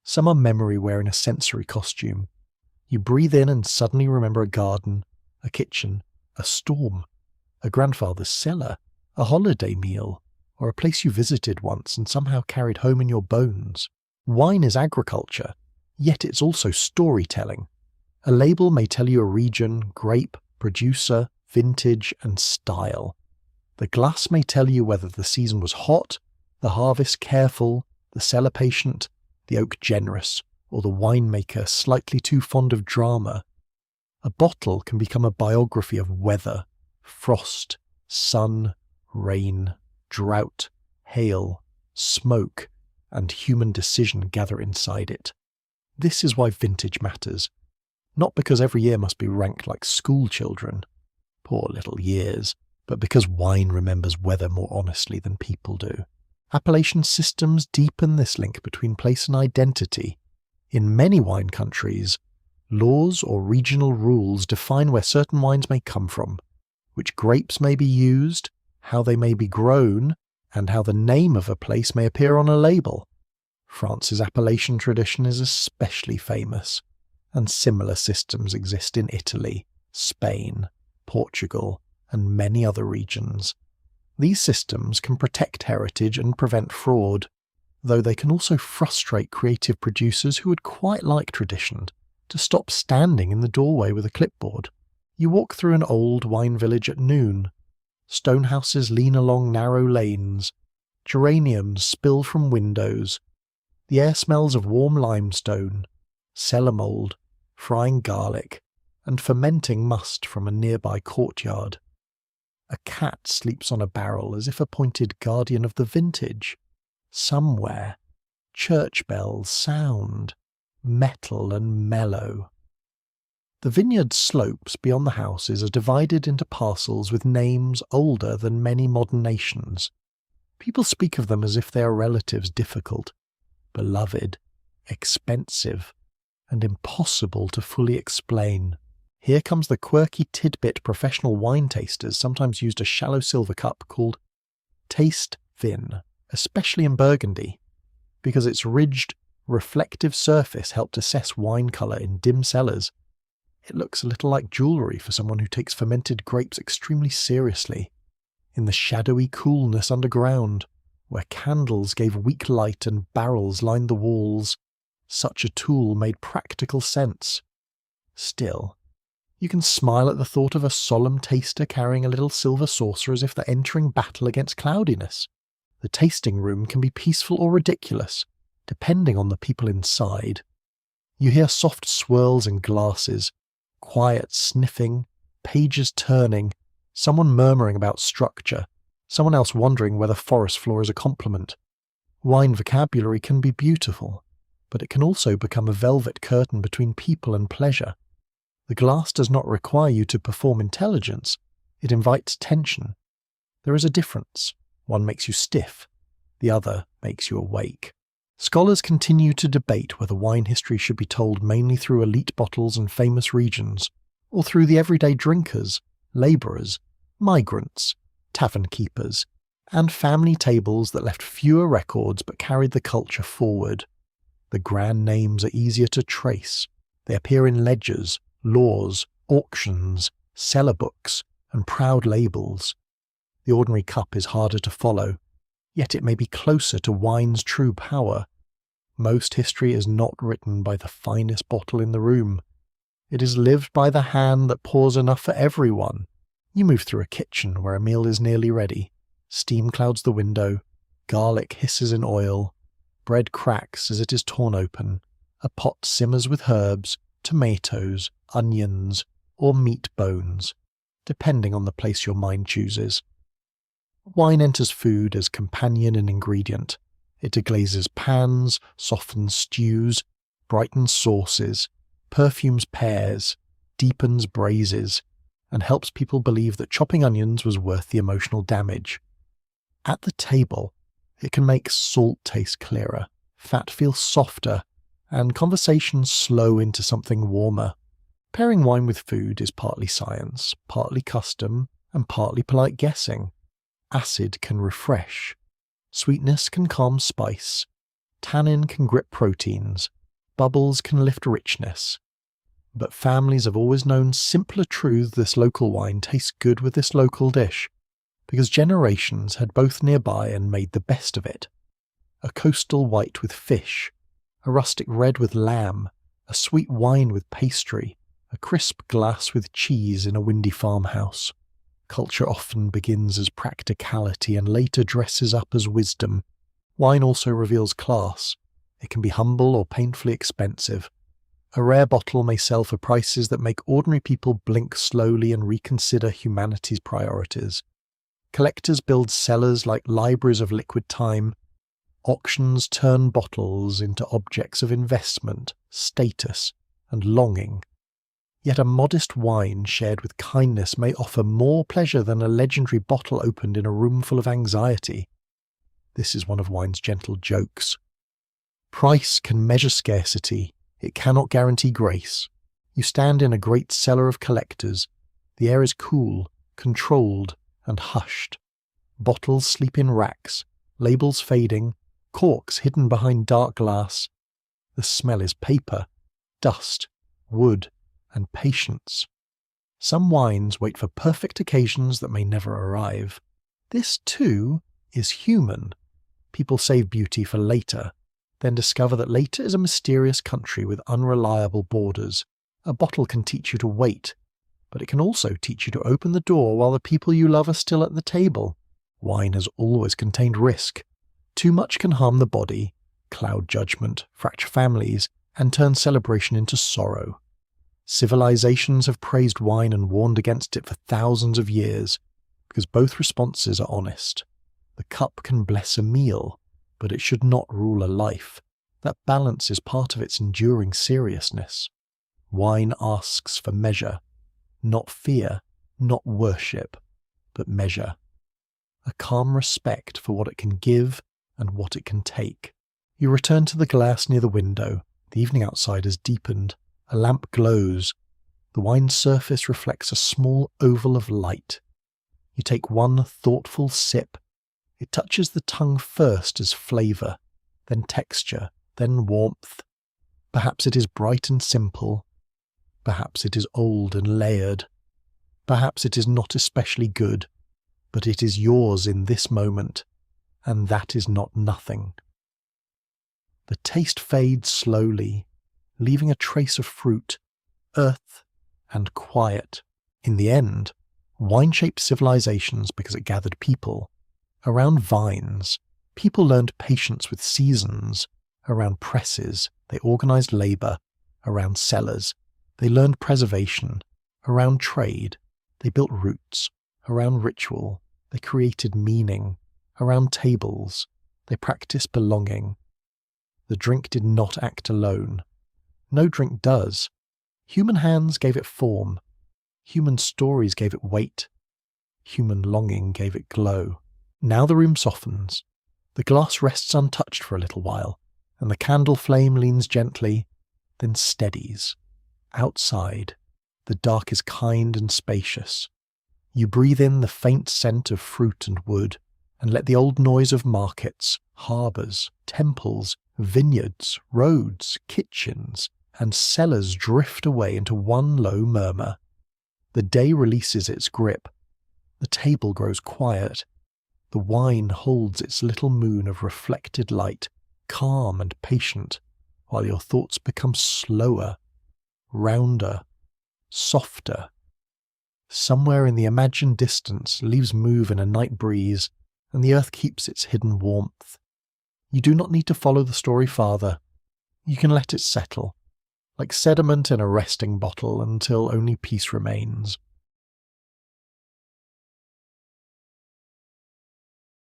Some are memory wearing a sensory costume. You breathe in and suddenly remember a garden, a kitchen, a storm, a grandfather's cellar, a holiday meal, or a place you visited once and somehow carried home in your bones. Wine is agriculture, yet it's also storytelling. A label may tell you a region, grape, producer, vintage, and style. The glass may tell you whether the season was hot, the harvest careful, the cellar patient, the oak generous, or the winemaker slightly too fond of drama. A bottle can become a biography of weather, frost, sun, rain, drought, hail, smoke, and human decision gather inside it. This is why vintage matters. Not because every year must be ranked like school children, poor little years, but because wine remembers weather more honestly than people do. Appellation systems deepen this link between place and identity. In many wine countries, laws or regional rules define where certain wines may come from, which grapes may be used, how they may be grown, and how the name of a place may appear on a label. France's appellation tradition is especially famous, and similar systems exist in Italy, Spain, Portugal, and many other regions. These systems can protect heritage and prevent fraud, though they can also frustrate creative producers who would quite like tradition to stop standing in the doorway with a clipboard. You walk through an old wine village at noon. Stone houses lean along narrow lanes. Geraniums spill from windows. The air smells of warm limestone, cellar mould, frying garlic, and fermenting must from a nearby courtyard. A cat sleeps on a barrel as if appointed guardian of the vintage. Somewhere, church bells sound, metal and mellow. The vineyard slopes beyond the houses are divided into parcels with names older than many modern nations. People speak of them as if they are relatives difficult, beloved, expensive, and impossible to fully explain. Here comes the quirky tidbit professional wine tasters sometimes used a shallow silver cup called taste vin, especially in Burgundy, because its ridged, reflective surface helped assess wine colour in dim cellars. It looks a little like jewellery for someone who takes fermented grapes extremely seriously. In the shadowy coolness underground, where candles gave weak light and barrels lined the walls, such a tool made practical sense. Still, you can smile at the thought of a solemn taster carrying a little silver saucer as if they're entering battle against cloudiness. The tasting room can be peaceful or ridiculous, depending on the people inside. You hear soft swirls in glasses, quiet sniffing, pages turning, someone murmuring about structure, someone else wondering whether forest floor is a compliment. Wine vocabulary can be beautiful, but it can also become a velvet curtain between people and pleasure. The glass does not require you to perform intelligence, it invites tension. There is a difference. One makes you stiff, the other makes you awake. Scholars continue to debate whether wine history should be told mainly through elite bottles and famous regions, or through the everyday drinkers, labourers, migrants, tavern keepers, and family tables that left fewer records but carried the culture forward. The grand names are easier to trace. They appear in ledgers, laws, auctions, cellar books, and proud labels. The ordinary cup is harder to follow, yet it may be closer to wine's true power. Most history is not written by the finest bottle in the room. It is lived by the hand that pours enough for everyone. You move through a kitchen where a meal is nearly ready. Steam clouds the window, garlic hisses in oil, bread cracks as it is torn open, a pot simmers with herbs, tomatoes, onions, or meat bones, depending on the place your mind chooses. Wine enters food as companion and ingredient. It deglazes pans, softens stews, brightens sauces, perfumes pears, deepens braises, and helps people believe that chopping onions was worth the emotional damage. At the table, it can make salt taste clearer, fat feel softer, and conversation slow into something warmer. Pairing wine with food is partly science, partly custom, and partly polite guessing. Acid can refresh. Sweetness can calm spice. Tannin can grip proteins. Bubbles can lift richness. But families have always known simpler truths. This local wine tastes good with this local dish. because generations had both nearby and made the best of it. A coastal white with fish, a rustic red with lamb, a sweet wine with pastry, a crisp glass with cheese in a windy farmhouse. Culture often begins as practicality and later dresses up as wisdom. Wine also reveals class. It can be humble or painfully expensive. A rare bottle may sell for prices that make ordinary people blink slowly and reconsider humanity's priorities. Collectors build cellars like libraries of liquid time. Auctions turn bottles into objects of investment, status, and longing. Yet a modest wine shared with kindness may offer more pleasure than a legendary bottle opened in a room full of anxiety. This is one of wine's gentle jokes. Price can measure scarcity. It cannot guarantee grace. You stand in a great cellar of collectors. The air is cool, controlled, and hushed. Bottles sleep in racks, labels fading, corks hidden behind dark glass. The smell is paper, dust, wood, and patience. Some wines wait for perfect occasions that may never arrive. This, too, is human. People save beauty for later, then discover that later is a mysterious country with unreliable borders. A bottle can teach you to wait, but it can also teach you to open the door while the people you love are still at the table. Wine has always contained risk. Too much can harm the body, cloud judgment, fracture families, and turn celebration into sorrow. Civilizations have praised wine and warned against it for thousands of years, because both responses are honest. The cup can bless a meal, but it should not rule a life. That balance is part of its enduring seriousness. Wine asks for measure, not fear, not worship, but measure. A calm respect for what it can give and what it can take. You return to the glass near the window. The evening outside has deepened. A lamp glows. The wine's surface reflects a small oval of light. You take one thoughtful sip. It touches the tongue first as flavour, then texture, then warmth. Perhaps it is bright and simple. Perhaps it is old and layered. Perhaps it is not especially good, but it is yours in this moment, and that is not nothing. The taste fades slowly, leaving a trace of fruit, earth, and quiet. In the end, wine shaped civilizations because it gathered people. Around vines, people learned patience with seasons. Around presses, they organized labor. Around cellars, they learned preservation. Around trade, they built routes. Around ritual, they created meaning. Around tables, they practiced belonging. The drink did not act alone. No drink does. Human hands gave it form. Human stories gave it weight. Human longing gave it glow. Now the room softens. The glass rests untouched for a little while, and the candle flame leans gently, then steadies. Outside, the dark is kind and spacious. You breathe in the faint scent of fruit and wood, and let the old noise of markets, harbours, temples, vineyards, roads, kitchens, and cellars drift away into one low murmur. The day releases its grip. The table grows quiet. The wine holds its little moon of reflected light, calm and patient, while your thoughts become slower, rounder, softer. Somewhere in the imagined distance, leaves move in a night breeze, and the earth keeps its hidden warmth. You do not need to follow the story farther. You can let it settle, like sediment in a resting bottle, until only peace remains.